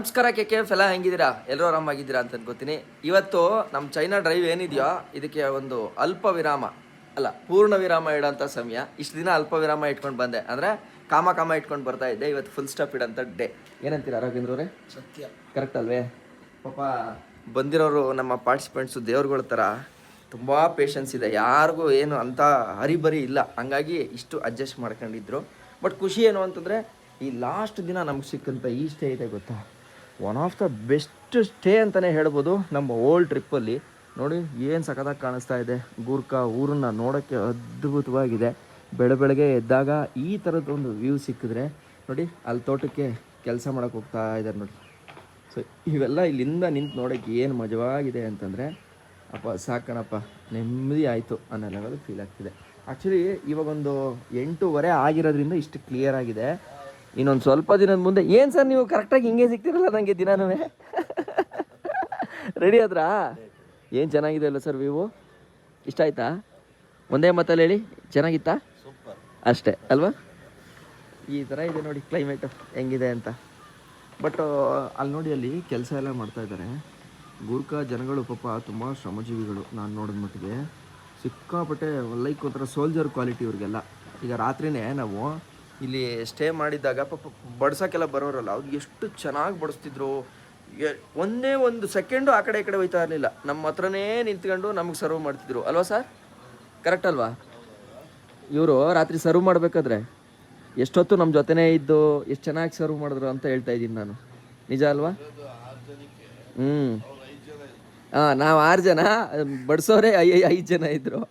ನಮಸ್ಕಾರ KKF ಎಲ್ಲ ಹೆಂಗಿದ್ದೀರಾ? ಎಲ್ಲರೂ ಆರಾಮಾಗಿದ್ದೀರಾ ಅಂತ ಅನ್ಕೋತೀನಿ. ಇವತ್ತು ನಮ್ಮ ಚೈನಾ ಡ್ರೈವ್ ಏನಿದೆಯೋ ಇದಕ್ಕೆ ಒಂದು ಅಲ್ಪ ವಿರಾಮ ಅಲ್ಲ ಪೂರ್ಣ ವಿರಾಮ ಇಡೋಂಥ ಸಮಯ. ಇಷ್ಟು ದಿನ ಅಲ್ಪ ವಿರಾಮ ಇಟ್ಕೊಂಡು ಬಂದೆ, ಅಂದರೆ ಕಾಮ ಇಟ್ಕೊಂಡು ಬರ್ತಾ ಇದ್ದೆ. ಇವತ್ತು ಫುಲ್ ಸ್ಟಾಪ್ ಇಡೋಂಥ ಡೇ. ಏನಂತೀರಾ ರಾಘವೇಂದ್ರ ಅವರೇ? ಸತ್ಯ, ಕರೆಕ್ಟ್ ಅಲ್ವೇ? ಪಾಪ ಬಂದಿರೋರು ನಮ್ಮ ಪಾರ್ಟಿಸಿಪೆಂಟ್ಸು ದೇವ್ರುಗಳ ಥರ ತುಂಬ ಪೇಷನ್ಸ್ ಇದೆ, ಯಾರಿಗೂ ಏನು ಅಂತ ಹರಿಬರಿ ಇಲ್ಲ, ಹಂಗಾಗಿ ಇಷ್ಟು ಅಡ್ಜಸ್ಟ್ ಮಾಡ್ಕೊಂಡಿದ್ರು. ಬಟ್ ಖುಷಿ ಏನು ಅಂತಂದರೆ ಈ ಲಾಸ್ಟ್ ದಿನ ನಮ್ಗೆ ಸಿಕ್ಕಂಥ ಈ ಸ್ಟೇ ಇದೆ ಗೊತ್ತಾ, one of the best stay ಅಂತಲೇ ಹೇಳ್ಬೋದು ನಮ್ಮ ಓಲ್ಡ್ ಟ್ರಿಪ್ಪಲ್ಲಿ. ನೋಡಿ ಏನು ಸಖತ್ತಾಗಿ ಕಾಣಿಸ್ತಾ ಇದೆ. ಗೂರ್ಖಾ ಊರನ್ನು ನೋಡೋಕ್ಕೆ ಅದ್ಭುತವಾಗಿದೆ. ಬೆಳಗ್ಗೆ ಎದ್ದಾಗ ಈ ಥರದ್ದೊಂದು ವ್ಯೂ ಸಿಕ್ಕಿದ್ರೆ ನೋಡಿ, ಅಲ್ಲಿ ತೋಟಕ್ಕೆ ಕೆಲಸ ಮಾಡೋಕ್ಕೆ ಹೋಗ್ತಾ ಇದ್ದಾರೆ ನೋಡಿ. ಸೊ ಇವೆಲ್ಲ ಇಲ್ಲಿಂದ ನಿಂತು ನೋಡೋಕ್ಕೆ ಏನು ಮಜವಾಗಿದೆ ಅಂತಂದರೆ ಅಪ್ಪ ಸಾಕಣಪ್ಪ, ನೆಮ್ಮದಿ ಆಯಿತು ಅನ್ನೋ ಲೆವೆಲ್ ಫೀಲ್ ಆಗ್ತಿದೆ. ಆ್ಯಕ್ಚುಲಿ ಇವಾಗೊಂದು 8:30 ಆಗಿರೋದ್ರಿಂದ ಇಷ್ಟು ಕ್ಲಿಯರ್ ಆಗಿದೆ. ಇನ್ನೊಂದು ಸ್ವಲ್ಪ ದಿನದ ಮುಂದೆ ಏನು ಸರ್ ನೀವು ಕರೆಕ್ಟಾಗಿ ಹಿಂಗೆ ಸಿಗ್ತಿರಲ್ಲ ನನಗೆ ದಿನಾನೂ ರೆಡಿ ಆದ್ರಾ? ಏನು ಚೆನ್ನಾಗಿದೆ ಅಲ್ಲ ಸರ್ ವ್ಯೂ? ಇಷ್ಟ ಆಯ್ತಾ? ಒಂದೇ ಮಾತಲ್ಲಿ ಹೇಳಿ, ಚೆನ್ನಾಗಿತ್ತಾ? ಸೂಪರ್ ಅಷ್ಟೇ ಅಲ್ವಾ? ಈ ಥರ ಇದೆ ನೋಡಿ ಕ್ಲೈಮೇಟು ಹೆಂಗಿದೆ ಅಂತ. ಬಟ್ ಅಲ್ಲಿ ನೋಡಿ, ಅಲ್ಲಿ ಕೆಲಸ ಎಲ್ಲ ಮಾಡ್ತಾ ಇದ್ದಾರೆ ಗೂರ್ಖಾ ಜನಗಳು. ಪಾಪ ತುಂಬ ಶ್ರಮಜೀವಿಗಳು. ನಾನು ನೋಡಿದ ಮಟ್ಟಿಗೆ ಸಿಕ್ಕಾಪಟ್ಟೆ ಲೈಕ್ ಒಂಥರ ಸೋಲ್ಜರ್ ಕ್ವಾಲಿಟಿ ಇವ್ರಿಗೆಲ್ಲ. ಈಗ ರಾತ್ರಿನೇ ನಾವು ಇಲ್ಲಿ ಸ್ಟೇ ಮಾಡಿದ್ದಾಗ ಪಾಪ ಬಡ್ಸೋಕ್ಕೆಲ್ಲ ಬರೋರಲ್ಲ, ಅವ್ರು ಎಷ್ಟು ಚೆನ್ನಾಗಿ ಬಡಿಸ್ತಿದ್ರು. ಒಂದೇ ಒಂದು ಸೆಕೆಂಡು ಆ ಕಡೆ ಈ ಕಡೆ ಹೋಯ್ತಾ ಇರಲಿಲ್ಲ, ನಮ್ಮ ಹತ್ರನೇ ನಿಂತ್ಕೊಂಡು ನಮಗೆ ಸರ್ವ್ ಮಾಡ್ತಿದ್ರು ಅಲ್ವಾ ಸರ್? ಕರೆಕ್ಟ್ ಅಲ್ವಾ? ಇವರು ರಾತ್ರಿ ಸರ್ವ್ ಮಾಡಬೇಕಾದ್ರೆ ಎಷ್ಟೊತ್ತು ನಮ್ಮ ಜೊತೆನೇ ಇದ್ದು ಎಷ್ಟು ಚೆನ್ನಾಗಿ ಸರ್ವ್ ಮಾಡಿದ್ರು ಅಂತ ಹೇಳ್ತಾ ಇದ್ದೀನಿ ನಾನು. ನಿಜ ಅಲ್ವಾ? ಹಾಂ, ನಾವು 6 ಜನ, ಬಡಿಸೋರೆ 5 ಜನ ಇದ್ದರು.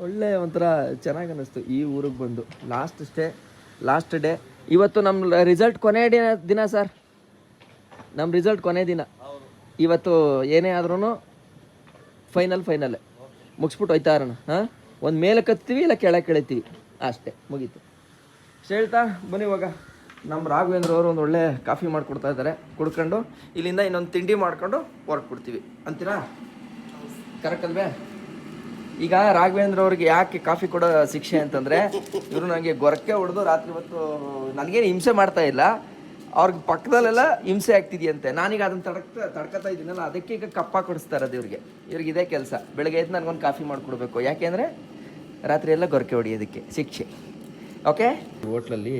ಒಳ್ಳೆ ಒಂಥರ ಚೆನ್ನಾಗಿ ಅನ್ನಿಸ್ತು ಈ ಊರಿಗೆ ಬಂದು. ಲಾಸ್ಟ್ ಡೇ ಇವತ್ತು. ನಮ್ಮ ರಿಸಲ್ಟ್ ಕೊನೆ ದಿನ ಸರ್, ನಮ್ಮ ರಿಸಲ್ಟ್ ಕೊನೆ ದಿನ ಇವತ್ತು. ಏನೇ ಆದ್ರೂ ಫೈನಲ್ ಮುಗಿಸ್ಬಿಟ್ಟು ಹೋಯ್ತಾ ಇರೋಣ. ಹಾಂ, ಒಂದು ಮೇಲೆ ಕತ್ತೀವಿ ಇಲ್ಲ ಕೆಳಗೆ ಕೆಳಿತೀವಿ ಅಷ್ಟೇ, ಮುಗೀತು. ಹೇಳ್ತಾ ಬನ್ನಿ ಇವಾಗ ನಮ್ಮ ರಾಘವೇಂದ್ರ ಅವರು ಒಂದು ಒಳ್ಳೆ ಕಾಫಿ ಮಾಡಿಕೊಡ್ತಾ ಇದ್ದಾರೆ. ಕುಡ್ಕೊಂಡು ಇಲ್ಲಿಂದ ಇನ್ನೊಂದು ತಿಂಡಿ ಮಾಡ್ಕೊಂಡು ಹೊರಟ್ಬಿಡ್ತೀವಿ ಅಂತೀರಾ? ಕರೆಕ್ಟ್ ಅಲ್ವೇ? ಈಗ ರಾಘವೇಂದ್ರ ಅವ್ರಿಗೆ ಯಾಕೆ ಕಾಫಿ ಕೊಡೋ ಶಿಕ್ಷೆ ಅಂತಂದರೆ, ಇವರು ನನಗೆ ಗೊರಕೆ ಹೊಡೆದು ರಾತ್ರಿ ಹೊತ್ತು ನನಗೇನು ಹಿಂಸೆ ಮಾಡ್ತಾ ಇಲ್ಲ, ಅವ್ರಿಗೆ ಪಕ್ಕದಲ್ಲೆಲ್ಲ ಹಿಂಸೆ ಆಗ್ತಿದೆಯಂತೆ. ನಾನೀಗ ಅದನ್ನು ತಡ್ಕೊತಾ ಇದ್ದೀನಲ್ಲ, ಅದಕ್ಕೆ ಈಗ ಕಪ್ಪ ಕೊಡಿಸ್ತಾ ಇರೋದು ಇವ್ರಿಗೆ ಇದೇ ಕೆಲಸ. ಬೆಳಗ್ಗೆ ಎದ್ದು ನನಗೊಂದು ಕಾಫಿ ಮಾಡಿಕೊಡ್ಬೇಕು, ಯಾಕೆಂದರೆ ರಾತ್ರಿ ಎಲ್ಲ ಗೊರಕೆ ಹೊಡಿಯೋದಕ್ಕೆ ಶಿಕ್ಷೆ. ಓಕೆ, ಹೋಟ್ಲಲ್ಲಿ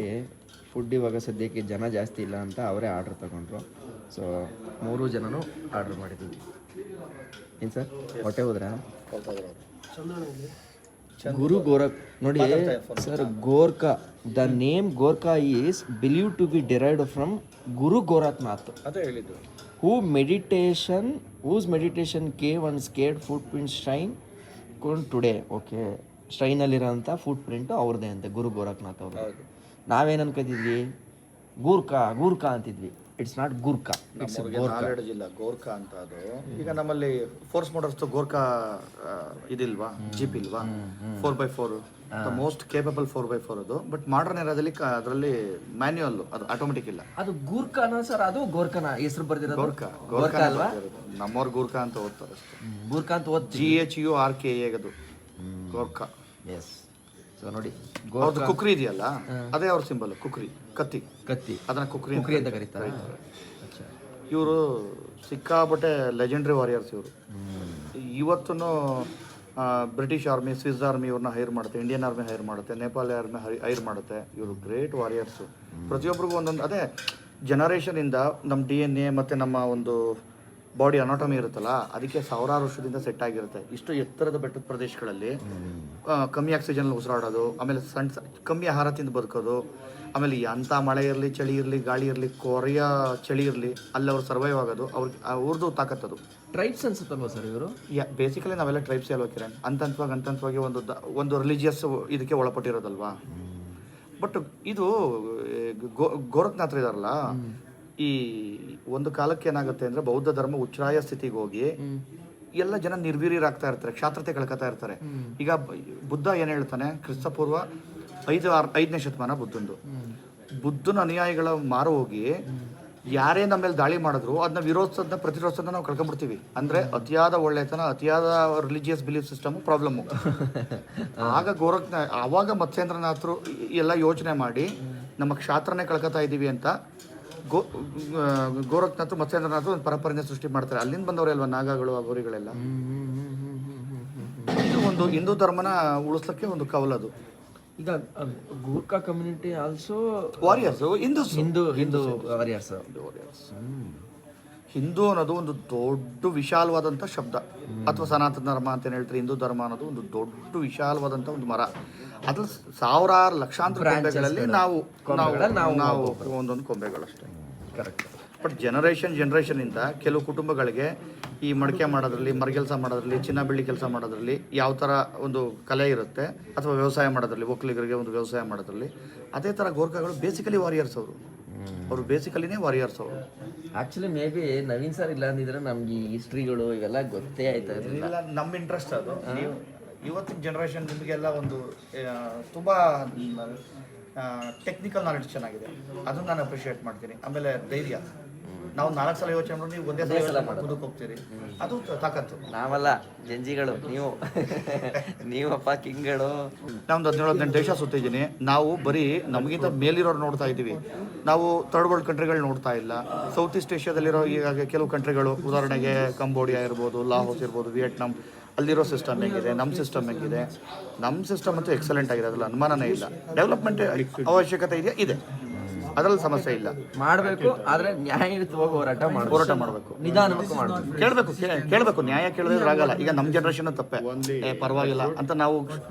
ಫುಡ್ ಇವಾಗ ಸದ್ಯಕ್ಕೆ ಜನ ಜಾಸ್ತಿ ಇಲ್ಲ ಅಂತ ಅವರೇ ಆರ್ಡ್ರ್ ತಗೊಂಡ್ರು. ಸೊ 3 ಜನನೂ ಆರ್ಡ್ರ್ ಮಾಡಿದ್ದೀವಿ. ಏನು ಸರ್, ಹೊಟ್ಟೆ ಹೋದ್ರಾ? ಗುರು ಗೋರಖ್ ನೋಡಿ sir, Gorkha, the name Gorkha is believe to be derived from Guru Gorakhnath, ಅದೇ ಹೇಳಿದ್ದು. Whose meditation cave and sacred footprint shrine ಕೊಂಡ್ ಟುಡೇ. ಓಕೆ, ಶೈನಲ್ಲಿರೋಂಥ ಫುಟ್ ಪ್ರಿಂಟು ಅವ್ರದ್ದೇ ಅಂತೆ, ಗುರು ಗೋರಖ್ನಾಥ್ ಅವರು. ನಾವೇನು ಅನ್ಕೋತಿದ್ವಿ, ಗೂರ್ಖಾ ಅಂತಿದ್ವಿ. ಇಟ್ಸ್ ನಾಟ್ ಗೂರ್ಖಾ, ಇಟ್ಸ್ ನಾಲ್ಕು ಜಿಲ್ಲಾ ಗೋರ್ಖಾ ಅಂತ. ಅದು ಈಗ ನಮ್ಮಲ್ಲಿ ಫೋರ್ಸ್ ಮೋಟರ್ಸ್ ಗೋರ್ಖಾ ಇದಿಲ್ವಾ, ಜೀಪ್ ಇಲ್ವಾ, 4x4 ಮೋಸ್ಟ್ ಕೇಪಬಲ್ 4x4 ಅದು. ಬಟ್ ಮಾಡರ್ನ್ ಏರಿಯಾದಲ್ಲಿ ಅದರಲ್ಲಿ ಮ್ಯಾನ್ಯುಯಲ್, ಅದು ಆಟೋಮೆಟಿಕ್ ಇಲ್ಲ. ಅದು ಗೂರ್ಖಾನ ಸರ್? ಅದು ಗೋರ್ಖಾನ ಹೆಸರು ಬರ್ದಿರೋದು? ಗೋರ್ಖಾ ಅಲ್ವಾ? ನಮ್ಮವ್ರು ಗೂರ್ಖಾ ಅಂತ ಓದ್ತಾರೆ ಅಷ್ಟೇ. ಗೂರ್ಖಾ ಅಂತ ಓದ್ GHURKA ಅದು ಗೋರ್ಖಾ. ಎಸ್. ಸೊ ನೋಡಿ, ಅವ್ರದ್ದು ಕುಕ್ರಿ ಇದೆಯಲ್ಲ, ಅದೇ ಅವ್ರ ಸಿಂಬಲ್. ಕುಕ್ರಿ, ಕತ್ತಿ, ಅದನ್ನ ಕುಕ್ರಿ ಅಂತ ಕರೀತಾರೆ. ಇವರು ಸಿಕ್ಕಾಪಟ್ಟೆ ಲೆಜೆಂಡ್ರಿ ವಾರಿಯರ್ಸ್ ಇವರು. ಇವತ್ತು ಬ್ರಿಟಿಷ್ ಆರ್ಮಿ, ಸ್ವಿಸ್ ಆರ್ಮಿ ಇವ್ರನ್ನ ಹೈರ್ ಮಾಡುತ್ತೆ, ಇಂಡಿಯನ್ ಆರ್ಮಿ ಹೈರ್ ಮಾಡುತ್ತೆ, ನೇಪಾಳಿ ಆರ್ಮಿ ಹೈರ್ ಮಾಡುತ್ತೆ. ಇವರು ಗ್ರೇಟ್ ವಾರಿಯರ್ಸು. ಪ್ರತಿಯೊಬ್ಬರಿಗೂ ಒಂದೊಂದು ಅದೇ ಜನರೇಷನಿಂದ ನಮ್ಮ DNA ಮತ್ತು ನಮ್ಮ ಒಂದು ಬಾಡಿ ಅನಾಟಮಿ ಇರುತ್ತಲ್ಲ, ಅದಕ್ಕೆ ಸಾವಿರಾರು ವರ್ಷದಿಂದ ಸೆಟ್ ಆಗಿರುತ್ತೆ. ಇಷ್ಟು ಎತ್ತರದ ಬೆಟ್ಟದ ಪ್ರದೇಶಗಳಲ್ಲಿ ಕಮ್ಮಿ ಆಕ್ಸಿಜನ್ ಉಸಿರಾಡೋದು, ಆಮೇಲೆ ಕಮ್ಮಿ ಆಹಾರ ತಿಂದು ಬದುಕೋದು, ಆಮೇಲೆ ಅಂಥ ಮಳೆ ಇರಲಿ, ಚಳಿ ಇರಲಿ, ಗಾಳಿ ಇರಲಿ, ಕೊರಿಯ ಚಳಿ ಇರಲಿ, ಅಲ್ಲಿ ಅವ್ರು ಸರ್ವೈವ್ ಆಗೋದು ಅವ್ರದ್ದು ತಾಕತ್ತದು. ಟ್ರೈಬ್ಸ್ ಅನ್ಸುತ್ತಲ್ವ ಸರ್ ಇವರು? ಬೇಸಿಕಲಿ ನಾವೆಲ್ಲ ಟ್ರೈಬ್ಸ್ ಅಲ್ವಾ ಕಿರಣ್? ಹಂತವಾಗಿ ಒಂದು ರಿಲಿಜಿಯಸ್ ಇದಕ್ಕೆ ಒಳಪಟ್ಟಿರೋದಲ್ವಾ. ಬಟ್ ಇದು ಗೋರಖ್ನಾಥ್ ಇದಾರಲ್ಲ, ಈ ಒಂದು ಕಾಲಕ್ಕೆ ಏನಾಗುತ್ತೆ ಅಂದರೆ, ಬೌದ್ಧ ಧರ್ಮ ಉಚ್ಛ್ರಾಯ ಸ್ಥಿತಿಗೆ ಹೋಗಿ ಎಲ್ಲ ಜನ ನಿರ್ವೀರ್ಯರಾಗ್ತಾ ಇರ್ತಾರೆ, ಕ್ಷಾತ್ರತೆ ಕಳ್ಕೊತಾ ಇರ್ತಾರೆ. ಈಗ ಬುದ್ಧ ಏನು ಹೇಳ್ತಾನೆ, ಕ್ರಿಸ್ತಪೂರ್ವ 5ನೇ ಶತಮಾನ ಬುದ್ಧನ ಅನುಯಾಯಿಗಳ ಮಾರು ಹೋಗಿ ಯಾರೇ ನಮ್ಮ ಮೇಲೆ ದಾಳಿ ಮಾಡಿದ್ರು ಅದನ್ನ ಪ್ರತಿರೋಧನ ನಾವು ಕಳ್ಕೊಂಡ್ಬಿಡ್ತೀವಿ. ಅಂದರೆ ಅತಿಯಾದ ಒಳ್ಳೆತನ, ಅತಿಯಾದ ರಿಲಿಜಿಯಸ್ ಬಿಲೀಫ್ ಸಿಸ್ಟಮ್ ಪ್ರಾಬ್ಲಮ್ಮು. ಆಗ ಆವಾಗ ಮತ್ಸ್ಯೇಂದ್ರನಾಥರು ಎಲ್ಲ ಯೋಚನೆ ಮಾಡಿ ನಮ್ಮ ಕ್ಷಾತ್ರನೇ ಕಳ್ಕೊತಾ ಇದ್ದೀವಿ ಅಂತ ಗೋರಖ್ನಾಥ್ ಮತ್ಸ್ಯೇಂದ್ರನಾಥ್ ಒಂದು ಪರಂಪರೆಯಿಂದ ಸೃಷ್ಟಿ ಮಾಡ್ತಾರೆ. ಅಲ್ಲಿಂದ ಬಂದವರೇ ಅಲ್ವಾ ನಾಗಗಳು ಅಗೋರಿಗಳೆಲ್ಲ. ಇದು ಒಂದು ಹಿಂದೂ ಧರ್ಮನ ಉಳಿಸ್ಲಿಕ್ಕೆ ಒಂದು ಕವಲದು. ಈಗ Gorkha community also warriors, Hindu warriors. Hindu ಅನ್ನೋದು ಒಂದು ದೊಡ್ಡ ವಿಶಾಲವಾದಂಥ ಶಬ್ದ, ಅಥವಾ ಸನಾತನ ಧರ್ಮ ಅಂತ ಹೇಳ್ತಾರೆ. ಹಿಂದೂ ಧರ್ಮ ಅನ್ನೋದು ಒಂದು ದೊಡ್ಡ ವಿಶಾಲವಾದಂಥ ಒಂದು ಮರ. ಅದ್ರ ಸಾವಿರಾರು ಲಕ್ಷಾಂತರ ಕೊಂಬೆಗಳಲ್ಲಿ ನಾವು ಒಂದೊಂದು ಕೊಂಬೆಗಳಷ್ಟೇ. ಕರೆಕ್ಟ್. ಬಟ್ ಜನರೇಷನಿಂದ ಕೆಲವು ಕುಟುಂಬಗಳಿಗೆ ಈ ಮಡಿಕೆ ಮಾಡೋದ್ರಲ್ಲಿ, ಮರಗೆಲಸ ಮಾಡೋದ್ರಲ್ಲಿ, ಚಿನ್ನ ಬೆಳ್ಳಿ ಕೆಲಸ ಮಾಡೋದ್ರಲ್ಲಿ ಯಾವ ಥರ ಒಂದು ಕಲೆ ಇರುತ್ತೆ, ಅಥವಾ ವ್ಯವಸಾಯ ಮಾಡೋದ್ರಲ್ಲಿ, ಒಕ್ಕಲಿಗರಿಗೆ ಒಂದು ವ್ಯವಸಾಯ ಮಾಡೋದ್ರಲ್ಲಿ, ಅದೇ ಥರ ಗೋರ್ಖಾಗಳು ಬೇಸಿಕಲಿ ವಾರಿಯರ್ಸ್. ಅವರು ಬೇಸಿಕಲಿನೇ ವಾರಿಯರ್ಸ್ ಅವರು. Actually may be Naveen sir ಇಲ್ಲ ಅಂದಿದ್ರೆ ನಮ್ಗೆ ಈ ಹಿಸ್ಟ್ರಿಗಳು ಇವೆಲ್ಲ ಗೊತ್ತೇ ಆಯ್ತಾ ಇರಲಿಲ್ಲ. ಇಲ್ಲ, ನಮ್ಮ ಇಂಟ್ರೆಸ್ಟ್ ಅದು. ಇವತ್ತಿನ ಜನ್ರೇಷನ್ ನಿಮಗೆಲ್ಲ ಒಂದು ತುಂಬ ಟೆಕ್ನಿಕಲ್ ನಾಲೆಡ್ಜ್ ಚೆನ್ನಾಗಿದೆ, ಅದನ್ನು ನಾನು ಅಪ್ರಿಷಿಯೇಟ್ ಮಾಡ್ತೀನಿ. ಆಮೇಲೆ ಧೈರ್ಯ, ನಾವು 4 ಸಲ ಯೋಚನೆ ಮಾಡಿ ನೀವು ಒಂದೇ ಸಲ ಮುಂದಕ್ಕೆ ಹೋಗ್ತೀರಿ, ಅದು ತಾಕತ್ತು. ನಾವಲ್ಲ ಜಂಜಿಗಳು, ನೀವಪ್ಪ ಕಿಂಗ್ಗಳು. ನಾವೊಂದು 17-18 ದೇಶ ಸುತ್ತಿದ್ದೀನಿ. ನಾವು ಬರೀ ನಮಗಿಂತ ಮೇಲಿರೋರು ನೋಡ್ತಾ ಇದ್ದೀವಿ, ನಾವು ಥರ್ಡ್ ವರ್ಲ್ಡ್ ಕಂಟ್ರಿಗಳು ನೋಡ್ತಾ ಇಲ್ಲ. ಸೌತ್ ಈಸ್ಟ್ ಏಷ್ಯಾದಲ್ಲಿರೋ ಈಗ ಕೆಲವು ಕಂಟ್ರಿಗಳು, ಉದಾಹರಣೆಗೆ ಕಂಬೋಡಿಯಾ ಇರ್ಬೋದು, ಲಾಹೋಸ್ ಇರ್ಬೋದು, ವಿಯೆಟ್ನಾಂ, ಅಲ್ಲಿರೋ ಸಿಸ್ಟಮ್ ಹೆಂಗಿದೆ, ನಮ್ಮ ಸಿಸ್ಟಮ್ ಹೆಂಗಿದೆ. ನಮ್ಮ ಸಿಸ್ಟಮ್ ಅಂತೂ ಎಕ್ಸಲೆಂಟ್ ಆಗಿದೆ, ಅದರಲ್ಲಿ ಅನುಮಾನನೇ ಇಲ್ಲ. ಡೆವಲಪ್ಮೆಂಟ್ ಅವಶ್ಯಕತೆ ಇದೆ, ಅದರಲ್ಲಿ ಸಮಸ್ಯೆ ಇಲ್ಲ. ಮಾಡಬೇಕು, ಆದರೆ ನ್ಯಾಯಯುತವಾಗಿ ಹೋರಾಟ ಮಾಡಬೇಕು, ನಿಧಾನವಾಗಿ ಮಾಡಬೇಕು. ಕೇಳಬೇಕು, ನ್ಯಾಯ ಕೇಳಿದ್ರೆ ಆಗಲ್ಲ. ಈಗ ನಮ್ಮ ಜನ್ರೇಷನ್ ತಪ್ಪೆ, ಪರವಾಗಿಲ್ಲ ಅಂತ ನಾವು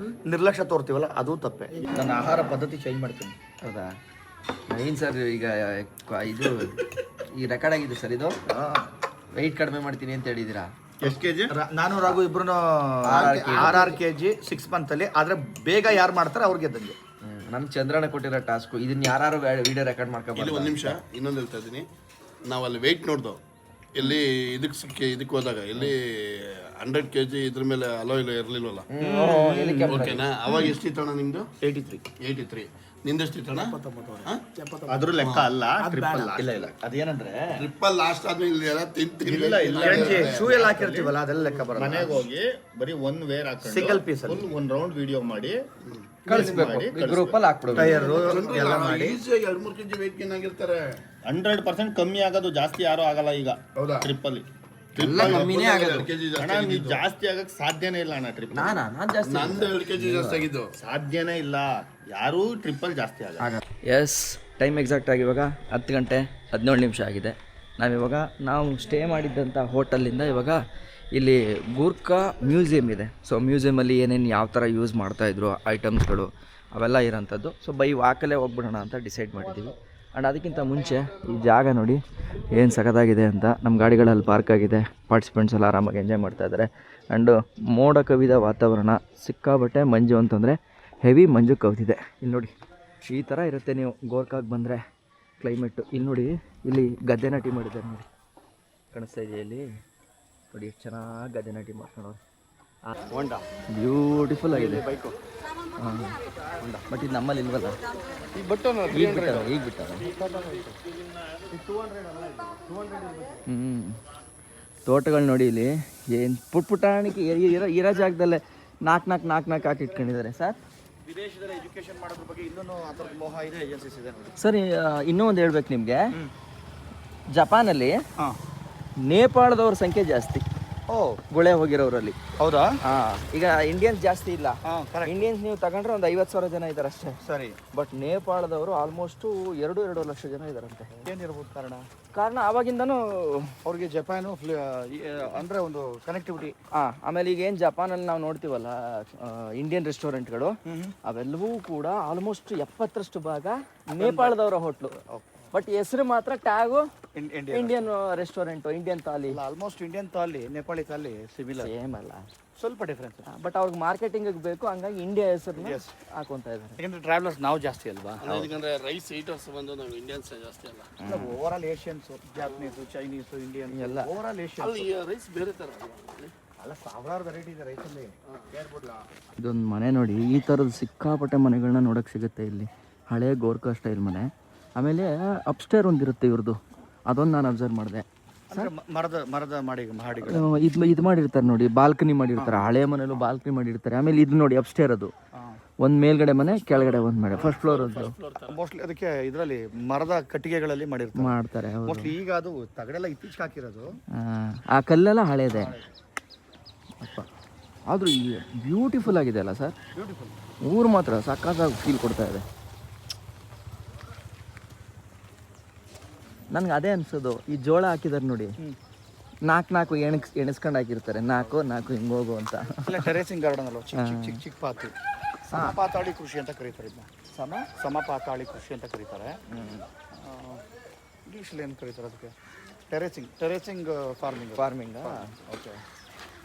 ನಿರ್ಲಕ್ಷ್ಯ ತೋರ್ತೀವಲ್ಲ, ಅದು ತಪ್ಪೆ. ನನ್ನ ಆಹಾರ ಪದ್ಧತಿ ಚೇಂಜ್ ಮಾಡ್ತೀನಿ. ಹೌದಾ ನವೀನ್ ಸರ್? ಈಗ ಇದು ಈ ರೆಕಾರ್ಡ್ ಆಗಿದೆ ಸರ್, ಇದು ವೆಯ್ಟ್ ಕಡಿಮೆ ಮಾಡ್ತೀನಿ ಅಂತ ಹೇಳಿದ್ದೀರಾ? ಎಷ್ಟು ಕೆಜಿ? ನಾನು ರಾಘು ಇಬ್ರು 6 kg 6 ಮಂತಲ್ಲಿ. ಆದರೆ ಬೇಗ ಯಾರು ಮಾಡ್ತಾರೆ ಅವ್ರಿಗೆ ಗೆದ್ದಂಗೆ. ನಮ್ಮ ಚಂದ್ರಣ್ಣ ಕೊಟ್ಟಿರೋ ಟಾಸ್ಕು, ಇದನ್ನ ಯಾರು ವಿಡಿಯೋ ರೆಕಾರ್ಡ್ ಮಾಡ್ಕೊಂಡು. ಒಂದು ನಿಮಿಷ ಇನ್ನೊಂದು ಹೇಳ್ತಾ ಇದ್ದೀನಿ. ನಾವು ಅಲ್ಲಿ ವೆಯ್ಟ್ ನೋಡ್ದೋ, ಎಲ್ಲಿ ಇದಕ್ಕೆ ಹೋದಾಗ ಎಲ್ಲಿ 100 kg ಇದ್ರ ಮೇಲೆ ಅಲೋ ಇಲ್ಲ ಇರಲಿಲ್ವಲ್ಲ, ಓಕೆನಾ? ಅವಾಗ ಎಷ್ಟಿತ್ತಣ್ಣ ನಿಮ್ದು? 83. ನಿಂದೆಷ್ಟಿತ್ತಣ್ಣ? ಅದ್ರ ಲೆಕ್ಕ ಅಲ್ಲ, ಟ್ರಿಪಲ್. ಇಲ್ಲ, ಅದೇನಂದ್ರೆ ಟ್ರಿಪ್ಪಲ್ ಲಾಸ್ಟ್ ಆದ್ಮೇಲೆ ಎಲ್ಲ ತಿಂತೀನಿ. ಶೂ ಎಲ್ಲ ಹಾಕಿರ್ತೀವಲ್ಲ, ಅದೆಲ್ಲ ಲೆಕ್ಕ ಬರಲ್ಲ. ಮನೆಗೆ ಹೋಗಿ ಬರೀ ಒನ್ ವೇರ್ ಹಾಕೊಂಡು ಸಿಂಗಲ್ ಪೀಸ್ ಅಲ್ಲಿ ಒಂದು ರೌಂಡ್ ವಿಡಿಯೋ ಮಾಡಿ ಕಳಿಸ್ಬೇಕು, ಗ್ರೂಪಲ್ಲಿ ಹಾಕ್ಬಿಡೋದು. ಟೈರು ಎಲ್ಲ ಮಾಡಿ ಈಸಿಯಾಗಿ 2-3 kg ವೆಯ್ಟ್ ಗೇನ್ ಆಗಿರ್ತಾರೆ. 100% ಕಮ್ಮಿ ಆಗೋದು, ಜಾಸ್ತಿ ಯಾರು ಆಗಲ್ಲ ಈಗ ಟ್ರಿಪ್ಪಲ್ಲಿ. ಕಮ್ಮಿನೇ ಆಗೋದು. ಅಣ್ಣ ನೀವು ಜಾಸ್ತಿ ಆಗಕ್ಕೆ ಸಾಧ್ಯನೇ ಇಲ್ಲ ಅಣ್ಣ. ಟ್ರಿಪ್ ನಾನು ಜಾಸ್ತಿ, ನಂದು 2 kg ಜಾಸ್ತಿ ಆಗಿದ್ದು. ಸಾಧ್ಯನೇ ಇಲ್ಲ, ಯಾರೂ ಟ್ರಿಪ್ಪಲ್ಲಿ ಜಾಸ್ತಿ ಆಗಲ್ಲ. ಎಸ್, ಟೈಮ್ ಎಕ್ಸಾಕ್ಟ್ ಆಗಿ ಇವಾಗ 10 ಗಂಟೆ 17 ನಿಮಿಷ ಆಗಿದೆ. ನಾವು ಸ್ಟೇ ಮಾಡಿದ್ದಂಥ ಹೋಟೆಲಿಂದ ಇವಾಗ ಇಲ್ಲಿ ಗೂರ್ಖಾ ಮ್ಯೂಸಿಯಂ ಇದೆ. ಸೊ ಮ್ಯೂಸಿಯಮಲ್ಲಿ ಏನೇನು ಯಾವ ಥರ ಯೂಸ್ ಮಾಡ್ತಾಯಿದ್ರು ಐಟಮ್ಸ್ಗಳು ಅವೆಲ್ಲ ಇರೋಂಥದ್ದು. ಸೊ ಬೈ ವಾಕಲ್ಲೇ ಹೋಗ್ಬಿಡೋಣ ಅಂತ ಡಿಸೈಡ್ ಮಾಡಿದ್ದೀವಿ. ಆ್ಯಂಡ್ ಅದಕ್ಕಿಂತ ಮುಂಚೆ ಈ ಜಾಗ ನೋಡಿ ಏನು ಸಖತ್ತಾಗಿದೆ ಅಂತ. ನಮ್ಮ ಗಾಡಿಗಳಲ್ಲಿ ಪಾರ್ಕ್ ಆಗಿದೆ, ಪಾರ್ಟಿಸಿಪೆಂಟ್ಸ್ ಎಲ್ಲ ಆರಾಮಾಗಿ ಎಂಜಾಯ್ ಮಾಡ್ತಾಯಿದ್ದಾರೆ. ಆ್ಯಂಡು ಮೋಡ ಕವಿದ ವಾತಾವರಣ, ಸಿಕ್ಕಾಬಟ್ಟೆ ಮಂಜು ಅಂತಂದರೆ ಹೆವಿ ಮಂಜು ಕವಿದಿದೆ. ಇಲ್ಲಿ ನೋಡಿ, ಈ ಥರ ಇರುತ್ತೆ ನೀವು ಗೋರ್ಖಾಗೆ ಬಂದರೆ ಕ್ಲೈಮೇಟು. ಇಲ್ಲಿ ನೋಡಿ, ಇಲ್ಲಿ ಗದ್ದೆ ನಾಟಿ ಮಾಡಿದ್ದಾರೆ ನೋಡಿ, ಕಾಣಿಸ್ತಾ ಇದೆಯಾ ಇಲ್ಲಿ ನೋಡಿ, ಎಷ್ಟು ಚೆನ್ನಾಗಿ ಗದ್ದೆ ನಾಟಿ ಮಾಡ್ಕೊಂಡವ್ರು. ಬ್ಯೂಟಿಫುಲ್ ಆಗಿದೆ ಬೈಕು. ಹಾಂ, ಬಟ್ ಇದು ನಮ್ಮಲ್ಲಿ ಇಲ್ವಲ್ಲ, ಈಗ ಬಿಟ್ಟಾರ. ತೋಟಗಳು ನೋಡಿ, ಇಲ್ಲಿ ಏನು ಪುಟ್ಟಾಣಿಕೆ ಇರೋ ಜಾಗದಲ್ಲೇ 4 ಹಾಕಿ ಇಟ್ಕೊಂಡಿದ್ದಾರೆ ಸರ್. ವಿದೇಶದಲ್ಲಿ ಎಜುಕೇಶನ್ ಮಾಡೋದ್ರ ಬಗ್ಗೆ ಇನ್ನೂ ಅದರ ಮೋಹ ಇದೆ, ಏಜೆನ್ಸೀಸ್ ಇದೆ ನೋಡಿ. ಸರ್ ಇನ್ನೂ ಒಂದು ಹೇಳ್ಬೇಕು ನಿಮಗೆ, ಜಪಾನಲ್ಲಿ ನೇಪಾಳದವ್ರ ಸಂಖ್ಯೆ ಜಾಸ್ತಿ. ಗುಳೆ ಹೋಗಿರೋರಲ್ಲಿ. ಹೌದಾ? ಈಗ ಇಂಡಿಯನ್ಸ್ ಜಾಸ್ತಿ ಇಲ್ಲ. ಇಂಡಿಯನ್ಸ್ ನೀವು ತಗೊಂಡ್ರೆ ಒಂದು 50,000 ಜನ ಇದ್ದಾರೆ ಅಷ್ಟೇ. ಸರಿ. ಬಟ್ ನೇಪಾಳದವರು ಆಲ್ಮೋಸ್ಟ್ 2 ಲಕ್ಷ ಜನ ಇದ್ದಾರಂತೆ. ಏನಿರ್ಬೋದು ಕಾರಣ ಆವಾಗಿಂದನೂ ಅವ್ರಿಗೆ ಜಪಾನು ಅಂದರೆ ಒಂದು ಕನೆಕ್ಟಿವಿಟಿ. ಆಮೇಲೆ ಈಗ ಏನು ಜಪಾನಲ್ಲಿ ನಾವು ನೋಡ್ತೀವಲ್ಲ ಇಂಡಿಯನ್ ರೆಸ್ಟೋರೆಂಟ್ಗಳು, ಅವೆಲ್ಲವೂ ಕೂಡ ಆಲ್ಮೋಸ್ಟ್ 70% ಭಾಗ ನೇಪಾಳದವರ ಹೋಟ್ಲು. ಬಟ್ ಹೆಸರು ಮಾತ್ರ tag Indian restaurant, Indian thali. Almost Indian thali, Nepali thali similar, same ಅಲ್ಲ, ಸ್ವಲ್ಪ ಡಿಫ್ರೆನ್ಸ್. ಬಟ್ ಅವ್ರಿಗೆ ಮಾರ್ಕೆಟಿಂಗಿಗೆ ಬೇಕು, ಹಂಗಾಗಿ ಇಂಡಿಯಾ ಹೆಸರನ್ನ ಹಾಕೊಂತ ಇದ್ದಾರೆ. ಯಾಕಂದ್ರೆ ಟ್ರಾವೆಲರ್ಸ್ ನಾವು ಜಾಸ್ತಿ ಅಲ್ವಾ? ಯಾಕಂದ್ರೆ ರೈಸ್ ಈಟರ್ಸ್ ಬಂದು ನಾವು ಇಂಡಿಯನ್ಸ್ ಜಾಸ್ತಿ ಅಲ್ಲ. ಓವರ್ ಆಲ್ ಏಷ್ಯನ್ಸು, ಜಾಪನೀಸು, ಚೈನೀಸು, ಇಂಡಿಯನ್ ಎಲ್ಲ ಓವರ್ ಆಲ್ ಏಷ್ಯನ್. ಅಲ್ಲಿ ರೈಸ್ ಬೇರೆ ಥರ ಅಲ್ಲ, ಸಾವಿರಾರು ವೆರೈಟಿ ಇದೆ ರೈಸಲ್ಲಿ. ಇದೊಂದು ಮನೆ ನೋಡಿ, ಈ ಥರದ ಸಿಕ್ಕಾಪಟ್ಟೆ ಮನೆಗಳನ್ನ ನೋಡೋಕ್ಕೆ ಸಿಗುತ್ತೆ ಇಲ್ಲಿ. ಹಳೆ ಗೋರ್ಖಾ ಸ್ಟೈಲ್ ಮನೆ. ಆಮೇಲೆ ಅಪ್ಸ್ಟೇರ್ ಒಂದಿರುತ್ತೆ ಇವ್ರದ್ದು, ಅದೊಂದು ನಾನು ಅಬ್ಸರ್ವ್ ಮಾಡಿದೆ. ಮರದ ಮಾಡಿಗಳು ಇದು ಮಾಡಿರ್ತಾರೆ ನೋಡಿ, ಬಾಲ್ಕನಿ ಮಾಡಿರ್ತಾರೆ. ಹಳೆ ಮನೇಲೂ ಬಾಲ್ಕನಿ ಮಾಡಿರ್ತಾರೆ. ಆಮೇಲೆ ಇದು ನೋಡಿ ಅಪ್ಸ್ಟೇರ್, ಅದು ಒಂದು ಮೇಲ್ಗಡೆ ಮನೆ ಕೆಳಗಡೆ ಒಂದು ಮನೆ ಫಸ್ಟ್ ಫ್ಲೋರ್ ಅದು ಮೋಸ್ಟ್ಲಿ ಅದಕ್ಕೆ ಇದರಲ್ಲಿ ಮರದ ಕಟ್ಟಿಗೆಗಳಲ್ಲಿ ಮಾಡಿರ್ತಾರೆ ಮಾಡ್ತಾರೆ ಹೌದು. ಮೋಸ್ಟ್ಲಿ ಈಗ ಅದು ತಗಡೆಲ್ಲ ಇತ್ತೀಚೆಗೆ ಹಾಕಿರೋದು. ಆ ಕಲ್ಲೆಲ್ಲ ಹಳೇದೆ ಅಪ್ಪ, ಆದರೂ ಬ್ಯೂಟಿಫುಲ್ ಆಗಿದೆ ಅಲ್ಲ ಸರ್. ಬ್ಯೂಟಿಫುಲ್. ಊರು ಮಾತ್ರ ಸಕ್ಕತ್ತಾಗಿ ಫೀಲ್ ಕೊಡ್ತಾ ಇದೆ. ನನಗೆ ಅದೇ ಅನ್ಸೋದು, ಈ ಜೋಳ ಹಾಕಿದಾರೆ ನೋಡಿ, ನಾಲ್ಕು ಎಣಿಸ್ಕೊಂಡು ಹಾಕಿರ್ತಾರೆ, ನಾಲ್ಕು ಹಿಂಗೆ ಹೋಗು ಅಂತ. ಇಲ್ಲ ಟೆರೇಸಿಂಗ್ ಗಾರ್ಡನ್ ಅಲ್ವ, ಚಿಕ್ಕ ಪಾತಿ, ಸಮಪಾತಾಳಿ ಕೃಷಿ ಅಂತ ಕರೀತಾರೆ ಇದನ್ನ. ಸಮಪಾತಾಳಿ ಕೃಷಿ ಅಂತ ಕರೀತಾರೆ. ಇಂಗ್ಲೀಷಲ್ಲಿ ಏನು ಕರೀತಾರೆ ಅದಕ್ಕೆ? ಟೆರೇಸಿಂಗ್ ಫಾರ್ಮಿಂಗ್. ಓಕೆ.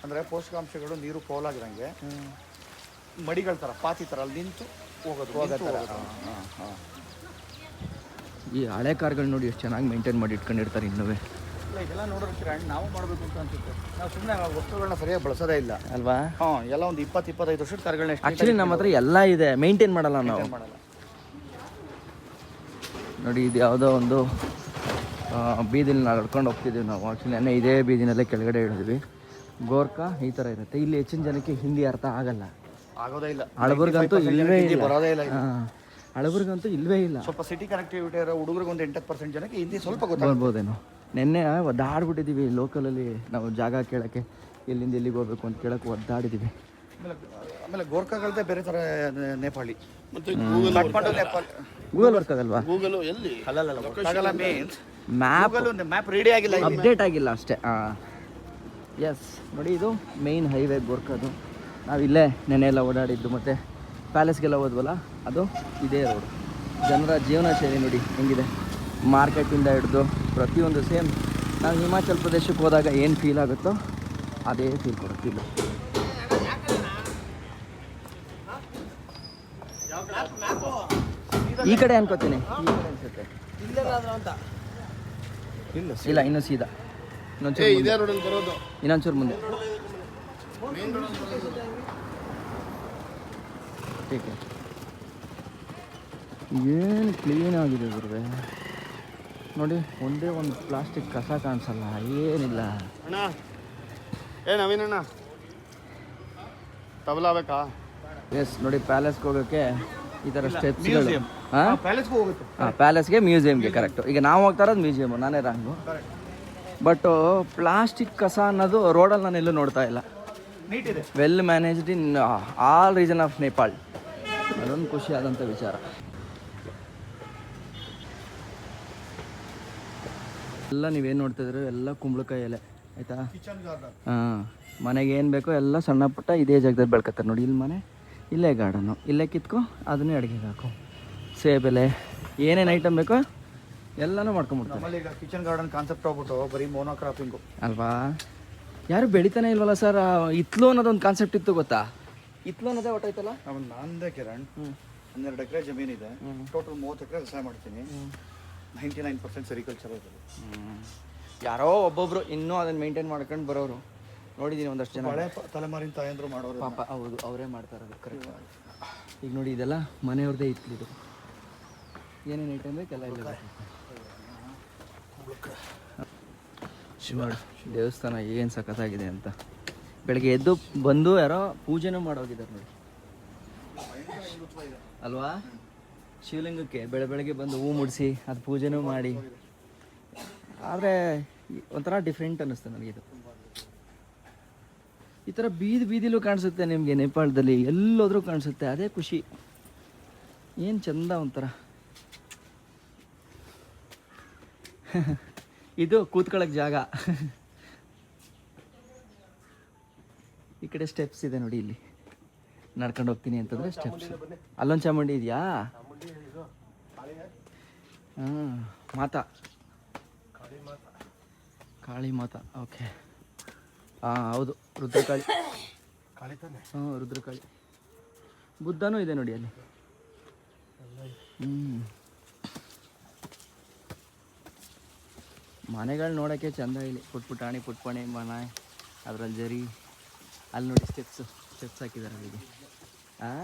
ಅಂದರೆ ಪೋಷಕಾಂಶಗಳು ನೀರು ಪೋಲಾಗಿರಂಗೆ ಮಡಿಗಳ ಥರ, ಪಾತಿ ಥರ ಅಲ್ಲಿ ನಿಂತು ಹೋಗೋದು. ಈ ಹಳೆ ಕಾರ್ಗಳು ನೋಡಿ ಎಷ್ಟು ಚೆನ್ನಾಗಿ ಮೇಂಟೈನ್ ಮಾಡಿ ಇಟ್ಕೊಂಡಿರ್ತಾರೆ ಇನ್ನೂ. ಇಲ್ಲ ಇದೆಲ್ಲ ನೋಡೋದಕ್ಕೆ ನಾವು ಮಾಡಬೇಕು ಅಂತ ಅನ್ಸುತ್ತೆ. ನಾವು ಸುಮ್ಮನೆ ವಸ್ತುಗಳನ್ನ ಸರಿಯಾಗಿ ಬಳಸೋದೇ ಇಲ್ಲ ಅಲ್ವಾ? ಎಲ್ಲ ಒಂದು 20-25 ವರ್ಷದ ಕಾರ್ಗಳನ್ನ ಆ್ಯಕ್ಚುಲಿ ನಮ್ಮ ಹತ್ರ ಎಲ್ಲ ಇದೆ, ಮೇಂಟೈನ್ ಮಾಡಲ್ಲ ನಾವು. ನೋಡಿ ಇದು ಯಾವುದೋ ಒಂದು ಬೀದಿಲಿ ನಡ್ಕೊಂಡು ಹೋಗ್ತಿದ್ದೀವಿ ನಾವು. ಆ್ಯಕ್ಚುಲಿ ನೆನ್ನೆ ಇದೇ ಬೀದಿನಲ್ಲೇ ಕೆಳಗಡೆ ಇಳಿದ್ವಿ. ಗೋರ್ಖಾ ಈ ಥರ ಇರುತ್ತೆ. ಇಲ್ಲಿ ಹೆಚ್ಚಿನ ಜನಕ್ಕೆ ಹಿಂದಿ ಅರ್ಥ ಆಗಲ್ಲ, ಆಗೋದೇ ಇಲ್ಲ. ಹಳಬರ್ಗಂತೂ ಇಲ್ಲವೇ ಇಲ್ಲ, ಬರೋದೇ ಇಲ್ಲ. ಹಳಬರ್ಗಂತೂ ಇಲ್ಲವೇ ಇಲ್ಲ. ಸ್ವಲ್ಪ ಸಿಟಿ ಕನೆಕ್ಟಿವಿಟಿ ಇರೋ ಹುಡುಗರಿಗೆ ಒಂದು 80% ಜನಕ್ಕೆ ಹಿಂದಿ ಸ್ವಲ್ಪ ಬರ್ಬೋದೇನೋ. ನೆನ್ನೆ ಒದ್ದಾಡ್ಬಿಟ್ಟಿದ್ದೀವಿ ಲೋಕಲಲ್ಲಿ, ನಾವು ಜಾಗ ಕೇಳೋಕ್ಕೆ ಎಲ್ಲಿಂದ ಎಲ್ಲಿಗೆ ಹೋಗ್ಬೇಕು ಅಂತ ಕೇಳೋಕ್ಕೆ ಒದ್ದಾಡಿದ್ದೀವಿ. ಆಮೇಲೆ ಗೋರ್ಖಾಗಳದ್ದೇ ಬೇರೆ ಥರ ನೇಪಾಳಿ. ಮತ್ತೆ ಗೂಗಲ್ ಗೂಗಲ್ ವರ್ಕ್ ಆಗಲ್ವಾ? ಗೂಗಲು ಎಲ್ಲಿ ಅಲ್ಲ ಮೀನ್ಸ್ ಮ್ಯಾಪ್ ರೆಡಿ ಆಗಿಲ್ಲ, ಅಪ್ಡೇಟ್ ಆಗಿಲ್ಲ ಅಷ್ಟೇ. ಎಸ್ ನೋಡಿ, ಇದು ಮೇಯ್ನ್ ಹೈವೇ ಗೋರ್ಖಾದು. ನಾವಿಲ್ಲೇ ನೆನೆ ಎಲ್ಲ ಓಡಾಡಿದ್ದು, ಮತ್ತು ಪ್ಯಾಲೇಸ್ಗೆಲ್ಲ ಹೋದ್ವಲ್ಲ, ಅದು ಇದೇ ರೋಡು. ಜನರ ಜೀವನ ಶೈಲಿ ನೋಡಿ ಹೆಂಗಿದೆ, ಮಾರ್ಕೆಟಿಂದ ಹಿಡಿದು ಪ್ರತಿಯೊಂದು ಸೇಮ್. ನಾವು ಹಿಮಾಚಲ್ ಪ್ರದೇಶಕ್ಕೆ ಹೋದಾಗ ಏನು ಫೀಲ್ ಆಗುತ್ತೋ ಅದೇ ಫೀಲ್ ಕೊಡುತ್ತೆ ಇಲ್ಲಿ. ಈ ಕಡೆ ಅನ್ಕೋತೀನಿ, ಈ ಕಡೆ ಅನ್ಸುತ್ತೆ. ಇಲ್ಲ ಇನ್ನೂ ಸೀದಾ ಇದೇ ರೋಡಲ್ಲಿ ಬರೋದು. ಇನ್ನೊಂಚೂರು ಮುಂದೆ. ಏನು ಕ್ಲೀನ್ ಆಗಿದೆ ಗುರುವೆ ನೋಡಿ. ಒಂದೇ ಒಂದು ಪ್ಲಾಸ್ಟಿಕ್ ಕಸ ಕಾಣಿಸಲ್ಲ, ಏನಿಲ್ಲ. ಅಣ್ಣ ನವೀನಣ್ಣ ತಬಲಾ ಬೇಕಾ? ಎಸ್ ನೋಡಿ, ಪ್ಯಾಲೇಸ್ಗೆ ಹೋಗೋಕ್ಕೆ ಈ ಥರ ಸ್ಟೆಪ್ಸ್ಗಳು. ಪ್ಯಾಲೇಸ್ಗೂ ಹೋಗುತ್ತೆ. ಪ್ಯಾಲೇಸ್ಗೆ ಮ್ಯೂಸಿಯಮ್ಗೆ ಕರೆಕ್ಟು. ಈಗ ನಾವು ಹೋಗ್ತಾ ಇರೋದು ಮ್ಯೂಸಿಯಮ್ಮು, ನಾನೇ ರಾಂಗು. ಬಟ್ ಪ್ಲಾಸ್ಟಿಕ್ ಕಸ ಅನ್ನೋದು ರೋಡಲ್ಲಿ ನಾನು ಎಲ್ಲೂ ನೋಡ್ತಾ ಇಲ್ಲ. ನೀಟ್ ಇದೆ, well managed in all region of Nepal. ಅದೊಂದು ಖುಷಿ ಆದಂಥ ವಿಚಾರ. ಎಲ್ಲ ನೀವೇನು ನೋಡ್ತಿದ್ರು ಎಲ್ಲ ಕುಂಬಳಕಾಯಿ ಎಲೆ ಆಯಿತಾ. ಮನೆಗೆ ಏನು ಬೇಕೋ ಎಲ್ಲ ಸಣ್ಣ ಪುಟ್ಟ ಇದೇ ಜಾಗದಲ್ಲಿ ಬೆಳ್ಕೊತಾರೆ ನೋಡಿ. ಇಲ್ಲಿ ಮನೆ, ಇಲ್ಲೇ ಗಾರ್ಡನ್ನು, ಇಲ್ಲೇ ಕಿತ್ಕೊ ಅದನ್ನೇ ಅಡುಗೆಗೆ ಹಾಕು. ಸೇಬೆಲೆ ಏನೇನು ಐಟಮ್ ಬೇಕೋ ಎಲ್ಲನೂ ಮಾಡ್ಕೊಂಬಿಡ್ತಾರೆ. ನಮ್ಮಲ್ಲಿ ಈಗ ಕಿಚನ್ ಗಾರ್ಡನ್ ಕಾನ್ಸೆಪ್ಟ್ ಹೋಗ್ಬಿಟ್ಟು ಬರೀ ಮೋನೋಕ್ರಾಪಿಂಗು ಅಲ್ವಾ? ಯಾರು ಬೆಳಿತಾನೆ ಇಲ್ವಲ್ಲ ಸರ್. ಇತ್ಲು ಅನ್ನೋದೊಂದು ಕಾನ್ಸೆಪ್ಟ್ ಇತ್ತು ಗೊತ್ತಾ? ಇತ್ಲು ಅನ್ನೋದೇ ಹೊಟ್ಟೈತಲ್ಲ. ನಂದೇ ಕಿರಣ್ 12 ಎಕರೆ ಜಮೀನಿದೆ. ಟೋಟಲ್ 30 ಎಕರೆ ವ್ಯವಸಾಯ ಮಾಡ್ತೀನಿ. 99% ಸೆರಿಕಲ್ಚರ್ ಇದೆ. ಯಾರೋ ಒಬ್ಬೊಬ್ರು ಇನ್ನೂ ಅದನ್ನು ಮೇಂಟೈನ್ ಮಾಡ್ಕೊಂಡು ಬರೋರು ನೋಡಿದ್ದೀನಿ ಒಂದಷ್ಟು ಜನ. ಹಳೆ ತಲೆಮಾರಿನ ತಾಯಂದ್ರು ಮಾಡೋರು ಪಾಪ. ಹೌದು, ಅವರೇ ಮಾಡ್ತಾರದು ಕರೆಕ್ಟ್. ಈಗ ನೋಡಿ, ಇದೆಲ್ಲ ಮನೆಯವ್ರದ್ದೇ ಇತ್ತು. ಇದು ಏನೇನು ಐಟಮ್ ಬೇಕೆಲ್ಲ ಇಲ್ಲ. ನೋಡಿ ದೇವಸ್ಥಾನ ಏನು ಸಖತ್ತಾಗಿದೆ ಅಂತ. ಬೆಳಗ್ಗೆ ಎದ್ದು ಬಂದು ಯಾರೋ ಪೂಜೆನೂ ಮಾಡೋಗಿದ್ದಾರೆ ನೋಡಿ ಅಲ್ವಾ? ಶಿವಲಿಂಗಕ್ಕೆ ಬೆಳಗ್ಗೆ ಬಂದು ಹೂ ಮುಡಿಸಿ ಅದು ಪೂಜೆನೂ ಮಾಡಿ. ಆದರೆ ಒಂಥರ ಡಿಫ್ರೆಂಟ್ ಅನ್ನಿಸ್ತು ನನಗಿದು. ಈ ಥರ ಬೀದಿಲೂ ಕಾಣಿಸುತ್ತೆ ನಿಮಗೆ ನೇಪಾಳದಲ್ಲಿ, ಎಲ್ಲೋದ್ರೂ ಕಾಣಿಸುತ್ತೆ. ಅದೇ ಖುಷಿ. ಏನು ಚಂದ ಒಂಥರ. ಇದು ಕೂತ್ಕೊಳ್ಳೋಕೆ ಜಾಗ. ಈ ಕಡೆ ಸ್ಟೆಪ್ಸ್ ಇದೆ ನೋಡಿ. ಇಲ್ಲಿ ನಡ್ಕೊಂಡು ಹೋಗ್ತೀನಿ ಅಂತಂದರೆ ಸ್ಟೆಪ್ಸ್. ಅಲ್ಲೊಂದು ಚಾಮುಂಡಿ ಇದೆಯಾ? ಮಾತಾ, ಕಾಳಿ ಮಾತಾ. ಓಕೆ, ಹೌದು, ರುದ್ರಕಾಳಿ. ರುದ್ರಕಾಳಿ. ಬುದ್ಧನೂ ಇದೆ ನೋಡಿ ಅಲ್ಲಿ. ಮನೆಗಳು ನೋಡೋಕ್ಕೆ ಚಂದ ಇಲ್ಲಿ. ಪುಟ್ಪುಟಾಣಿ ಪುಟ್ಪಣಿ ಮನೆ, ಅದರಲ್ಲಿ ಜರಿ. ಅಲ್ಲಿ ನೋಡಿ ಸ್ಟೆಪ್ಸ್ ಹಾಕಿದ್ದಾರೆ ಅಲ್ಲಿಗೆ.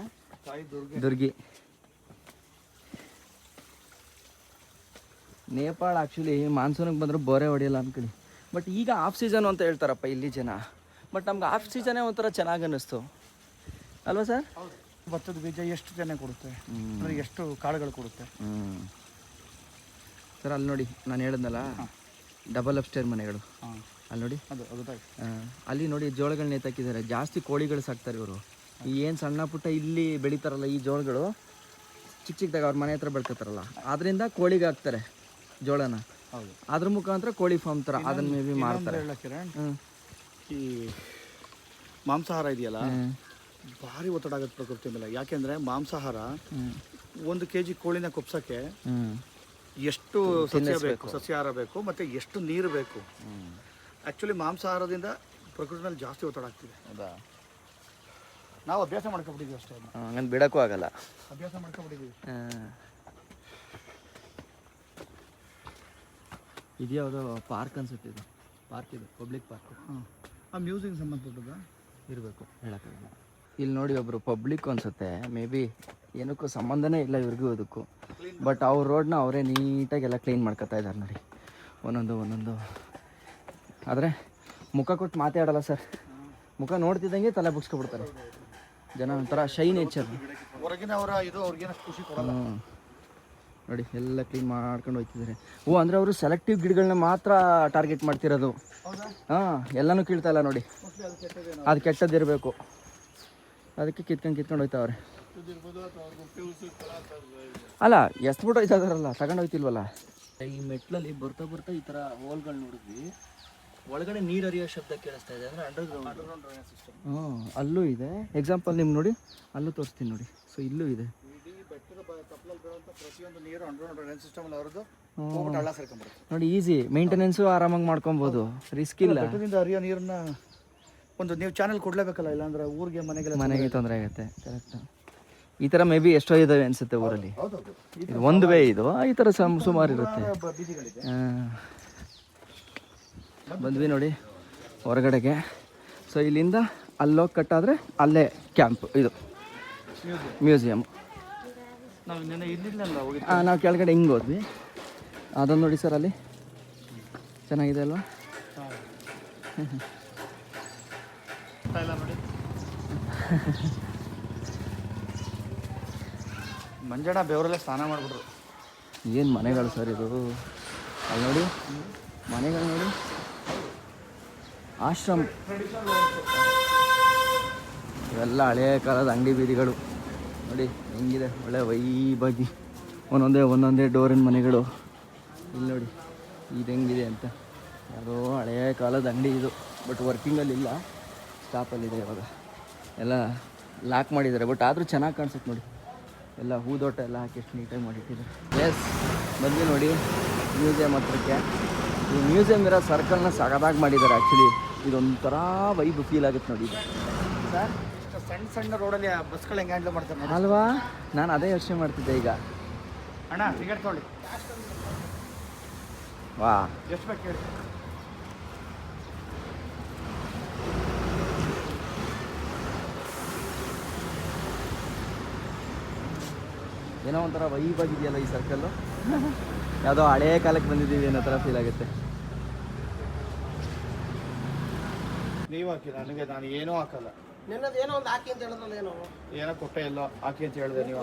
ದುರ್ಗಿ. ನೇಪಾಳ ಆ್ಯಕ್ಚುಲಿ ಮಾನ್ಸೂನಿಗೆ ಬಂದರೂ ಬೋರೆ ಹೊಡೆಯಲ್ಲ ಅಂದ್ಕೊಳ್ಳಿ. ಬಟ್ ಈಗ ಆಫ್ ಸೀಸನು ಅಂತ ಹೇಳ್ತಾರಪ್ಪ ಇಲ್ಲಿ ಜನ. ಬಟ್ ನಮ್ಗೆ ಆಫ್ ಸೀಸನೇ ಒಂಥರ ಚೆನ್ನಾಗಿ ಅನ್ನಿಸ್ತು ಅಲ್ವಾ ಸರ್? ಭತ್ತದ ಬೀಜ ಎಷ್ಟು ತೆನೆ ಕೊಡುತ್ತೆ, ಅಂದರೆ ಎಷ್ಟು ಕಾಳುಗಳು ಕೊಡುತ್ತೆ. ಸರ್ ಅಲ್ಲಿ ನೋಡಿ ನಾನು ಹೇಳಿದ್ನಲ್ಲ ಡಬಲ್ ಅಪ್ಸ್ಟೇರ್ ಮನೆಗಳು, ಅಲ್ಲಿ ನೋಡಿ ಅದು ಗೊತ್ತಾಯ್ತು. ಅಲ್ಲಿ ನೋಡಿ ಜೋಳಗಳು ನೇತಾಕಿದ್ದಾರೆ. ಜಾಸ್ತಿ ಕೋಳಿಗಳು ಸಾಕ್ತಾರೆ ಇವರು. ಈ ಏನು ಸಣ್ಣ ಪುಟ್ಟ ಇಲ್ಲಿ ಬೆಳೀತಾರಲ್ಲ ಈ ಜೋಳಗಳು ಚಿಕ್ಕ ಚಿಕ್ಕದಾಗ ಅವ್ರ ಮನೆ ಹತ್ರ ಬೆಳ್ಕೊತಾರಲ್ಲ, ಅದರಿಂದ ಕೋಳಿಗೆ ಹಾಕ್ತಾರೆ ಜೋಳನ. ಹೌದು, ಅದ್ರ ಮುಖಾಂತರ ಕೋಳಿ ಫಾರ್ಮ್ ಥರ ಅದನ್ನ ಮೇ ಬಿ ಮಾಡ್ತಾರೆ. ಕಿರಣ್, ಈ ಮಾಂಸಾಹಾರ ಇದೆಯಲ್ಲ ಭಾರಿ ಒತ್ತಡ ಆಗುತ್ತೆ ಪ್ರಕೃತಿ ಮೇಲೆ. ಯಾಕೆಂದರೆ ಮಾಂಸಾಹಾರ 1 kg ಕೋಳಿನ ಕೊಪ್ಸೋಕ್ಕೆ ಎಷ್ಟು ಸಸ್ಯಾಹಾರ ಬೇಕು ಮತ್ತು ಎಷ್ಟು ನೀರು ಬೇಕು. ಆ್ಯಕ್ಚುಲಿ ಮಾಂಸಾಹಾರದಿಂದ ಪ್ರಕೃತಿ ಮೇಲೆ ಜಾಸ್ತಿ ಒತ್ತಡ ಆಗ್ತಿದೆ. ಹೌದಾ? ನಾವು ಅಭ್ಯಾಸ ಮಾಡ್ಕೊಬಿಟ್ಟಿದ್ದೀವಿ ಅಷ್ಟೇ, ಹಂಗಂದು ಬಿಡೋಕ್ಕೂ ಆಗಲ್ಲ. ಅಭ್ಯಾಸ ಮಾಡ್ಕೊಬಿಟ್ಟಿದ್ದೀವಿ. ಇದ್ಯಾವುದೋ ಪಾರ್ಕ್ ಅನ್ಸುತ್ತೆ, ಇದು ಪಾರ್ಕ್, ಇದು ಪಬ್ಲಿಕ್ ಪಾರ್ಕ್. ಆ ಮ್ಯೂಸಿಕ್ ಸಂಬಂಧಪಟ್ಟದ ಇರಬೇಕು, ಹೇಳೋಕ್ಕಾಗಲ್ಲ. ಇಲ್ಲಿ ನೋಡಿ ಒಬ್ಬರು ಪಬ್ಲಿಕ್ ಅನಿಸುತ್ತೆ, ಮೇ ಬಿ ಏನಕ್ಕೂ ಸಂಬಂಧನೇ ಇಲ್ಲ ಇವ್ರಿಗೂ ಅದಕ್ಕೂ. ಬಟ್ ಅವ್ರ ರೋಡ್ನ ಅವರೇ ನೀಟಾಗೆಲ್ಲ ಕ್ಲೀನ್ ಮಾಡ್ಕೊತಾ ಇದ್ದಾರೆ ನೋಡಿ, ಒಂದೊಂದು. ಆದರೆ ಮುಖ ಕೊಟ್ಟು ಮಾತಾಡಲ್ಲ ಸರ್, ಮುಖ ನೋಡ್ತಿದ್ದಂಗೆ ತಲೆ ಬುಡ್ಸ್ಕೊಬಿಡ್ತಾರೆ ಜನ. ಒಂಥರ ಶೈ ನೇಚರ್. ಹೊರಗಿನವರ ಇದು ಅವ್ರಿಗೇನು ಖುಷಿ ಕೊಡಲ್ಲ. ನೋಡಿ ಎಲ್ಲ ಕ್ಲೀನ್ ಮಾಡ್ಕೊಂಡು ಹೋಗ್ತಿದ್ದಾರೆ. ಅಂದರೆ ಅವರು ಸೆಲೆಕ್ಟಿವ್ ಗಿಡಗಳನ್ನ ಮಾತ್ರ ಟಾರ್ಗೆಟ್ ಮಾಡ್ತಿರೋದು. ಎಲ್ಲನೂ ಕೀಳ್ತಾ ಇಲ್ಲ ನೋಡಿ, ಅದು ಕೆಟ್ಟದ್ದಿರಬೇಕು, ಅದಕ್ಕೆ ಕಿತ್ಕೊಂಡು ಹೋಯ್ತಾವ್ರೆ. ಅಲ್ಲ ಎಸ್ಬಿಟ್ಟು ಹೋಯ್ತಾರಲ್ಲ, ತಗೊಂಡು ಹೋಯ್ತಿಲ್ವಲ್ಲ. ಈ ಮೆಟ್ಲಲ್ಲಿ ಬರ್ತಾ ಈ ಥರ ಹೋಲ್ಗಳು ನೋಡಿದ್ವಿ, ಒಳಗಡೆ ನೀರು ಹರಿಯೋ ಶಬ್ದ ಕೇಳಿಸ್ತಾ ಇದೆ. ಅಂದರೆ ಅಂಡರ್ಗ್ರೌಂಡ್ ಸಿಸ್ಟಮ್. ಅಲ್ಲೂ ಇದೆ. ಎಕ್ಸಾಂಪಲ್ ನಿಮ್ಗೆ ನೋಡಿ, ಅಲ್ಲೂ ತೋರಿಸ್ತೀನಿ ನೋಡಿ. ಸೊ ಇಲ್ಲೂ ಇದೆ. ಪ್ರತಿಯೊಂದು ನೀರು ಅಂಡರ್ಗ್ರೌಂಡ್ ಡ್ರೈನೇಜ್ ಸಿಸ್ಟಮ್ ಅವ್ರದ್ದು ಹಳ್ಳ ಸೇರ್ಕೊಂಡ್ಬರುತ್ತೆ ನೋಡಿ. ಈಸಿ ಮೇಂಟೆನೆನ್ಸು, ಆರಾಮಾಗಿ ಮಾಡ್ಕೊಬೋದು, ರಿಸ್ಕ್ ಇಲ್ಲ. ಬೆಟ್ಟದಿಂದ ಹರಿಯೋ ನೀರನ್ನ ಒಂದು ನೀವು ಚಾನಲ್ ಕೊಡಲೇಬೇಕಲ್ಲ, ಇಲ್ಲಾಂದ್ರೆ ಊರಿಗೆ ಮನೆಗೆ ತೊಂದರೆ ಆಗುತ್ತೆ. ಕರೆಕ್ಟ್. ಈ ಥರ ಮೇ ಬಿ ಎಷ್ಟೋ ಇದ್ದಾವೆ ಅನಿಸುತ್ತೆ ಊರಲ್ಲಿ. ಇದು ಒಂದು ವೇ, ಇದು ಈ ಥರ ಸುಮಾರು ಇರುತ್ತೆ. ಬಂದ್ವಿ ನೋಡಿ ಹೊರಗಡೆಗೆ. ಸೊ ಇಲ್ಲಿಂದ ಅಲ್ಲೋಗಿ ಕಟ್ಟಾದರೆ ಅಲ್ಲೇ ಕ್ಯಾಂಪ್, ಇದು ಮ್ಯೂಸಿಯಮ್. ನಾವು ಕೆಳಗಡೆ ಹಿಂಗೆ ಹೋದ್ವಿ, ಅದೊಂದು ನೋಡಿ ಸರ್, ಅಲ್ಲಿ ಚೆನ್ನಾಗಿದೆ ಅಲ್ವಾ? ಮಂಜಣ್ಣ ಬೆವರಲ್ಲೇ ಸ್ನಾನ ಮಾಡಿಬಿಟ್ರು. ಏನು ಮನೆಗಳು ಸರ್ ಇದು, ಅಲ್ಲಿ ನೋಡಿ ಮನೆಗಳು ನೋಡಿ, ಆಶ್ರಮ. ಇವೆಲ್ಲ ಹಳೆಯ ಕಾಲದ ಅಂಗಡಿ ಬೀದಿಗಳು ನೋಡಿ ಹೆಂಗಿದೆ, ಒಳ್ಳೆ ವೈಬಾಗಿ ಒಂದೊಂದೇ ಡೋರಿನ ಮನೆಗಳು. ಇಲ್ಲಿ ನೋಡಿ ಇದು ಹೆಂಗಿದೆ ಅಂತ, ಯಾವುದೋ ಹಳೆಯ ಕಾಲದ ಅಂಗಡಿ ಇದು. ಬಟ್ ವರ್ಕಿಂಗಲ್ಲಿಲ್ಲ, ಸ್ಟಾಪಲ್ಲಿದೆ ಇವಾಗ. ಎಲ್ಲ ಲಾಕ್ ಮಾಡಿದ್ದಾರೆ, ಬಟ್ ಆದರೂ ಚೆನ್ನಾಗಿ ಕಾಣಿಸುತ್ತೆ ನೋಡಿ. ಎಲ್ಲ ಹೂದೋಟ ಎಲ್ಲ ಹಾಕಿ ಎಷ್ಟು ನೀಟಾಗಿ ಮಾಡಿಟ್ಟಿದ್ದಾರೆ. ಎಸ್, ಬಂದು ನೋಡಿ ಮ್ಯೂಸಿಯಂ ಹತ್ರಕ್ಕೆ. ಈ ಮ್ಯೂಸಿಯಂ ಇರೋ ಸರ್ಕಲ್ನ ಸಗದಾಗಿ ಮಾಡಿದ್ದಾರೆ. ಆ್ಯಕ್ಚುಲಿ ಇದೊಂಥರ ವೈಬ್ ಫೀಲ್ ಆಗುತ್ತೆ ನೋಡಿ ಇದು. ಸರ್ ಸಣ್ಣ ರೋಡಲ್ಲಿ ಬಸ್ಗಳು ಹೆಂಗೆ ಹ್ಯಾಂಡಲ್ ಮಾಡ್ತಾರೆ ಅಲ್ವಾ? ನಾನು ಅದೇ ಯೋಚನೆ ಮಾಡ್ತಿದ್ದೆ ಈಗ. ಅಣ್ಣ ಟಿಕೆಟ್ ತೊಗೊಳ್ಳಿ. ವಾ, ಎಷ್ಟು ಬೇಕು ಹೇಳಿ. ಏನೋ ಒಂಥರ ವೈಬಾಗಿದೆಯಲ್ಲ ಈ ಸರ್ಕಲ್ಲು. ಯಾವುದೋ ಹಳೆಯ ಕಾಲಕ್ಕೆ ಬಂದಿದ್ದೀವಿ ಅನ್ನೋ ಥರ ಫೀಲ್ ಆಗುತ್ತೆ. ನೀವು ಹಾಕಿ, ನನಗೆ ನಾನು ಏನೂ ಹಾಕಲ್ಲ. ಏನೋ ಒಂದು ಹಾಕಿ ಅಂತ ಹೇಳಿದ್ರಲ್ಲ, ಏನೋ ಕೊಟ್ಟೆ ಎಲ್ಲೋ ಹಾಕಿ ಅಂತ ಹೇಳಿದೆ ನೀವು.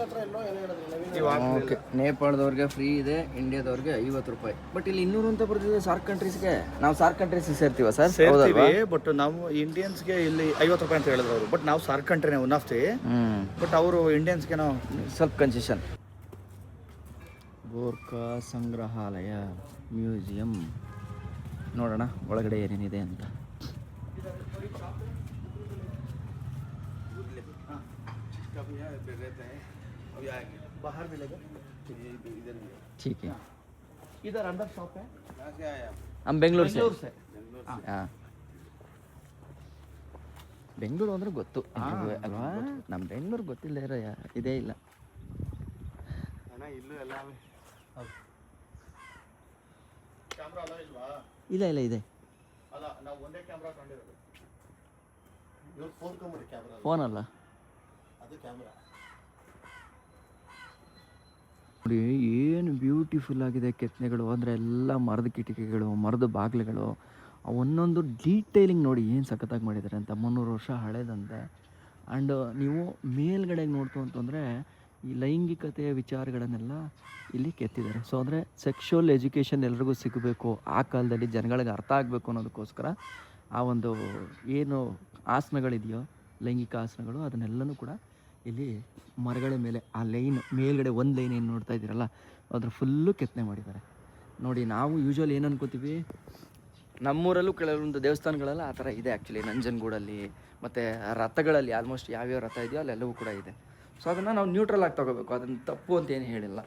ಓಕೆ, ನೇಪಾಳದವ್ರಿಗೆ ಫ್ರೀ ಇದೆ, ಇಂಡಿಯಾದವ್ರಿಗೆ 50 ರೂಪಾಯಿ. ಬಟ್ ಇಲ್ಲಿ 200 ಅಂತ ಬರ್ತಿದೆ ಸಾರ್ಕ್ ಕಂಟ್ರೀಸ್ಗೆ. ನಾವು ಸಾರ್ಕ್ ಕಂಟ್ರೀಸ್ಗೆ ಸೇರ್ತೀವ ಸರ್? ಸೇರ್ತೀವಿ, ಬಟ್ ನಾವು ಇಂಡಿಯನ್ಸ್ಗೆ ಇಲ್ಲಿ 50 ರೂಪಾಯಿ ಅಂತ ಹೇಳಿದ್ರು ಅವರು. ಬಟ್ ನಾವು ಸಾರ್ಕ್ ಕಂಟ್ರಿನೇ ಒನ್ ಆಫ್ ದಿ. ಬಟ್ ಅವರು ಇಂಡಿಯನ್ಸ್ಗೆ ನಾವು ಸ್ವಲ್ಪ ಕನ್ಸೆಷನ್. ಗೋರ್ಖಾ ಸಂಗ್ರಹಾಲಯ ಮ್ಯೂಸಿಯಂ ನೋಡೋಣ ಒಳಗಡೆ ಏನೇನಿದೆ ಅಂತ. बाहर मिलेगा ठीक है. इधर अंदर शॉप है. हम बेंगलुरु से. ಹಾಂ, ಬೆಂಗಳೂರು ಅಂದರೆ ಗೊತ್ತು ಅಲ್ವಾ? ನಮ್ಮ ಬೆಂಗಳೂರು ಗೊತ್ತಿಲ್ಲ ಇರೋ ಇದೇ ಇಲ್ಲ. ಕ್ಯಾಮ್ರಾ ಅಲ್ಲ ಇಲ್ವಾ? ಇಲ್ಲ ಇದೆ. ಅಲ್ಲ, ನಾವು ಒಂದೇ ಕ್ಯಾಮ್ರಾ ತಗೊಂಡಿರೋದು. ಇವ್ರು ಫೋನ್ ತಗೊಂಡ್ಬಿಡಿ, ಕ್ಯಾಮ್ರಾ ಫೋನ್ ಅಲ್ಲ ಅದು ಕ್ಯಾಮ್ರಾ. ನೋಡಿ ಏನು ಬ್ಯೂಟಿಫುಲ್ ಆಗಿದೆ ಕೆತ್ತನೆಗಳು. ಅಂದರೆ ಎಲ್ಲ ಮರದ ಕಿಟಕಿಗಳು, ಮರದ ಬಾಗಿಲುಗಳು, ಒಂದೊಂದು ಡೀಟೇಲಿಂಗ್ ನೋಡಿ ಏನು ಸಖತ್ತಾಗಿ ಮಾಡಿದ್ದಾರೆ ಅಂತ. 300 ವರ್ಷ ಹಳೇದಂತೆ. ಆ್ಯಂಡ್ ನೀವು ಮೇಲ್ಗಡೆ ನೋಡ್ತು ಅಂತಂದರೆ ಈ ಲೈಂಗಿಕತೆಯ ವಿಚಾರಗಳನ್ನೆಲ್ಲ ಇಲ್ಲಿ ಕೆತ್ತಿದ್ದಾರೆ. ಸೊ ಅಂದರೆ ಸೆಕ್ಷುವಲ್ ಎಜುಕೇಷನ್ ಎಲ್ರಿಗೂ ಸಿಗಬೇಕು, ಆ ಕಾಲದಲ್ಲಿ ಜನಗಳಿಗೆ ಅರ್ಥ ಆಗಬೇಕು ಅನ್ನೋದಕ್ಕೋಸ್ಕರ ಆ ಒಂದು ಏನು ಆಸನಗಳಿದೆಯೋ ಲೈಂಗಿಕ ಆಸನಗಳು ಅದನ್ನೆಲ್ಲನೂ ಕೂಡ ಇಲ್ಲಿ ಮರಗಳ ಮೇಲೆ ಆ ಲೈನ್ ಮೇಲ್ಗಡೆ ಒಂದು ಲೈನ್ ಏನು ನೋಡ್ತಾ ಇದ್ದೀರಲ್ಲ ಅದ್ರ ಫುಲ್ಲು ಕೆತ್ತನೆ ಮಾಡಿದ್ದಾರೆ ನೋಡಿ. ನಾವು ಯೂಶ್ವಲಿ ಏನು ಅನ್ಕೋತೀವಿ, ನಮ್ಮೂರಲ್ಲೂ ಕೆಲವೊಂದು ದೇವಸ್ಥಾನಗಳೆಲ್ಲ ಆ ಥರ ಇದೆ ಆ್ಯಕ್ಚುಲಿ, ನಂಜನಗೂಡಲ್ಲಿ ಮತ್ತು ರಥಗಳಲ್ಲಿ ಆಲ್ಮೋಸ್ಟ್ ಯಾವ್ಯಾವ ರಥ ಇದೆಯೋ ಅಲ್ಲೆಲ್ಲವೂ ಕೂಡ ಇದೆ. ಸೊ ಅದನ್ನು ನಾವು ನ್ಯೂಟ್ರಲ್ ಆಗಿ ತೊಗೋಬೇಕು, ಅದನ್ನು ತಪ್ಪು ಅಂತ ಏನು ಹೇಳಿಲ್ಲ.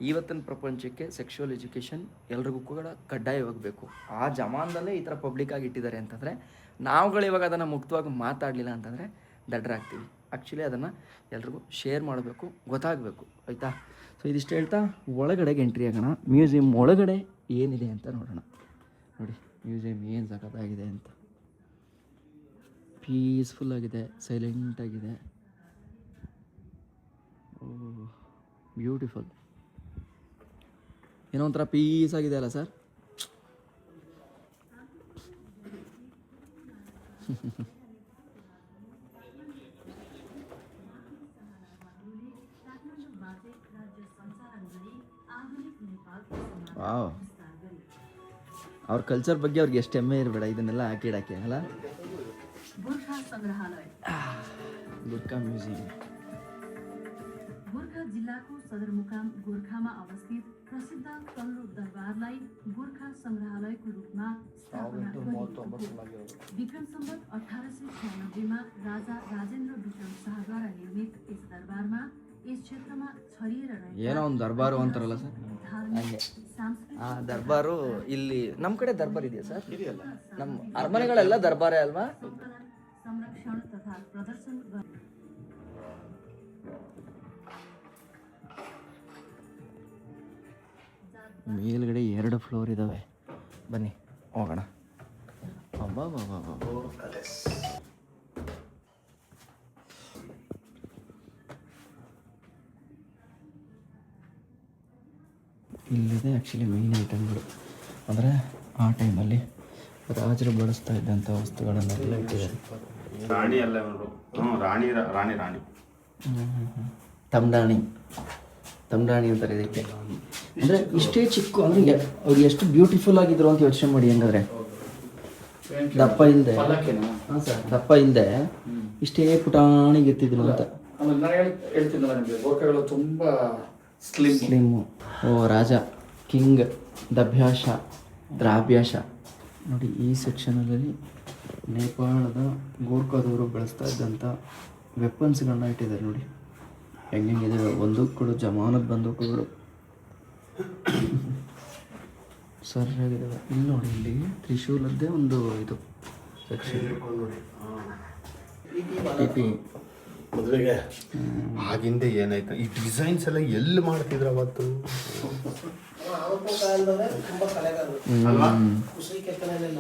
ಇವತ್ತಿನ ಪ್ರಪಂಚಕ್ಕೆ ಸೆಕ್ಷುವಲ್ ಎಜುಕೇಷನ್ ಎಲ್ರಿಗೂ ಕೂಡ ಕಡ್ಡಾಯವಾಗಬೇಕು. ಆ ಜಮಾನದಲ್ಲೇ ಈ ಥರ ಪಬ್ಲಿಕ್ಕಾಗಿ ಇಟ್ಟಿದ್ದಾರೆ ಅಂತಂದರೆ ನಾವುಗಳು ಇವಾಗ ಅದನ್ನು ಮುಕ್ತವಾಗಿ ಮಾತಾಡಲಿಲ್ಲ ಅಂತಂದರೆ ದಡ್ಡರಾಗ್ತೀವಿ. ಆ್ಯಕ್ಚುಲಿ ಅದನ್ನು ಎಲ್ರಿಗೂ ಶೇರ್ ಮಾಡಬೇಕು, ಗೊತ್ತಾಗಬೇಕು, ಆಯಿತಾ? ಸೊ ಇದಿಷ್ಟು ಹೇಳ್ತಾ ಒಳಗಡೆಗೆ ಎಂಟ್ರಿ ಆಗೋಣ. ಮ್ಯೂಸಿಯಂ ಒಳಗಡೆ ಏನಿದೆ ಅಂತ ನೋಡೋಣ. ನೋಡಿ ಮ್ಯೂಸಿಯಂ ಏನು ಸಖತ್ತಾಗಿದೆ ಅಂತ, ಪೀಸ್ಫುಲ್ಲಾಗಿದೆ, ಸೈಲೆಂಟಾಗಿದೆ, ಓ ಬ್ಯೂಟಿಫುಲ್, ಏನೋ ಒಂಥರ ಪೀಸ್ ಆಗಿದೆ ಅಲ್ಲ ಸರ್? ವಾವ್, ಅವ್ರ ಕಲ್ಚರ್ ಬಗ್ಗೆ ಅವ್ರಿಗೆ ಎಷ್ಟು ಹೆಮ್ಮೆ ಇರಬೇಡ, ಇದನ್ನೆಲ್ಲ ಹಾಕಿಡಕ್ಕೆ ಅಲ್ಲ. ಗುರ್ಖಾ ಮ್ಯೂಸಿಯಂ गोर्खा जिल्लाको सदरमुकाम गोर्खामा अवस्थित प्रसिद्ध तल्लो दरबारलाई गोर्खा सङ्ग्रहालयको रूपमा स्थापना गरिएको हो। विक्रम सम्वत 1896 मा राजा राजेन्द्र विक्रम शाहद्वारा निर्मित यस दरबारमा यस क्षेत्रमा छरिएर ಏನೋ ಒಂದು ದರ್ಬಾರು ಅಂತಾರಲ್ಲ ಸರ್, ಹಂಗೆ ಆ ದರ್ಬಾರು ಇಲ್ಲಿ ನಮ್ಮ ಕಡೆ ದರ್ಬಾರ್ ಇದೆಯಾ ಸರ್? ನಮ್ಮ ಅರಮನೆಗಳೆಲ್ಲ ದರ್ಬಾರೇ ಅಲ್ವಾ? संरक्षण तथा प्रदर्शन ಮೇಲ್ಗಡೆ 2 ಫ್ಲೋರ್ ಇದ್ದಾವೆ, ಬನ್ನಿ ಹೋಗೋಣ. ಇಲ್ಲಿದೆ ಆ್ಯಕ್ಚುಲಿ ಮೇನ್ ಐಟಮ್ಗಳು, ಅಂದರೆ ಆ ಟೈಮಲ್ಲಿ ರಾಜರು ಬಳಸ್ತಾ ಇದ್ದಂಥ ವಸ್ತುಗಳನ್ನೆಲ್ಲ ಇಟ್ಟಿದ್ದಾರೆ. ರಾಣಿ ಅಲ್ಲ ಅವರು, ರಾಣಿ ರಾಣಿ ರಾಣಿ ತಮ್ಡಾಣಿ ಅಂತಾರೆ ಇದಕ್ಕೆ. ಅಂದರೆ ಇಷ್ಟೇ ಚಿಕ್ಕ, ಅಂದರೆ ಅವ್ರು ಎಷ್ಟು ಬ್ಯೂಟಿಫುಲ್ ಆಗಿದ್ರು ಅಂತ ಯೋಚನೆ ಮಾಡಿ. ಹೆಂಗಾದ್ರೆ ದಪ್ಪ ಇಲ್ಲದೆ, ಹಾಂ ಸರ್, ದಪ್ಪ ಇಲ್ಲದೆ ಇಷ್ಟೇ ಪುಟಾಣಿಗೆ ಎತ್ತಿದ್ರು ಅಂತ. ಹೇಳ್ತಿದ್ನಲ್ಲ ನಿಮಗೆ, ಗೋರ್ಖಾಗಳು ತುಂಬ ಸ್ಲಿಮ್ಮು. ಓ ರಾಜ, ಕಿಂಗ್, ದಭ್ಯಾಶ, ದ್ರಾಭ್ಯಾಶ. ನೋಡಿ ಈ ಸೆಕ್ಷನಲ್ಲಿ ನೇಪಾಳದ ಗೋರ್ಖಾದವರು ಬಳಸ್ತಾ ಇದ್ದಂಥ ವೆಪನ್ಸ್ಗಳನ್ನ ಇಟ್ಟಿದ್ದಾರೆ ನೋಡಿ, ಹೆಂಗಿದೆ ಬಂದೂಕುಗಳು, ಜಮಾನದ ಬಂದೂಕುಗಳು ಸರಿಯಾಗಿದ್ದಾವೆ. ಇಲ್ಲಿ ನೋಡಿ, ಇಲ್ಲಿ ತ್ರಿಶೂಲದ್ದೇ ಒಂದು ಇದು ಸೆಕ್ಷನ್. ಟಿಪಿ ಮದುವೆಗೆ ಆಗಿಂದ ಏನಾಯ್ತು, ಈ ಡಿಸೈನ್ಸ್ ಎಲ್ಲ ಎಲ್ಲಿ ಮಾಡ್ತಿದ್ರು ಅವತ್ತು? ಅವತ್ತು ಕಾಲದವರೇ ತುಂಬಾ ಕಲೆಗಾರರು. ಕುಸರಿ ಕೆತ್ತನೆಲ್ಲ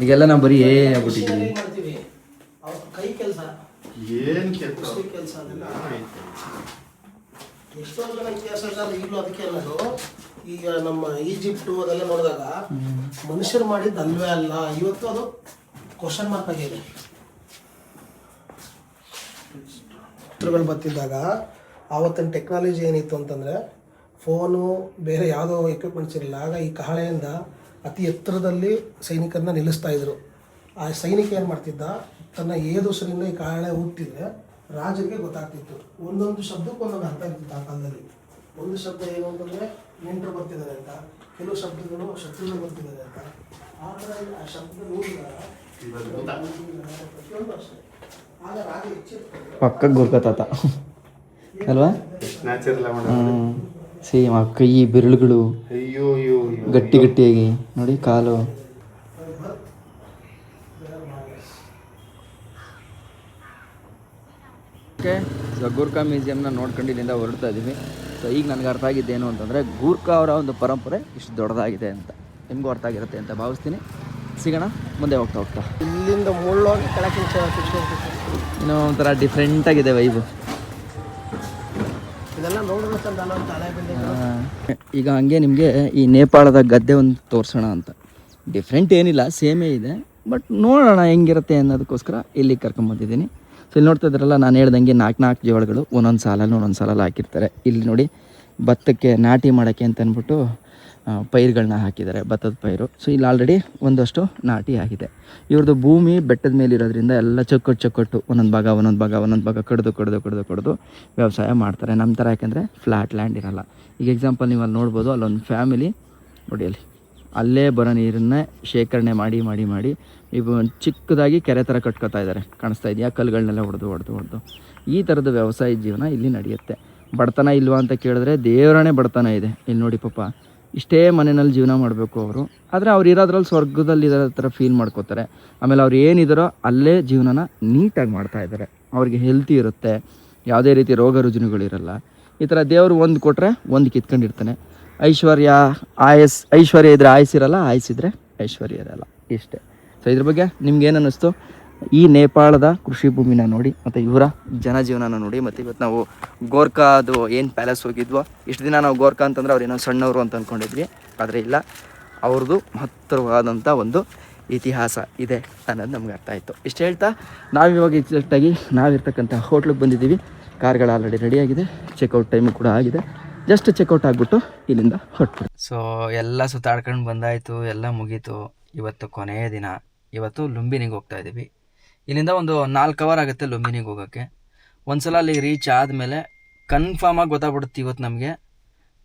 ಈಗೆಲ್ಲ ನಾವು ಬರೀ ಆಗ್ಬಿಟ್ಟಿದ್ದೀವಿ. ಮಾಡ್ತೀವಿ, ಅವ್ರ ಕೈ ಕೆಲಸ, ಏನ್ ಕುಸರಿ ಕೆಲಸ ಅದೆಲ್ಲ ಎಷ್ಟೊಂದು ಜನ ಇತಿಹಾಸಗಾರರು ಈಗಲೂ ಅದಕ್ಕೆ ಅನ್ನೋದು. ಈಗ ನಮ್ಮ ಈಜಿಪ್ಟು ಅದೆಲ್ಲ ನೋಡಿದಾಗ ಮನುಷ್ಯರು ಮಾಡಿದ್ದು ಅಲ್ವೇ ಅಲ್ಲ, ಇವತ್ತು ಅದು ಕ್ವಶನ್ ಮಾರ್ಕ್ ಆಗಿದೆ. ಚಿತ್ರಗಳು ಬರ್ತಿದ್ದಾಗ ಆವತ್ತಿನ ಟೆಕ್ನಾಲಜಿ ಏನಿತ್ತು ಅಂತಂದರೆ, ಫೋನು ಬೇರೆ ಯಾವುದೋ ಎಕ್ವಿಪ್ಮೆಂಟ್ಸ್ ಇರಲಿಲ್ಲ. ಆಗ ಈ ಕಹಳೆಯಿಂದ ಅತಿ ಎತ್ತರದಲ್ಲಿ ಸೈನಿಕರನ್ನ ನಿಲ್ಲಿಸ್ತಾ ಇದ್ರು. ಆ ಸೈನಿಕ ಏನು ಮಾಡ್ತಿದ್ದ, ತನ್ನ ಏದುಸರಿಂದ ಈ ಕಹಳೆ ಊದ್ತಿದ್ರೆ ರಾಜರಿಗೆ ಗೊತ್ತಾಗ್ತಿತ್ತು. ಒಂದೊಂದು ಶಬ್ದಕ್ಕೆ ಒಂದೊಂದು ಅರ್ಥ ಇರ್ತಿತ್ತು ಆ ಕಾಲದಲ್ಲಿ. ಒಂದು ಶಬ್ದ ಏನು ಅಂತಂದರೆ ನೆಂಟರು ಬರ್ತಿದ್ದಾರೆ ಅಂತ, ಕೆಲವು ಶಬ್ದಗಳು ಶತ್ರುಗಳು ಬರ್ತಿದ್ದಾರೆ ಅಂತ. ಆ ಥರ ಆ ಶಬ್ದ ನೋಡಿದಾಗ ಪ್ರತಿಯೊಂದು ಅಷ್ಟೇ. ಆಗ ರಾಜ ಎಚ್ಚೆತ್ತು ಪಕ್ಕ ಗೋರ್ಖಾ ತಾತ ಅಲ್ವಾ? ಸೇಮ್ ಆ ಕೈ ಬೆರಳುಗಳು ಅಯ್ಯೋ ಅಯ್ಯೋ ಗಟ್ಟಿ ಗಟ್ಟಿಯಾಗಿ ನೋಡಿ, ಕಾಲು. ಓಕೆ, ಸೊ ಗೂರ್ಖಾ ಮ್ಯೂಸಿಯಮ್ನ ನೋಡ್ಕೊಂಡು ಇಲ್ಲಿಂದ ಹೊರಡ್ತಾ ಇದ್ದೀವಿ. ಸೊ ಈಗ ನನಗೆ ಅರ್ಥ ಆಗಿದ್ದೇನು ಅಂತಂದರೆ, ಗೂರ್ಖಾ ಅವರ ಒಂದು ಪರಂಪರೆ ಇಷ್ಟು ದೊಡ್ಡದಾಗಿದೆ ಅಂತ ನಿಮಗೂ ಅರ್ಥ ಆಗಿರುತ್ತೆ ಅಂತ ಭಾವಿಸ್ತೀನಿ. ಸಿಗೋಣ ಮುಂದೆ ಹೋಗ್ತಾ ಹೋಗ್ತಾ. ಇಲ್ಲಿಂದ ಮುಳ್ಳೋಗಿ ಕೆಳಕ್ಕೆ ಇನ್ನೂ ಒಂಥರ ಡಿಫ್ರೆಂಟಾಗಿದೆ ವೈಬು. ಇದೆಲ್ಲ ನೋಡಿದ್ರೆ ಚಂದ ಅಂತ ಹಳೆ ಬಿಲ್ಡಿಂಗ್. ಈಗ ಹಂಗೆ ನಿಮಗೆ ಈ ನೇಪಾಳದ ಗದ್ದೆ ಒಂದು ತೋರಿಸೋಣ ಅಂತ. ಡಿಫ್ರೆಂಟ್ ಏನಿಲ್ಲ, ಸೇಮೇ ಇದೆ, ಬಟ್ ನೋಡೋಣ ಹೆಂಗಿರುತ್ತೆ ಅನ್ನೋದಕ್ಕೋಸ್ಕರ ಇಲ್ಲಿಗೆ ಕರ್ಕೊಂಬಂದಿದ್ದೀನಿ. ಇಲ್ಲಿ ನೋಡ್ತಾ ಇದ್ರಲ್ಲ, ನಾನು ಹೇಳ್ದಂಗೆ 4 ಜೋಳಗಳು ಒಂದೊಂದು ಸಾಲಲ್ಲಿ ಹಾಕಿರ್ತಾರೆ. ಇಲ್ಲಿ ನೋಡಿ ಭತ್ತಕ್ಕೆ ನಾಟಿ ಮಾಡೋಕ್ಕೆ ಅಂತ ಅಂದ್ಬಿಟ್ಟು ಪೈರುಗಳನ್ನ ಹಾಕಿದ್ದಾರೆ, ಭತ್ತದ ಪೈರು. ಸೊ ಇಲ್ಲಿ ಆಲ್ರೆಡಿ ಒಂದಷ್ಟು ನಾಟಿ ಆಗಿದೆ. ಇವ್ರದ್ದು ಭೂಮಿ ಬೆಟ್ಟದ ಮೇಲೆ ಇರೋದ್ರಿಂದ ಎಲ್ಲ ಚೊಕ್ಕಟ್ಟು ಒಂದೊಂದು ಭಾಗ ಕಡ್ದು ವ್ಯವಸಾಯ ಮಾಡ್ತಾರೆ. ನಮ್ಮ ಥರ ಯಾಕೆಂದರೆ ಫ್ಲ್ಯಾಟ್ ಲ್ಯಾಂಡ್ ಇರೋಲ್ಲ. ಈಗ ಎಕ್ಸಾಂಪಲ್ ನೀವು ಅಲ್ಲಿ ನೋಡ್ಬೋದು, ಅಲ್ಲೊಂದು ಫ್ಯಾಮಿಲಿ ನೋಡಿ, ಅಲ್ಲೇ ಬರೋ ನೀರನ್ನೇ ಶೇಖರಣೆ ಮಾಡಿ ಇವು ಚಿಕ್ಕದಾಗಿ ಕೆರೆ ಥರ ಕಟ್ಕೋತಾ ಇದ್ದಾರೆ, ಕಾಣಿಸ್ತಾ ಇದೆಯಾ? ಕಲ್ಲುಗಳನ್ನೆಲ್ಲ ಹೊಡೆದು ಈ ಥರದ ವ್ಯವಸಾಯ ಜೀವನ ಇಲ್ಲಿ ನಡೆಯುತ್ತೆ. ಬಡತನ ಇಲ್ವಾ ಅಂತ ಕೇಳಿದ್ರೆ ದೇವರನೇ ಬಡತನ ಇದೆ. ಇಲ್ಲಿ ನೋಡಿ ಪಾಪ, ಇಷ್ಟೇ ಮನೆಯಲ್ಲಿ ಜೀವನ ಮಾಡಬೇಕು ಅವರು, ಆದರೆ ಅವ್ರು ಇರೋದ್ರಲ್ಲಿ ಸ್ವರ್ಗದಲ್ಲಿ ಇರೋ ಥರ ಫೀಲ್ ಮಾಡ್ಕೋತಾರೆ. ಆಮೇಲೆ ಅವ್ರು ಏನಿದಾರೋ ಅಲ್ಲೇ ಜೀವನನ ನೀಟಾಗಿ ಮಾಡ್ತಾಯಿದ್ದಾರೆ. ಅವ್ರಿಗೆ ಹೆಲ್ತಿ ಇರುತ್ತೆ, ಯಾವುದೇ ರೀತಿ ರೋಗ ರುಜಿನಗಳಿರಲ್ಲ. ಈ ಥರ ದೇವರು ಒಂದು ಕೊಟ್ಟರೆ ಒಂದು ಕಿತ್ಕೊಂಡಿರ್ತಾನೆ. ಐಶ್ವರ್ಯ ಇದ್ದರೆ ಆಯಸ್ಸಿರಲ್ಲ, ಆಯಸ್ಸಿದ್ರೆ ಐಶ್ವರ್ಯ ಇರಲ್ಲ. ಇಷ್ಟೇ. ಸೊ ಇದ್ರ ಬಗ್ಗೆ ನಿಮ್ಗೇನು ಅನ್ನಿಸ್ತು? ಈ ನೇಪಾಳದ ಕೃಷಿ ಭೂಮಿನ ನೋಡಿ ಮತ್ತು ಇವರ ಜನಜೀವನನ ನೋಡಿ. ಮತ್ತು ಇವತ್ತು ನಾವು ಗೋರ್ಖಾದು ಏನು ಪ್ಯಾಲೇಸ್ ಹೋಗಿದ್ವೋ, ಇಷ್ಟು ದಿನ ನಾವು ಗೋರ್ಖಾ ಅಂತಂದರೆ ಅವ್ರು ಏನೋ ಸಣ್ಣವರು ಅಂತ ಅಂದ್ಕೊಂಡಿದ್ವಿ, ಆದರೆ ಇಲ್ಲ, ಅವ್ರದ್ದು ಮಹತ್ತರವಾದಂಥ ಒಂದು ಇತಿಹಾಸ ಇದೆ ಅನ್ನೋದು ನಮ್ಗೆ ಅರ್ಥ ಆಯಿತು. ಇಷ್ಟು ಹೇಳ್ತಾ ನಾವಿವಾಗ ಎಕ್ಸಾಕ್ಟಾಗಿ ನಾವಿರ್ತಕ್ಕಂಥ ಹೋಟ್ಲಿಗೆ ಬಂದಿದ್ದೀವಿ. ಕಾರ್ಗಳು ಆಲ್ರೆಡಿ ರೆಡಿಯಾಗಿದೆ, ಚೆಕ್ಔಟ್ ಟೈಮು ಕೂಡ ಆಗಿದೆ. ಜಸ್ಟ್ ಚೆಕ್ಔಟ್ ಆಗಿಬಿಟ್ಟು ಇಲ್ಲಿಂದ ಹೊರಟು. ಸೊ ಎಲ್ಲ ಸುತ್ತಾಡ್ಕೊಂಡು ಬಂದಾಯಿತು, ಎಲ್ಲ ಮುಗೀತು. ಇವತ್ತು ಕೊನೆಯ ದಿನ. ಇವತ್ತು ಲುಂಬಿನಿಗೆ ಹೋಗ್ತಾ ಇದ್ದೀವಿ. ಇಲ್ಲಿಂದ ಒಂದು 4 ಅವರ್ ಆಗುತ್ತೆ ಲುಂಬಿನಿಗೆ ಹೋಗೋಕ್ಕೆ. ಒಂದು ಸಲ ಅಲ್ಲಿ ರೀಚ್ ಆದಮೇಲೆ ಕನ್ಫರ್ಮಾಗಿ ಗೊತ್ತಾಗ್ಬಿಡುತ್ತೆ ಇವತ್ತು ನಮಗೆ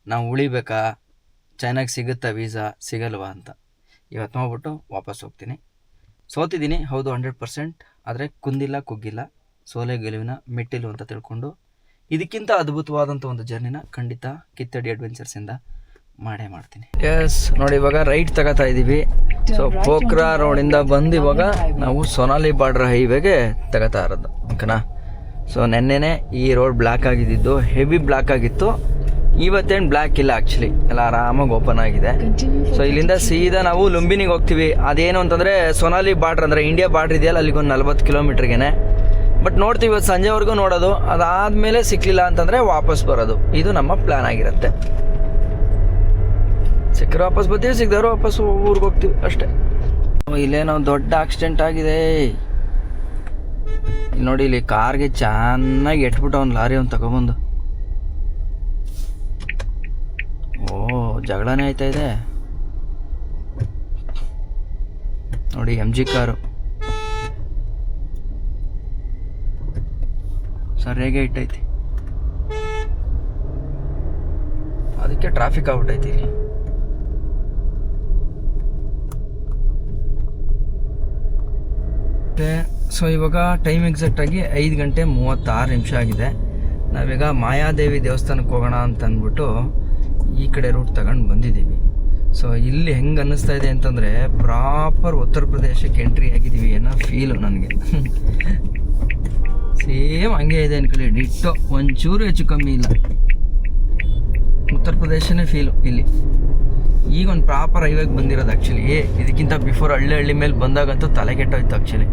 ನಾವು ಉಳಿಬೇಕಾ, ಚೈನಾಗೆ ಸಿಗುತ್ತಾ ವೀಸಾ, ಸಿಗಲ್ವಾ ಅಂತ. ಇವತ್ತು ನೋಡ್ಬಿಟ್ಟು ವಾಪಸ್ ಹೋಗ್ತೀನಿ. ಸೋತಿದ್ದೀನಿ ಹೌದು 100%, ಆದರೆ ಕುಂದಿಲ್ಲ ಕುಗ್ಗಿಲ್ಲ, ಸೋಲೆ ಗೆಲುವಿನ ಮೆಟ್ಟಿಲು ಅಂತ ತಿಳ್ಕೊಂಡು ಇದಕ್ಕಿಂತ ಅದ್ಭುತವಾದಂಥ ಒಂದು ಜರ್ನಿನ ಖಂಡಿತ ಕಿತ್ತಡಿ ಅಡ್ವೆಂಚರ್ಸಿಂದ ಮಾಡೇ ಮಾಡ್ತೀನಿ. ಎಸ್ ನೋಡಿ, ಇವಾಗ ರೈಟ್ ತಗೋತಾ ಇದ್ದೀವಿ. ಸೊ ಪೋಖ್ರಾ ರೋಡಿಂದ ಬಂದು ಇವಾಗ ನಾವು ಸೊನಾಲಿ ಬಾರ್ಡರ್ ಹೈವೇಗೆ ತಗೋತಾ ಇರೋದು, ಓಕೆನಾ? ಸೊ ನೆನ್ನೆನೇ ಈ ರೋಡ್ ಬ್ಲ್ಯಾಕ್ ಆಗಿದ್ದು, ಹೆವಿ ಬ್ಲ್ಯಾಕ್ ಆಗಿತ್ತು. ಇವತ್ತೇನು ಬ್ಲ್ಯಾಕ್ ಇಲ್ಲ, ಆ್ಯಕ್ಚುಲಿ ಎಲ್ಲ ಆರಾಮಾಗಿ ಓಪನ್ ಆಗಿದೆ. ಸೊ ಇಲ್ಲಿಂದ ಸೀದಾ ನಾವು ಲುಂಬಿನಿಗೆ ಹೋಗ್ತೀವಿ. ಅದೇನು ಅಂತಂದರೆ ಸೊನಾಲಿ ಬಾರ್ಡ್ರ್ ಅಂದರೆ ಇಂಡಿಯಾ ಬಾರ್ಡ್ರ್ ಇದೆಯಲ್ಲ, ಅಲ್ಲಿಗೊಂದು 40 ಕಿಲೋಮೀಟ್ರಿಗೇನೆ. ಬಟ್ ನೋಡ್ತೀವಿ ಇವತ್ತು ಸಂಜೆವರೆಗೂ ನೋಡೋದು, ಅದಾದಮೇಲೆ ಸಿಕ್ಕಲಿಲ್ಲ ಅಂತಂದರೆ ವಾಪಸ್ ಬರೋದು. ಇದು ನಮ್ಮ ಪ್ಲ್ಯಾನ್ ಆಗಿರುತ್ತೆ. ಸಿಕ್ಕರೆ ವಾಪಸ್ ಬರ್ತೀವಿ, ಸಿಕ್ಕಿದವರು ವಾಪಸ್ ಊರಿಗೆ ಹೋಗ್ತೀವಿ ಅಷ್ಟೇ. ಇಲ್ಲೇನೋ ದೊಡ್ಡ ಆಕ್ಸಿಡೆಂಟ್ ಆಗಿದೆ. ಇಲ್ಲಿ ನೋಡಿ, ಇಲ್ಲಿ ಕಾರ್ಗೆ ಚೆನ್ನಾಗಿ ಎಟ್ಬಿಟ್ಟು ಒಂದು ಲಾರಿ ಒಂದು ತಗೊಬಂದು. ಜಗಳನೇ ಆಯ್ತಾ ಇದೆ ನೋಡಿ. MG ಕಾರು ಸರಿಯಾಗೆ ಇಟ್ಟೈತಿ, ಅದಕ್ಕೆ ಟ್ರಾಫಿಕ್ ಆಗ್ಬಿಟ್ಟೈತಿ ಇಲ್ಲಿ. ಸೊ ಇವಾಗ ಟೈಮ್ ಎಕ್ಸಾಕ್ಟಾಗಿ 5:36 ಆಗಿದೆ. ನಾವೀಗ ಮಾಯಾದೇವಿ ದೇವಸ್ಥಾನಕ್ಕೆ ಹೋಗೋಣ ಅಂತ ಅಂದ್ಬಿಟ್ಟು ಈ ಕಡೆ ರೂಟ್ ತಗೊಂಡು ಬಂದಿದ್ದೀವಿ. ಸೊ ಇಲ್ಲಿ ಹೆಂಗೆ ಅನ್ನಿಸ್ತಾ ಇದೆ ಅಂತಂದರೆ ಪ್ರಾಪರ್ ಉತ್ತರ ಪ್ರದೇಶಕ್ಕೆ ಎಂಟ್ರಿ ಆಗಿದ್ದೀವಿ ಅನ್ನೋ ಫೀಲು ನನಗೆ. ಸೇಮ್ ಹಂಗೆ ಇದೆ ಅನ್ಕೊಳ್ಳಿ, ಡಿಟ್ಟೋ, ಒಂಚೂರು ಹೆಚ್ಚು ಕಮ್ಮಿ ಇಲ್ಲ. ಉತ್ತರ ಪ್ರದೇಶನೇ ಫೀಲು ಇಲ್ಲಿ. ಈಗ ಒಂದು ಪ್ರಾಪರ್ ಹೈವೇಗೆ ಬಂದಿರೋದು ಆ್ಯಕ್ಚುಲಿ. ಇದಕ್ಕಿಂತ ಬಿಫೋರ್ ಹಳ್ಳಿ ಮೇಲೆ ಬಂದಾಗಂತೂ ತಲೆ ಕೆಟ್ಟೋಯ್ತು ಆ್ಯಕ್ಚುಲಿ.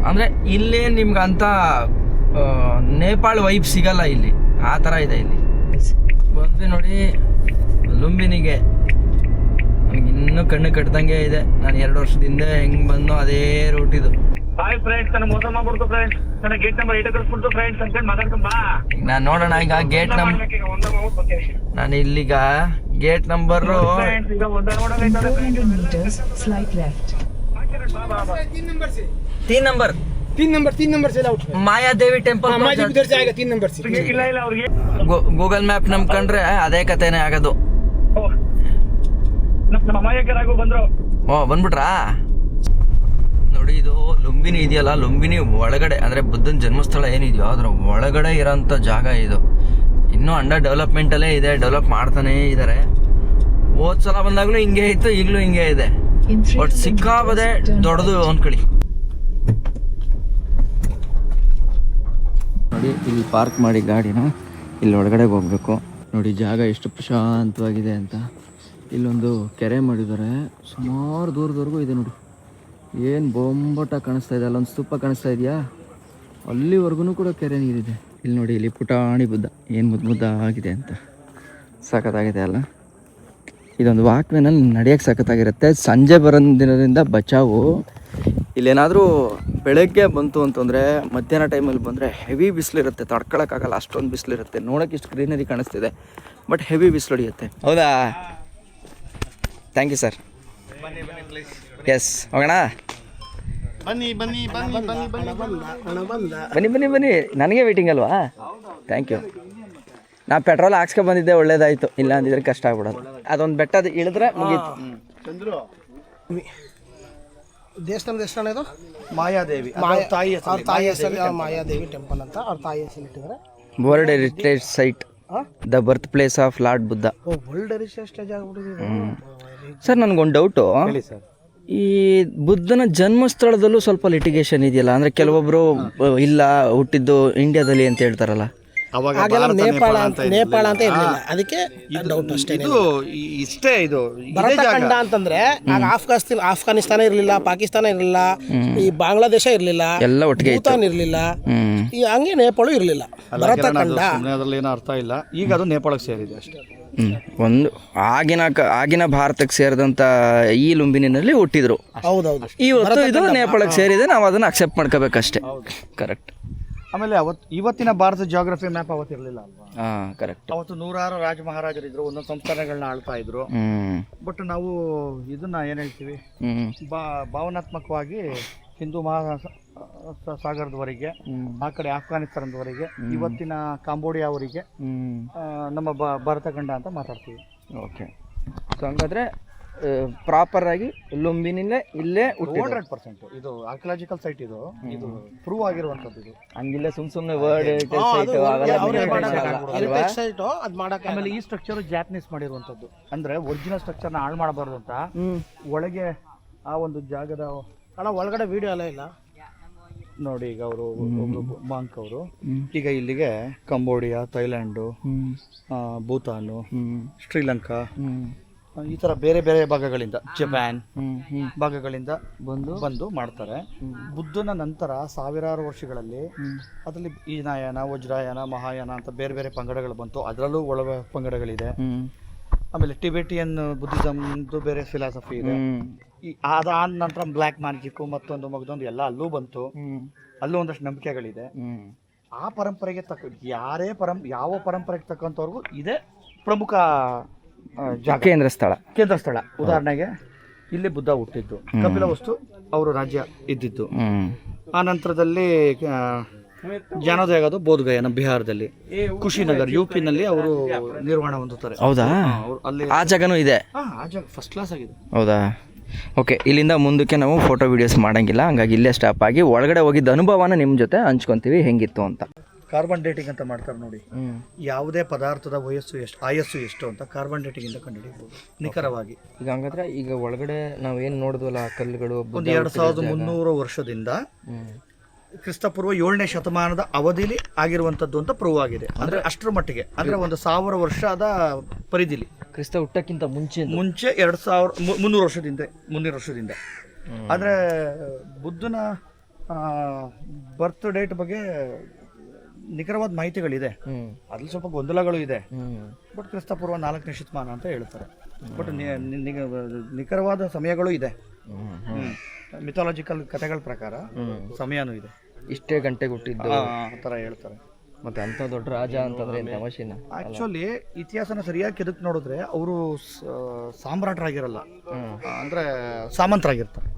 ಅಂದರೆ ಇಲ್ಲೇ ನಿಮ್ಗೆ ಅಂಥ ನೇಪಾಳ ವೈಬ್ ಸಿಗಲ್ಲ ಇಲ್ಲಿ, ಆ ಥರ ಇದೆ ಇಲ್ಲಿ. ಬಂದ್ವಿ ನೋಡಿ ಲುಂಬಿನಿಗೆ. ನನಗೆ ಇನ್ನೂ ಕಣ್ಣು ಕಟ್ದಂಗೆ ಇದೆ. ನಾನು 2 ವರ್ಷದಿಂದ ಹೆಂಗೆ ಬಂದೋ ಅದೇ ರೂಟ್ ಇದು. ನಾನು ನೋಡೋಣ ಈಗ ಗೇಟ್ ನಾನು ಇಲ್ಲಿಗ ಗೇಟ್ ನಂಬರ್ 3 नंबर से ಮಾಯಾದೇವಿ ಟೆಂಪಲ್. ಗೂಗಲ್ ಮ್ಯಾಪ್ ನಂಬ್ಕೊಂಡ್ರೆ ಅದೇ ಕಥೆನೇ ಆಗೋದು. ಬಂದ್ಬಿಟ್ರಾ ನೋಡಿ. ಇದು ಲುಂಬಿನಿ ಇದೆಯಲ್ಲ, ಲುಂಬಿನಿ ಒಳಗಡೆ ಅಂದರೆ ಬುದ್ಧನ ಜನ್ಮಸ್ಥಳ ಏನಿದೆಯೋ ಅದ್ರ ಒಳಗಡೆ ಇರೋಂಥ ಜಾಗ ಇದು. ಇನ್ನೂ ಅಂಡರ್ ಡೆವಲಪ್ಮೆಂಟಲ್ಲೇ ಇದೆ, ಡೆವಲಪ್ ಮಾಡ್ತಾನೇ ಇದ್ದಾರೆ. ಹೋದ್ ಸಲ ಬಂದಾಗಲೂ ಹಿಂಗೆ ಇತ್ತು, ಈಗಲೂ ಹಿಂಗೆ ಇದೆ. ಬಟ್ ಸಿಕ್ಕಾಪದೆ ದೊಡ್ಡದು ಅಂದ್ಕೊಳ್ಳಿ. ನೋಡಿ ಇಲ್ಲಿ ಪಾರ್ಕ್ ಮಾಡಿ ಗಾಡಿನ ಇಲ್ಲಿ ಒಳಗಡೆ ಹೋಗ್ಬೇಕು. ನೋಡಿ ಜಾಗ ಎಷ್ಟು ಪ್ರಶಾಂತವಾಗಿದೆ ಅಂತ. ಇಲ್ಲೊಂದು ಕೆರೆ ಮಾಡಿದ್ದಾರೆ, ಸುಮಾರು ದೂರದವರೆಗೂ ಇದೆ ನೋಡಿ. ಏನು ಬೊಂಬಟ ಕಾಣಿಸ್ತಾ ಇದೆ, ಅಲ್ಲೊಂದು ಸ್ತೂಪ ಕಾಣಿಸ್ತಾ ಇದೆಯಾ, ಅಲ್ಲಿವರೆಗೂ ಕೂಡ ಕೆರೆ ನೀರಿದೆ. ಇಲ್ಲಿ ನೋಡಿ, ಇಲ್ಲಿ ಪುಟಾಣಿ ಬುದ್ಧ ಏನು ಮುದ್ದ ಆಗಿದೆ ಅಂತ, ಸಖತ್ತಾಗಿದೆ ಅಲ್ಲ. ಇದೊಂದು ವಾಕ್ವೇನಲ್ಲಿ ನಡೆಯೋಕ್ಕೆ ಸಖತ್ತಾಗಿರುತ್ತೆ. ಸಂಜೆ ಬರೋದ್ರಿಂದ ಬಚಾವು. ಇಲ್ಲೇನಾದರೂ ಬೆಳಗ್ಗೆ ಬಂತು ಅಂತಂದರೆ ಮಧ್ಯಾಹ್ನ ಟೈಮಲ್ಲಿ ಬಂದರೆ ಹೆವಿ ಬಿಸಿಲಿರುತ್ತೆ, ತಡ್ಕೊಳಕ್ಕಾಗಲ್ಲ, ಅಷ್ಟೊಂದು ಬಿಸಿಲಿರುತ್ತೆ. ನೋಡೋಕೆ ಇಷ್ಟು ಗ್ರೀನರಿ ಕಾಣಿಸ್ತಿದೆ, ಬಟ್ ಹೆವಿ ಬಿಸಿಲು ಹೊಡಿಯುತ್ತೆ. ಹೌದಾ? Thank you sir. ಎಸ್, ಹೋಗೋಣ. ಬನ್ನಿ ಬನ್ನಿ ಬನ್ನಿ ಬನ್ನಿ ಬನ್ನಿ ಬನ್ನಿ ಬನ್ನಿ ಬನ್ನಿ, ನನಗೆ ವೇಟಿಂಗ್ ಅಲ್ವಾ? Thank you. ನಾ ಪೆಟ್ರೋಲ್ ಹಾಕ್ಸ್ಕೊ ಬಂದಿದ್ದೆ, ಒಳ್ಳೇದಾಯಿತು. ಇಲ್ಲ ಅಂದಿದ್ರೆ ಕಷ್ಟ ಆಗ್ಬಿಡೋದು. ಅದೊಂದು ಬೆಟ್ಟದ ಇಳಿದ್ರೆ ಮುಗೀತು. ದೇವಸ್ಥಾನದ ಹೆಸರು ಇದು ಮಾಯಾದೇವಿ ತಾಯಿ ಹೆಸರು ಮಾಯಾದೇವಿ ಟೆಂಪಲ್ ಅಂತ ಅವ್ರ ತಾಯಿ ಹೆಸರು ಇಟ್ಟಿದ್ದಾರೆ. World heritage site, the birth place of lord Buddha. World heritage stage ಆಗ್ಬಿಟ್ಟಿದೆ. ಸರ್, ನನಗೊಂದು ಡೌಟು. ಈ ಬುದ್ಧನ ಜನ್ಮಸ್ಥಳದಲ್ಲೂ ಸ್ವಲ್ಪ ಲಿಟಿಗೇಷನ್ ಇದೆಯಲ್ಲ, ಅಂದರೆ ಕೆಲವೊಬ್ಬರು ಇಲ್ಲ ಹುಟ್ಟಿದ್ದು ಇಂಡಿಯಾದಲ್ಲಿ ಅಂತ ಹೇಳ್ತಾರಲ್ಲ. ಹಾಗೆಲ್ಲ ನೇಪಾಳ ಅಂತ ಇರಲಿಲ್ಲ, ಅದಕ್ಕೆ ಡೌಟ್ ಅಷ್ಟೇ. ಇದು ಇಷ್ಟೇ, ಇದು ಭರತಖಂಡ ಅಂತಂದ್ರೆ ಆಗ ಆಫ್ಘಾನಿಸ್ತಾನ ಇರಲಿಲ್ಲ, ಪಾಕಿಸ್ತಾನ ಇರಲಿಲ್ಲ, ಈ ಬಾಂಗ್ಲಾದೇಶ ಇರಲಿಲ್ಲ, ಎಲ್ಲ ಒಟ್ಟಿಗೆ ಭೂತಾನ್ ಇರಲಿಲ್ಲ, ಈ ಹಂಗೆ ನೇಪಾಳ ಇರಲಿಲ್ಲ. ಭರತಖಂಡ ಅದ್ರಲ್ಲಿ ಏನೋ ಅರ್ಥ ಇಲ್ಲ. ಈಗ ಅದು ನೇಪಾಳಕ್ಕೆ ಸೇರಿದೆ ಅಷ್ಟೇ. ಒಂದು ಆಗಿನ ಭಾರತಕ್ಕೆ ಸೇರಿದಂಥ ಈ ಲುಂಬಿನಿನಲ್ಲಿ ಹುಟ್ಟಿದ್ರು. ಹೌದೌದು. ಇವತ್ತು ಇದು ನೇಪಾಳಕ್ಕೆ ಸೇರಿದೆ, ನಾವು ಅದನ್ನು ಅಕ್ಸೆಪ್ಟ್ ಮಾಡ್ಕೋಬೇಕಷ್ಟೇ. ಕರೆಕ್ಟ್. ಆಮೇಲೆ ಇವತ್ತಿನ ಭಾರತ ಜಿಯೋಗ್ರಫಿ ಮ್ಯಾಪ್ ಅವತ್ತಿರಲಿಲ್ಲ ಅಲ್ವಾ? ಹಾಂ, ಕರೆಕ್ಟ್. ಅವತ್ತು ನೂರಾರು ರಾಜ ಮಹಾರಾಜರಿದ್ರು, ಒಂದೊಂದು ಸಂಸ್ಥಾನಗಳನ್ನ ಆಳ್ತಾ ಇದ್ರು. ಬಟ್ ನಾವು ಇದನ್ನ ಏನ್ ಹೇಳ್ತೀವಿ, ಭಾವನಾತ್ಮಕವಾಗಿ ಹಿಂದೂ ಮಹಾಸಾಗರದವರೆಗೆ, ಆ ಕಡೆ ಆಫ್ಘಾನಿಸ್ತಾನದವರೆಗೆ, ಇವತ್ತಿನ ಕಾಂಬೋಡಿಯಾವರೆಗೆ ನಮ್ಮ ಭರತಖಂಡ ಅಂತ ಮಾತಾಡ್ತೀವಿ. ಓಕೆ. ಸೊ ಹಂಗಾದ್ರೆ ಪ್ರಾಪರ್ ಆಗಿ ಲುಂಬಿನಿಲ್ಲೇ ಇಲ್ಲೇ 100% ಇದು ಆರ್ಕಿಯಾಲಜಿಕಲ್ ಸೈಟ್. ಇದು ಪ್ರೂವ್ ಆಗಿರುವಂತದ್ದು. ಇದು ಹಂಗಿಲ್ಲ ಸುಮ್ಮನೆ ವರ್ಡ್ ಸೈಟ್ ಅದು ಮಾಡಕ್ಕೆ. ಆಮೇಲೆ ಈ ಸ್ಟ್ರಕ್ಚರ್ ಜಾಪನೀಸ್ ಮಾಡಿರುವಂತದ್ದು, ಅಂದ್ರೆ ಒರಿಜಿನಲ್ ಸ್ಟ್ರಕ್ಚರ್ನ ಹಾಳು ಮಾಡಬಾರ್ದು ಅಂತ ಒಳಗೆ ಆ ಒಂದು ಜಾಗದ ಒಳಗಡೆ ವಿಡಿಯೋ ಎಲ್ಲ ಇಲ್ಲ ನೋಡಿ. ಈಗ ಅವರು ಮಾಂಕ್ ಅವರು ಈಗ ಇಲ್ಲಿಗೆ ಕಂಬೋಡಿಯಾ, ಥೈಲ್ಯಾಂಡು, ಭೂತಾನು, ಶ್ರೀಲಂಕಾ, ಈ ತರ ಬೇರೆ ಬೇರೆ ಭಾಗಗಳಿಂದ, ಜಪಾನ್ ಭಾಗಗಳಿಂದ ಬಂದು ಮಾಡ್ತಾರೆ. ಬುದ್ಧನ ನಂತರ ಸಾವಿರಾರು ವರ್ಷಗಳಲ್ಲಿ ಅದರಲ್ಲಿ ಈನಾಯನ, ವಜ್ರಾಯನ, ಮಹಾಯಾನ ಅಂತ ಬೇರೆ ಬೇರೆ ಪಂಗಡಗಳು ಬಂತು. ಅದರಲ್ಲೂ ಒಳ ಪಂಗಡಗಳಿದೆ. ಆಮೇಲೆ ಟಿಬೆಟಿಯನ್ ಬುದ್ಧಿಸಮ್ದು ಬೇರೆ ಫಿಲಾಸಫಿ ಇದೆ. ಅದಾದ ನಂತರ ಬ್ಲ್ಯಾಕ್ ಮ್ಯಾಜಿಕ್ ಮತ್ತೊಂದು ಮಗದೊಂದು ಎಲ್ಲ ಅಲ್ಲೂ ಬಂತು. ಅಲ್ಲೂ ಒಂದಷ್ಟು ನಂಬಿಕೆಗಳಿದೆ. ಆ ಪರಂಪರೆಗೆ ಯಾವ ಪರಂಪರೆಗೆ ತಕ್ಕಂಥವ್ರಿಗೂ ಇದೆ ಪ್ರಮುಖ ಕೇಂದ್ರ ಸ್ಥಳ. ಉದಾಹರಣೆಗೆ ಇಲ್ಲಿ ಬುದ್ಧ ಹುಟ್ಟಿದ್ದು, ಕಪಿಲವಸ್ತು ಅವರು ರಾಜ್ಯ ಇದ್ದಿದ್ದು. ಆ ನಂತರದಲ್ಲಿ ಜ್ಞಾನೋದಯ ಆಗೋದು ಬೋಧಗಯ ನಮ್ಮ ಬಿಹಾರದಲ್ಲಿ, ಕುಶಿನಗರ್ UP-ನಲ್ಲಿ ಅವರು ನಿರ್ವಹಣೆ ಹೊಂದುತ್ತಾರೆ. ಹೌದಾ? ಅಲ್ಲಿ ಆ ಜಾಗನೂ ಇದೆ. ಆ ಜಾಗ ಫಸ್ಟ್ ಕ್ಲಾಸ್ ಆಗಿದೆ. ಹೌದಾ? ಓಕೆ. ಇಲ್ಲಿಂದ ಮುಂದಕ್ಕೆ ನಾವು ಫೋಟೋ ವಿಡಿಯೋಸ್ ಮಾಡೋಂಗಿಲ್ಲ, ಹಂಗಾಗಿ ಇಲ್ಲೇ ಸ್ಟಾಪ್ ಆಗಿ ಒಳಗಡೆ ಹೋಗಿದ್ದ ಅನುಭವನ ನಿಮ್ಮ ಜೊತೆ ಹಂಚ್ಕೊತೀವಿ ಹೆಂಗಿತ್ತು ಅಂತ. ಕಾರ್ಬನ್ ಡೇಟಿಂಗ್ ಅಂತ ಮಾಡ್ತಾರೆ ನೋಡಿ. ಯಾವುದೇ ಪದಾರ್ಥದ ಆಯಸ್ಸು ಎಷ್ಟು ಅಂತ ಕಾರ್ಬನ್ ಡೇಟಿಂಗ್ ಇಂದ ಕಂಡುಹಿಡಿಯಬಹುದು ನಿಖರವಾಗಿ. ಈಗ ಹಂಗಾದ್ರೆ ಈಗ ಒಳಗಡೆ ನಾವೇನು ನೋಡಿದ್ವಲ್ಲ ಕಲ್ಲುಗಳು, ಒಂದು 2300 ವರ್ಷದಿಂದ ಕ್ರಿಸ್ತಪೂರ್ವ 7ನೇ ಶತಮಾನದ ಅವಧಿಲಿ ಆಗಿರುವಂತದ್ದು ಅಂತ ಪ್ರೂವ್ ಆಗಿದೆ. ಅಂದ್ರೆ ಅಷ್ಟರ ಮಟ್ಟಿಗೆ, ಅಂದ್ರೆ 1000 ವರ್ಷದ ಪರಿಧಿಲಿ, ಕ್ರಿಸ್ತ ಹುಟ್ಟಕ್ಕಿಂತ ಮುಂಚೆ 2300 ವರ್ಷದಿಂದ. ಆದ್ರೆ ಬುದ್ಧನ ಬರ್ತ್ ಡೇಟ್ ಬಗ್ಗೆ ನಿಖರವಾದ ಮಾಹಿತಿಗಳಿದೆ. ಅದ್ರಲ್ಲಿ ಸ್ವಲ್ಪ ಗೊಂದಲಗಳು ಇದೆ. ಬಟ್ ಕ್ರಿಸ್ತಪೂರ್ವ 4ನೇ ಶತಮಾನ ಅಂತ ಹೇಳ್ತಾರೆ. ಬಟ್ ನಿಖರವಾದ ಸಮಯಗಳು ಇದೆ. ಮಿಥಾಲಜಿಕಲ್ ಕಥೆಗಳ ಪ್ರಕಾರ ಸಮಯನೂ ಇದೆ. ಇಷ್ಟೇ ಗಂಟೆಗೆ ಹುಟ್ಟಿದ್ದು ಆ ಥರ ಹೇಳ್ತಾರೆ. ಮತ್ತೆ ಅಂತ ದೊಡ್ಡ ರಾಜ ಅಂತಂದ್ರೆ ತಮಾಷೆನ. ಆಕ್ಚುಲಿ ಇತಿಹಾಸನ ಸರಿಯಾಗಿ ಕೆದಕ್ ನೋಡಿದ್ರೆ ಅವರು ಸಾಮ್ರಾಟರಾಗಿರಲ್ಲ, ಅಂದ್ರೆ ಸಾಮಂತರಾಗಿರ್ತಾರೆ.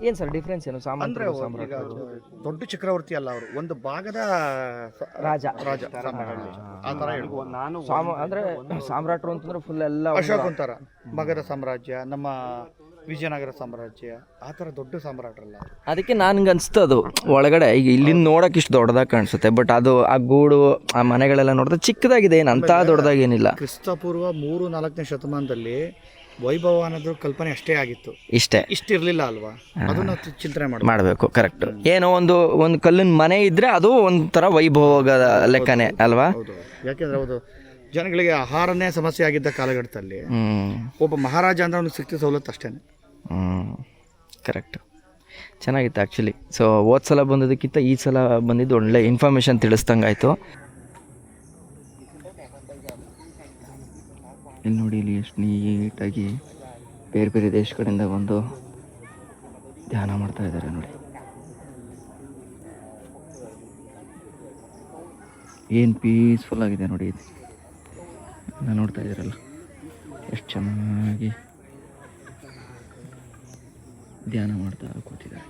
ಏನು ಸರ್ ಡಿಫ್ರೆನ್ಸ್ ಏನು? ಅಂದ್ರೆ ಈಗ ದೊಡ್ಡ ಚಕ್ರವರ್ತಿ ಅಲ್ಲ, ಅವರು ಒಂದು ಭಾಗದ ರಾಜ ಆ ತರ ಹೇಳ್ಬೋದು. ಅಂದ್ರೆ ಸಾಮ್ರಾಟರು ಅಂತಂದ್ರೆ ಫುಲ್ ಎಲ್ಲ ಅಶೋಕ್ ಅಂತಾರ ಮಗಧ ಸಾಮ್ರಾಜ್ಯ, ನಮ್ಮ ವಿಜಯನಗರ ಸಾಮ್ರಾಜ್ಯ, ಆ ಥರ ದೊಡ್ಡ ಸಾಮ್ರಾಟರಲ್ಲ. ಅದಕ್ಕೆ ನನಗೆ ಅನಿಸ್ತದು ಒಳಗಡೆ ಈಗ ಇಲ್ಲಿಂದ ನೋಡೋಕೆ ಇಷ್ಟು ದೊಡ್ಡದಾಗಿ ಕಾಣಿಸುತ್ತೆ, ಬಟ್ ಅದು ಆ ಗೂಡು ಆ ಮನೆಗಳೆಲ್ಲ ನೋಡಿದ್ರೆ ಚಿಕ್ಕದಾಗಿದೆ, ಏನು ಅಂತ ದೊಡ್ಡದಾಗೇನಿಲ್ಲ. ಕ್ರಿಸ್ತಪೂರ್ವ 3-4ನೇ ಶತಮಾನದಲ್ಲಿ ವೈಭವ ಅನ್ನೋದು ಕಲ್ಪನೆ ಅಷ್ಟೇ ಆಗಿತ್ತು, ಇಷ್ಟಿರಲಿಲ್ಲ ಅಲ್ವಾ? ಅದನ್ನ ಚಿಂತನೆ ಮಾಡಬೇಕು. ಕರೆಕ್ಟ್. ಏನೋ ಒಂದು ಕಲ್ಲಿನ ಮನೆ ಇದ್ರೆ ಅದು ಒಂಥರ ವೈಭವದ ಲೆಕ್ಕನೇ ಅಲ್ವಾ? ಯಾಕೆಂದ್ರೆ ಹೌದು, ಜನಗಳಿಗೆ ಆಹಾರನೇ ಸಮಸ್ಯೆ ಆಗಿದ್ದ ಕಾಲಘಟ್ಟದಲ್ಲಿ ಒಬ್ಬ ಮಹಾರಾಜ ಅಂದ್ರೆ ಅವ್ನಿಗೆ ಸಿಕ್ತ ಸವಲತ್ತು ಅಷ್ಟೇನೆ. ಕರೆಕ್ಟ್. ಚೆನ್ನಾಗಿತ್ತು ಆ್ಯಕ್ಚುಲಿ. ಸೊ ಹೋದ ಸಲ ಬಂದದಕ್ಕಿಂತ ಈ ಸಲ ಬಂದಿದ್ದು ಒಳ್ಳೆ ಇನ್ಫಾರ್ಮೇಷನ್ ತಿಳಿಸ್ದಂಗಾಯಿತು. ಇಲ್ಲಿ ನೋಡಿ, ಇಲ್ಲಿ ಎಷ್ಟು ನೀಟಾಗಿ ಬೇರೆ ಬೇರೆ ದೇಶ ಕಡೆಯಿಂದ ಬಂದು ಧ್ಯಾನ ಮಾಡ್ತಾ ಇದ್ದಾರೆ ನೋಡಿ. ಏನು ಪೀಸ್ಫುಲ್ ಆಗಿದೆ ನೋಡಿ ಇದು. ನಾನು ನೋಡ್ತಾ ಇದ್ದೀರಲ್ಲ ಎಷ್ಟು ಚೆನ್ನಾಗಿ ಧ್ಯಾನ ಮಾಡ್ತಾ ಕೂತಿದ್ದಾರೆ.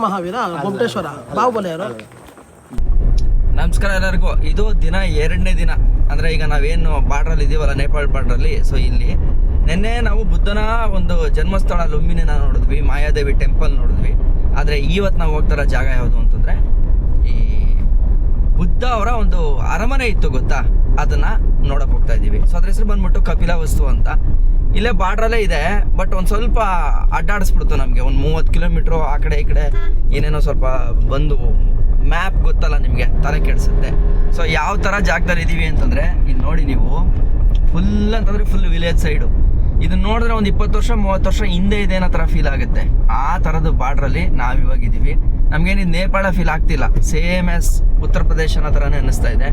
ಮಹಾವೀರ ಗೊಮ್ಮಟೇಶ್ವರ ಬಾಹುಬಲಿ ಅವರು. ನಮಸ್ಕಾರ ಎಲ್ಲರಿಗೂ. ಇದು ದಿನ 2ನೇ ದಿನ. ಅಂದರೆ ಈಗ ನಾವೇನು ಬಾರ್ಡ್ರಲ್ಲಿ ಇದ್ದೀವಲ್ಲ, ನೇಪಾಳ ಬಾರ್ಡ್ರಲ್ಲಿ. ಸೊ ಇಲ್ಲಿ ನಿನ್ನೆ ನಾವು ಬುದ್ಧನ ಒಂದು ಜನ್ಮಸ್ಥಳ ಲುಂಬಿನಿನ ನೋಡಿದ್ವಿ, ಮಾಯಾದೇವಿ ಟೆಂಪಲ್ ನೋಡಿದ್ವಿ. ಆದರೆ ಇವತ್ತು ನಾವು ಹೋಗ್ತಾರ ಜಾಗ ಯಾವುದು ಅಂತಂದರೆ ಈ ಬುದ್ಧ ಅವರ ಒಂದು ಅರಮನೆ ಇತ್ತು ಗೊತ್ತಾ, ಅದನ್ನು ನೋಡೋಕೆ ಹೋಗ್ತಾ ಇದ್ದೀವಿ. ಸೊ ಅದ್ರ ಹೆಸರು ಬಂದ್ಬಿಟ್ಟು ಕಪಿಲವಸ್ತು ಅಂತ. ಇಲ್ಲೇ ಬಾರ್ಡ್ರಲ್ಲೇ ಇದೆ, ಬಟ್ ಒಂದು ಸ್ವಲ್ಪ ಅಡ್ಡಾಡಿಸ್ಬಿಡ್ತು ನಮಗೆ. ಒಂದು 30 ಕಿಲೋಮೀಟ್ರು ಆ ಕಡೆ ಈ ಕಡೆ ಏನೇನೋ ಸ್ವಲ್ಪ ಬಂದು ಮ್ಯಾಪ್ ಗೊತ್ತಲ್ಲ ನಿಮಗೆ, ತಲೆ ಕೆಡಿಸುತ್ತೆ. ಸೊ ಯಾವ ಥರ ಜಾಗದಲ್ಲಿ ಇದ್ದೀವಿ ಅಂತಂದರೆ ಇಲ್ಲಿ ನೋಡಿ ನೀವು, ಫುಲ್ ಅಂತಂದರೆ ಫುಲ್ ವಿಲೇಜ್ ಸೈಡು. ಇದನ್ನ ನೋಡಿದ್ರೆ ಒಂದು 20 ವರ್ಷ 30 ವರ್ಷ ಹಿಂದೆ ಇದೆ ಅನ್ನೋ ಥರ ಫೀಲ್ ಆಗುತ್ತೆ. ಆ ಥರದ ಬಾರ್ಡ್ರಲ್ಲಿ ನಾವು ಇವಾಗಿದ್ದೀವಿ. ನಮಗೇನಿದು ನೇಪಾಳ ಫೀಲ್ ಆಗ್ತಿಲ್ಲ, ಸೇಮ್ ಆಸ್ ಉತ್ತರ ಪ್ರದೇಶ ಅನ್ನೋ ಥರನೇ ಅನ್ನಿಸ್ತಾ ಇದೆ.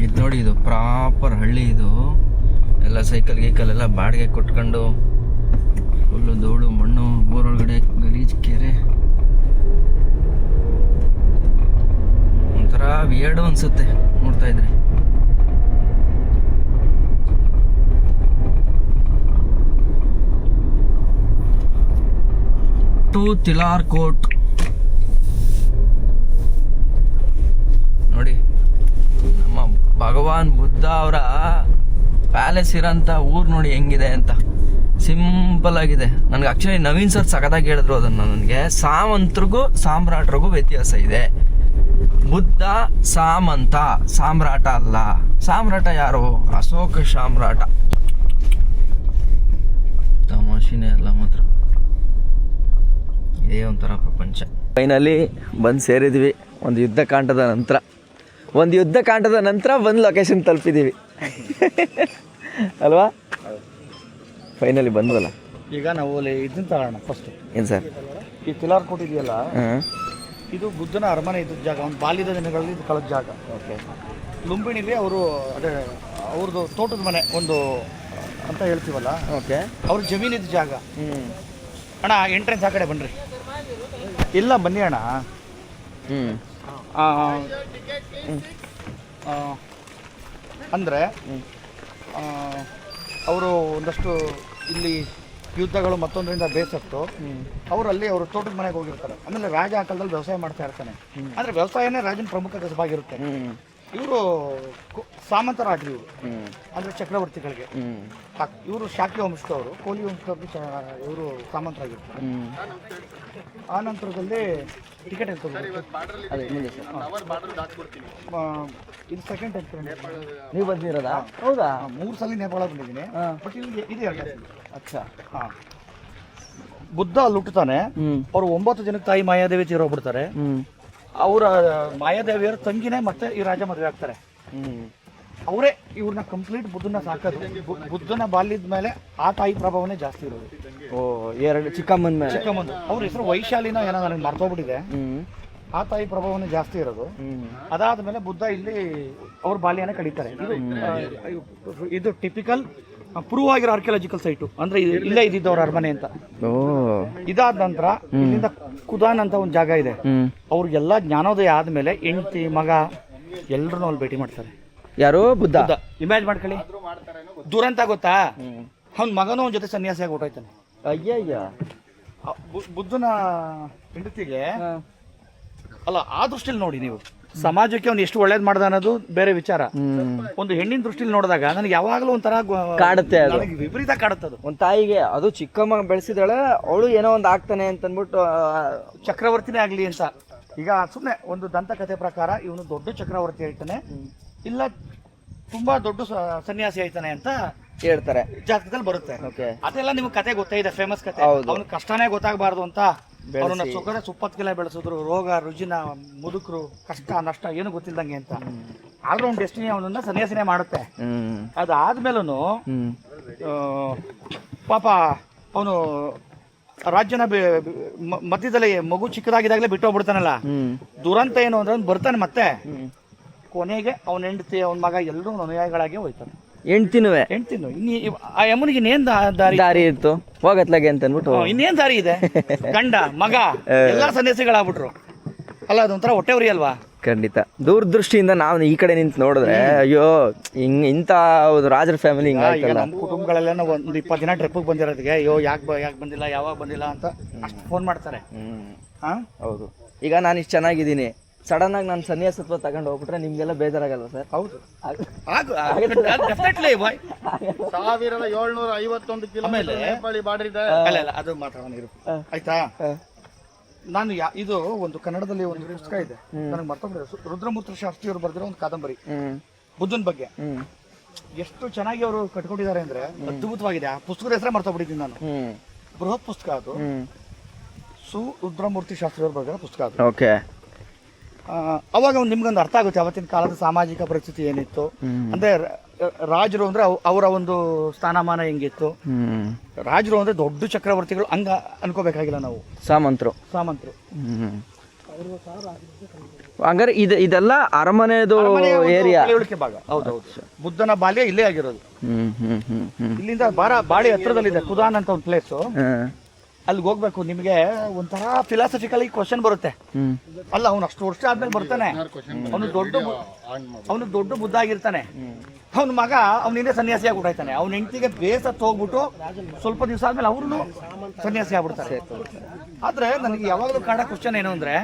ಇದು ನೋಡಿ, ಇದು ಪ್ರಾಪರ್ ಹಳ್ಳಿ. ಇದು ಎಲ್ಲ ಸೈಕಲ್ ಗೀಕಲ್ ಎಲ್ಲ ಬಾಡಿಗೆ ಕೊಟ್ಕೊಂಡು ಫುಲ್ಲು ಧೂಳು ಮಣ್ಣು, ಊರೊಳಗಡೆ ಗಲೀಜ್ ಕೆರೆ, ಒಂಥರ ವಿಯರ್ಡು ಅನ್ಸುತ್ತೆ ನೋಡ್ತಾ ಇದ್ರೆ. ಟು ತಿಲಾರ್ ಕೋಟ್ ನೋಡಿ, ನಮ್ಮ ಭಗವಾನ್ ಬುದ್ಧ ಅವರ ಪ್ಯಾಲೇಸ್ ಇರೋಂಥ ಊರು ನೋಡಿ ಹೆಂಗಿದೆ ಅಂತ. ಸಿಂಪಲ್ ಆಗಿದೆ. ನನಗೆ ಆ್ಯಕ್ಚುಲಿ ನವೀನ್ ಸರ್ ಸಖತ್ತಾಗಿ ಹೇಳಿದ್ರು ಅದನ್ನು ನನಗೆ. ಸಾಮಂತರಿಗೂ ಸಾಮ್ರಾಟರಿಗೂ ವ್ಯತ್ಯಾಸ ಇದೆ. ಬುದ್ಧ ಸಾಮಂತ, ಸಾಮ್ರಾಟ ಅಲ್ಲ. ಸಾಮ್ರಾಟ ಯಾರು? ಅಶೋಕ ಸಾಮ್ರಾಟ. ತಮಾಷೆನೇ ಅಲ್ಲ ಮಾತ್ರ, ಇದೇ ಒಂಥರ ಪ್ರಪಂಚ. ಫೈನಲಿ ಬಂದು ಸೇರಿದ್ವಿ ಒಂದು ಯುದ್ಧಕಾಂಡದ ನಂತರ ಬಂದು ಲೊಕೇಶನ್ ತಲುಪಿದ್ದೀವಿ ಅಲ್ವಾ? ಫೈನಲಿ ಬಂದ್ವಲ್ಲ. ಈಗ ನಾವು ಅಲ್ಲಿ ಇದನ್ನ ತಗೋಣ ಫಸ್ಟ್. ಏನು ಸರ್? ಈ ತಿಲಾರ್ ಕೋಟ್ ಇದೆಯಲ್ಲ, ಹಾಂ, ಇದು ಬುದ್ಧನ ಅರಮನೆ ಇದ್ದ ಜಾಗ, ಒಂದು ಬಾಲ್ಯದ ದಿನಗಳಲ್ಲಿ ಇದು ಕಳೆದ ಜಾಗ. ಓಕೆ. ಲುಂಬಿಣಿಲಿ ಅವರು ಅದೇ ಅವ್ರದ್ದು ತೋಟದ ಮನೆ ಒಂದು ಅಂತ ಹೇಳ್ತೀವಲ್ಲ, ಓಕೆ, ಅವ್ರ ಜಮೀನಿದ್ದ ಜಾಗ. ಅಣ್ಣ ಎಂಟ್ರೆನ್ಸ್ ಆ ಕಡೆ ಬನ್ನಿರಿ. ಇಲ್ಲ ಬನ್ನಿ ಅಣ್ಣ. ಅಂದರೆ ಅವರು ಒಂದಷ್ಟು ಇಲ್ಲಿ ಯುದ್ಧಗಳು ಮತ್ತೊಂದರಿಂದ ಬೇಸತ್ತು ಅವರಲ್ಲಿ ಅವರು ತೋಟದ ಮನೆಗೆ ಹೋಗಿರ್ತಾರೆ. ಆಮೇಲೆ ರಾಜ ಆ ಕಾಲದಲ್ಲಿ ವ್ಯವಸಾಯ ಮಾಡ್ತಾ ಇರ್ತಾನೆ. ಅಂದರೆ ವ್ಯವಸಾಯನೇ ರಾಜನ ಪ್ರಮುಖ ಕಸಬಾಗಿರುತ್ತೆ. ಇವರು ಸಾಮಂತರಾಟ್ರಿ, ಇವರು ಅಂದರೆ ಚಕ್ರವರ್ತಿಗಳಿಗೆ. ಇವರು ಶಾಕ್ಯ ವಂಶದವರು, ಕೋಲಿ ವಂಶದವ್ರಿಗೆ ಇವರು ಸಾಮಂತರಾಗಿರ್ತಾರೆ. ಆ ನಂತರದಲ್ಲಿ ಟಿಕೆಟ್ ಇದು ಸೆಕೆಂಡ್ ಟೈಮ್ ನೀವು ಬಂದಿರೋದಾ? ಹೌದಾ? 3 ಸಲ ನೇಪಾಳ ಬಂದಿದ್ದೀನಿ. ಬಟ್ ಇಲ್ಲಿ ಇದೆ 2 ಸಲ. ಅಚ್ಚಾ. ಹಾಂ, ಬುದ್ಧ ಅಲ್ಲಿ ಹುಟ್ಟುತ್ತಾನೆ. ಅವರು 9 ಜನಕ್ಕೆ ತಾಯಿ ಮಾಯಾದೇವಿ ತೀರೋಗ್ಬಿಡ್ತಾರೆ. ಅವರ ಮಾಯಾದೇವಿಯರ ತಂಗಿನೇ ಮತ್ತೆ ಈ ರಾಜ ಮದುವೆ ಆಗ್ತಾರೆ. ಅವರೇ ಇವ್ರನ್ನ ಕಂಪ್ಲೀಟ್ ಬುದ್ಧನ ಸಾಕೋದು. ಬುದ್ಧನ ಬಾಲ್ಯದ ಮೇಲೆ ಆ ತಾಯಿ ಪ್ರಭಾವನೇ ಜಾಸ್ತಿ ಇರೋದು. ಓ, 2 ಚಿಕ್ಕಮ್ಮನ ಮೇಲೆ. ಚಿಕ್ಕಮ್ಮಂದು ಅವ್ರ ಹೆಸರು ವೈಶಾಲಿನ ಏನೋ ನನಗೆ ಮರ್ತೋಗ್ಬಿಟ್ಟಿದೆ. ಆ ತಾಯಿ ಪ್ರಭಾವನೇ ಜಾಸ್ತಿ ಇರೋದು. ಅದಾದ್ಮೇಲೆ ಬುದ್ಧ ಇಲ್ಲಿ ಅವ್ರ ಬಾಲ್ಯನೇ ಕಳೀತಾರೆ. ಇದು ಟಿಪಿಕಲ್ ಪ್ರೂವ್ ಆಗಿರೋ ಆರ್ಕಿಯಾಲಜಿಕಲ್ ಸೈಟು, ಅಂದ್ರೆ ಇಲ್ಲೇ ಇದ್ದಿದ್ದವ್ರ ಅರಮನೆ ಅಂತ. ಇದಾದ ನಂತರ ಇಲ್ಲಿಂದ ಕುದಾನ್ ಅಂತ ಒಂದು ಜಾಗ ಇದೆ. ಅವ್ರಿಗೆಲ್ಲ ಜ್ಞಾನೋದಯ ಆದ್ಮೇಲೆ ಹೆಂಡತಿ ಮಗ ಎಲ್ಲರೂ ಅಲ್ಲಿ ಭೇಟಿ ಮಾಡ್ತಾರೆ. ಯಾರು ಬುದ್ಧ? ಇಮ್ಯಾಜ್ ಮಾಡ್ಕೊಳ್ಳಿ. ದುರಂತ ಗೊತ್ತಾ, ಅವ್ನ ಮಗನೂ ಅವನ ಜೊತೆ ಸನ್ಯಾಸಿಯಾಗಿ ಹೊರಟೋಯ್ತಾನೆ. ಅಯ್ಯಯ್ಯ. ಬುದ್ಧನ ಹೆಂಡತಿಗೆ ಅಲ್ಲ, ಆ ದೃಷ್ಟಿಲಿ ನೋಡಿ ನೀವು, ಸಮಾಜಕ್ಕೆ ಅವ್ನು ಎಷ್ಟು ಒಳ್ಳೇದು ಮಾಡ್ದ ಅನ್ನೋದು ಬೇರೆ ವಿಚಾರ. ಒಂದು ಹೆಣ್ಣಿನ ದೃಷ್ಟಿಲಿ ನೋಡಿದಾಗ ನನಗೆ ಯಾವಾಗಲೂ ಒಂಥರ ಕಾಡುತ್ತೆ, ಅದು ವಿಪರೀತ ಕಾಡುತ್ತದು. ಒಂದು ತಾಯಿಗೆ ಅದು ಚಿಕ್ಕಮ್ಮ ಬೆಳೆಸಿದಾಳೆ, ಅವಳು ಏನೋ ಒಂದು ಆಗ್ತಾನೆ ಅಂತಂದ್ಬಿಟ್ಟು ಚಕ್ರವರ್ತಿನೇ ಆಗಲಿ ಅಂತ. ಈಗ ಸುಮ್ಮನೆ ಒಂದು ದಂತಕಥೆ ಪ್ರಕಾರ ಇವನು ದೊಡ್ಡ ಚಕ್ರವರ್ತಿ ಆಯ್ತಾನೆ, ಇಲ್ಲ ತುಂಬಾ ದೊಡ್ಡ ಸನ್ಯಾಸಿ ಆಯ್ತಾನೆ ಅಂತ ಹೇಳ್ತಾರೆ, ಜಾತಕದಲ್ಲಿ ಬರುತ್ತೆ. ಓಕೆ, ಅದೆಲ್ಲ ನಿಮ್ಗೆ ಕತೆ ಗೊತ್ತೇ ಇದೆ, ಫೇಮಸ್ ಕತೆ. ಹೌದು. ಅವ್ನ ಕಷ್ಟನೇ ಗೊತ್ತಾಗಬಾರ್ದು ಅಂತ ಅವ್ರನ್ನ ಸುಖದ ಸುಪ್ಪತ್ಗೆಲ್ಲ ಬೆಳೆಸಿದ್ರು, ರೋಗ ರುಜಿನ ಮುದುಕರು ಕಷ್ಟ ನಷ್ಟ ಏನು ಗೊತ್ತಿಲ್ದಂಗೆ ಅಂತ. ಆದ್ರೂ ಅವ್ನ ಡೆಸ್ಟಿನಿ ಅವನನ್ನ ಸನ್ಯಾಸಿನೇ ಮಾಡುತ್ತೆ. ಅದಾದ್ಮೇಲೂ ಪಾಪ ಅವನು ರಾಜ್ಯನ ಮಧ್ಯದಲ್ಲಿ ಮಗು ಚಿಕ್ಕದಾಗಿದ್ದಾಗಲೇ ಬಿಟ್ಟು ಹೋಗ್ಬಿಡ್ತಾನಲ್ಲ. ದುರಂತ ಏನು ಅಂದ್ರೆ ಅವ್ನು ಬರ್ತಾನೆ ಮತ್ತೆ ಕೊನೆಗೆ ಅವನ ಹೆಂಡತಿ ಅವನ ಮಗ ಎಲ್ಲರೂ ಅನುಯಾಯಿಗಳಾಗಿ ಹೋಯ್ತಾನೆ. ಹೆಣ್ತಿನೂ ಇನ್ನು ಆ ಯಮನಿಗೆ ಇನ್ನೇನ್ ದಾರಿ ಇತ್ತು ಹೋಗತ್ಲಾಗೆ ಅಂತ ಅಂದ್ಬಿಟ್ಟು, ಇನ್ನೇನ್ ದಾರಿ ಇದೆ? ಗಂಡ ಮಗ ಎಲ್ಲಾ ಸನ್ಯಾಸಿಗಳಾಗ್ಬಿಟ್ರು. ಅಲ್ಲ, ಅದೊಂಥರ ಹೊಟ್ಟೆ ಉರಿ ಅಲ್ವಾ? ಖಂಡಿತ. ದೂರದೃಷ್ಟಿಯಿಂದ ನಾವು ಈ ಕಡೆ ನಿಂತು ನೋಡಿದ್ರೆ ಅಯ್ಯೋ ಇಂಥ ರಾಜರ ಫ್ಯಾಮಿಲಿ ಹಿಂಗಾಯ್ತಲ್ಲ. ನಮ್ಮ ಕುಟುಂಬಗಳೆಲ್ಲ ಒಂದು 20 ದಿನ ಟ್ರಿಪ್ಗೆ ಬಂದಿರೋದಕ್ಕೆ ಅಯ್ಯೋ ಯಾಕೆ ಬಂದಿಲ್ಲ, ಯಾವಾಗ ಬಂದಿಲ್ಲ ಅಂತ ಅಷ್ಟು ಫೋನ್ ಮಾಡ್ತಾರೆ. ಹೌದು. ಈಗ ನಾನು ಇಷ್ಟು ಚೆನ್ನಾಗಿದ್ದೀನಿ, ಸಡನ್ ಆಗಿ ನಾನು ಸನ್ಯಾಸತ್ವ ತಗೊಂಡು ಹೋಗ್ಬಿಟ್ರೆ ನಿಮ್ಗೆಲ್ಲ ಬೇಜಾರಾಗಲ್ವ ಸರ್? ಹೌದು, ಡೆಫಿನೆಟ್ಲಿ. 1751 ಕಿಲೋಮೀಟರ್ ನೇಪಾಳಿ ಬಾರ್ಡರ್ ಇದೆ. ಅಲ್ಲ ಅದು ಮಾತಾಡೋಣ ಆಯ್ತಾ. ನಾನು ಇದು ಒಂದು ಕನ್ನಡದಲ್ಲಿ ಒಂದು ಪುಸ್ತಕ ಇದೆ, ನನಗೆ ಮರ್ತೊಂಡಿದೆ. ರುದ್ರಮೂರ್ತಿ ಶಾಸ್ತ್ರಿ ಅವರು ಬರೆದಿರೋ ಒಂದು ಕಾದಂಬರಿ ಬುದ್ಧನ ಬಗ್ಗೆ. ಎಷ್ಟು ಚೆನ್ನಾಗಿ ಅವರು ಕಟ್ಕೊಂಡಿದ್ದಾರೆ ಅಂದ್ರೆ ಅದ್ಭುತವಾಗಿದೆ. ಆ ಪುಸ್ತಕದ ಹೆಸರೇ ಮರ್ತೋಗ್ಬಿಟ್ಟಿದ್ದೀನಿ ನಾನು. ಬೃಹತ್ ಪುಸ್ತಕ ಅದು. ರುದ್ರಮೂರ್ತಿ ಶಾಸ್ತ್ರಿ ಅವರು ಬರೆದಿರೋ ಪುಸ್ತಕ ಅದು. ಓಕೆ. ಅವಾಗ ನಿಮ್ಗೊಂದು ಅರ್ಥ ಆಗುತ್ತೆ ಅವತ್ತಿನ ಕಾಲದ ಸಾಮಾಜಿಕ ಪರಿಸ್ಥಿತಿ ಏನಿತ್ತು ಅಂದ್ರೆ. ರಾಜರು ಅಂದ್ರೆ ಅವರ ಒಂದು ಸ್ಥಾನಮಾನ ಹೆಂಗಿತ್ತು. ರಾಜರು ಅಂದ್ರೆ ದೊಡ್ಡ ಚಕ್ರವರ್ತಿಗಳು ಹಂಗ ಅನ್ಕೋಬೇಕಾಗಿಲ್ಲ ನಾವು. ಸಾಮಂತರು. ಹಂಗಾರೆ ಇದೆಲ್ಲ ಅರಮನೆದು ಏರಿಯಾ ಭಾಗ. ಹೌದೌದು. ಬುದ್ಧನ ಬಾಲ್ಯ ಇಲ್ಲೇ ಆಗಿರೋದು. ಇಲ್ಲಿಂದ ಬಾಳಿ ಹತ್ರದಲ್ಲಿದೆ ಕುದಾನ್ ಅಂತ ಒಂದು ಪ್ಲೇಸು. ಅಲ್ಲಿಗೆ ಹೋಗ್ಬೇಕು. ನಿಮಗೆ ಒಂಥರ ಫಿಲಾಸಫಿಕಲ್ ಕ್ವಶನ್ ಬರುತ್ತೆ. ಅಲ್ಲ, ಅವನು ಅಷ್ಟು ವರ್ಷ ಆದ್ಮೇಲೆ ಬರ್ತಾನೆ, ಅವನು ದೊಡ್ಡ ಬುದ್ಧ ಆಗಿರ್ತಾನೆ. ಅವನ ಮಗ ಅವನಿಂದ ಸನ್ಯಾಸಿ ಆಗ್ಬಿಟ್ಟಾಯ್ತಾನೆ. ಅವ್ನ ಹೆಂಡತಿಗೆ ಬೇಸತ್ತು ಹೋಗ್ಬಿಟ್ಟು ಸ್ವಲ್ಪ ದಿವಸ ಆದ್ಮೇಲೆ ಅವ್ರು ಸನ್ಯಾಸಿ ಆಗ್ಬಿಡ್ತಾರೆ. ಆದ್ರೆ ನನಗೆ ಯಾವಾಗಲೂ ಕಾಡ ಕ್ವಶನ್ ಏನು ಅಂದ್ರೆ,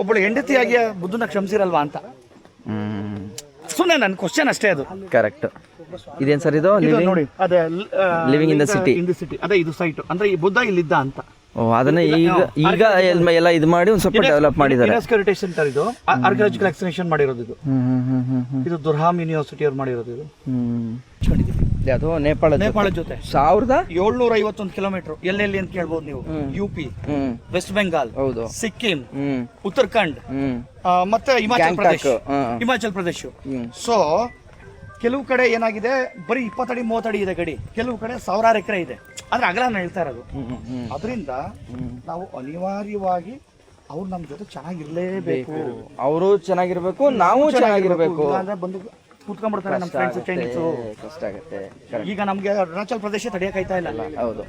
ಒಬ್ಬಳು ಹೆಂಡತಿಯಾಗಿ ಬುದ್ಧನ ಕ್ಷಮಿಸಿರಲ್ವಾ ಅಂತ. ಸುಮ್ಮನೆ ನನ್ನ ಕ್ವಶನ್ ಅಷ್ಟೇ ಅದು. ಕರೆಕ್ಟ್. ಇದೇನ್ ಸರ್ ಇದು? ನೋಡಿ, ಅದೇ ಲಿವಿಂಗ್ ಇನ್ ದ ಸಿಟಿ. ಅದೇ ಇದು ಸೈಟ್ ಅಂದ್ರೆ ಈ ಬುದ್ಧ ಇಲ್ಲಿದ್ದ ಅಂತ. ಅದನ್ನ ಈಗ ಎಲ್ಲ ಇದು ಮಾಡಿ ಒಂದು ಸ್ವಲ್ಪ ಡೆವಲಪ್ ಮಾಡಿದ್ದಾರೆ. ಹೆರಿಟೇಜ್ ಸೆಂಟರ್ ಇದು, ಆರ್ಕಿಯಾಲಜಿಕಲ್ ಎಕ್ಸ್ಟೆನ್ಷನ್ ಮಾಡಿರೋದು ಇದು. ಇದು ದುರ್ಹಾಮ್ ಯೂನಿವರ್ಸಿಟಿ ಅವ್ರು ಮಾಡಿರೋದು ಇದು. ಅದು ನೇಪಾಳ ಜೊತೆ 1751 ಕಿಲೋಮೀಟರ್. ಎಲ್ಲೆಲ್ಲಿ ಅಂತ ಕೇಳ್ಬೋದು ನೀವು. UP, ವೆಸ್ಟ್ ಬೆಂಗಾಲ್, ಹೌದು, ಸಿಕ್ಕಿಂ, ಉತ್ತರಾಖಂಡ್, ಮತ್ತೆ ಹಿಮಾಚಲ್ ಪ್ರದೇಶ. ಸೊ ಕೆಲವು ಕಡೆ ಏನಾಗಿದೆ, ಬರೀ 20 ಅಡಿ 30 ಅಡಿ ಇದೆ ಗಡಿ. ಕೆಲವು ಕಡೆ 1000 ಎಕರೆ ಇದೆ. ಅಂದ್ರೆ ಅಗಲ ಹೇಳ್ತಾ ಇರೋದು. ಅದರಿಂದ ನಾವು ಅನಿವಾರ್ಯವಾಗಿ ಅವ್ರು ನಮ್ಮ ಜೊತೆ ಚೆನ್ನಾಗಿರ್ಲೇಬೇಕು. ಅವರು ಚೆನ್ನಾಗಿರ್ಬೇಕು, ನಾವು ಚೆನ್ನಾಗಿರ್ಬೇಕು. ಅಂದ್ರೆ ಬಂದು ಕೂತ್ಕೊಂಡ್ಬಿಡ್ತಾರೆ ನಮ್ಮ ಫ್ರೆಂಡ್ಸ್ ಚೈನೀಸು. ಕಷ್ಟ ಆಗುತ್ತೆ. ಈಗ ನಮ್ಗೆ ಅರುಣಾಚಲ್ ಪ್ರದೇಶ ತಡೆಯಕ್ಕಾಯ್ತಾ ಇಲ್ಲ. ಹೌದು.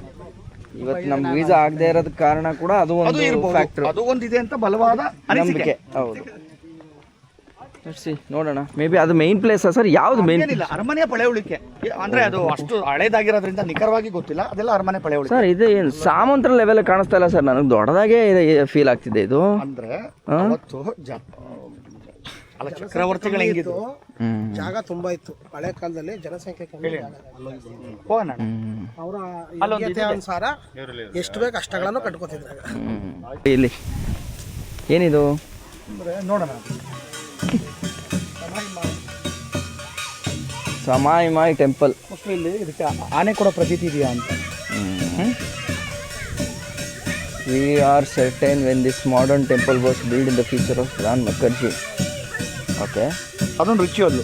ಇವತ್ತು ನಮ್ಗೆ ವೀಸಾ ಆಗದೆ ಇರೋದ ಕಾರಣ ಕೂಡ ಅದು ಒಂದು ಫ್ಯಾಕ್ಟರ್. ಅದು ಒಂದಿದೆ ಅಂತ ಬಲವಾದ ನಂಬಿಕೆ. ಹೌದು. ನೋಡೋಣ. ಮೇ ಬಿ ಅದು ಮೈನ್ ಪ್ಲೇಸ್ ಸರ್? ಯಾವ್ದು ಮೈನ್? ಅರಮನೆ ಪಳೆಯುಳಿಕೆ ಅಂದ್ರೆ ಅದು ಅಷ್ಟು ಹಳೇದಾಗಿರೋದ್ರಿಂದ ನಿಖರವಾಗಿ ಗೊತ್ತಿಲ್ಲ. ಅದೆಲ್ಲ ಅರಮನೆ ಪಳೆಯುಳಿಕೆ ಸರ್. ಇದು ಏನು ಸಾಮಂತರ ಲೆವೆಲ್ ಕಾಣಿಸ್ತಾ ಇಲ್ಲ ಸರ್, ನನಗೆ ದೊಡ್ಡದಾಗೆ ಫೀಲ್ ಆಗ್ತಿದೆ ಇದು. ಅಂದ್ರೆ ಅಲ್ಲ, ಚಕ್ರವರ್ತಿಗಳು ಹೆಂಗಿದ್ದು ಜಾಗ ತುಂಬಾ ಇತ್ತು ಹಳೆ ಕಾಲದಲ್ಲಿ, ಜನಸಂಖ್ಯೆ ಕಮ್ಮಿ. ಅವರ ಅನುಸಾರ ಎಷ್ಟು ಬೇಕು ಅಷ್ಟಗಳನ್ನು ಕಟ್ಕೋತಿದ್ರು. ಇಲ್ಲಿ ಏನಿದು ನೋಡೋಣ. ಸಮಾಯಿ ಟೆಂಪಲ್. ಇಲ್ಲಿ ಇದಕ್ಕೆ ಆನೆ ಕೊಡೋ ಪ್ರತೀತಿ ಇದೆಯಾ ಅಂತ. We are certain when this modern temple was built in the future of Ran Mukherjee. Okay. ಅದೊಂದು ರಿಚುವಲ್.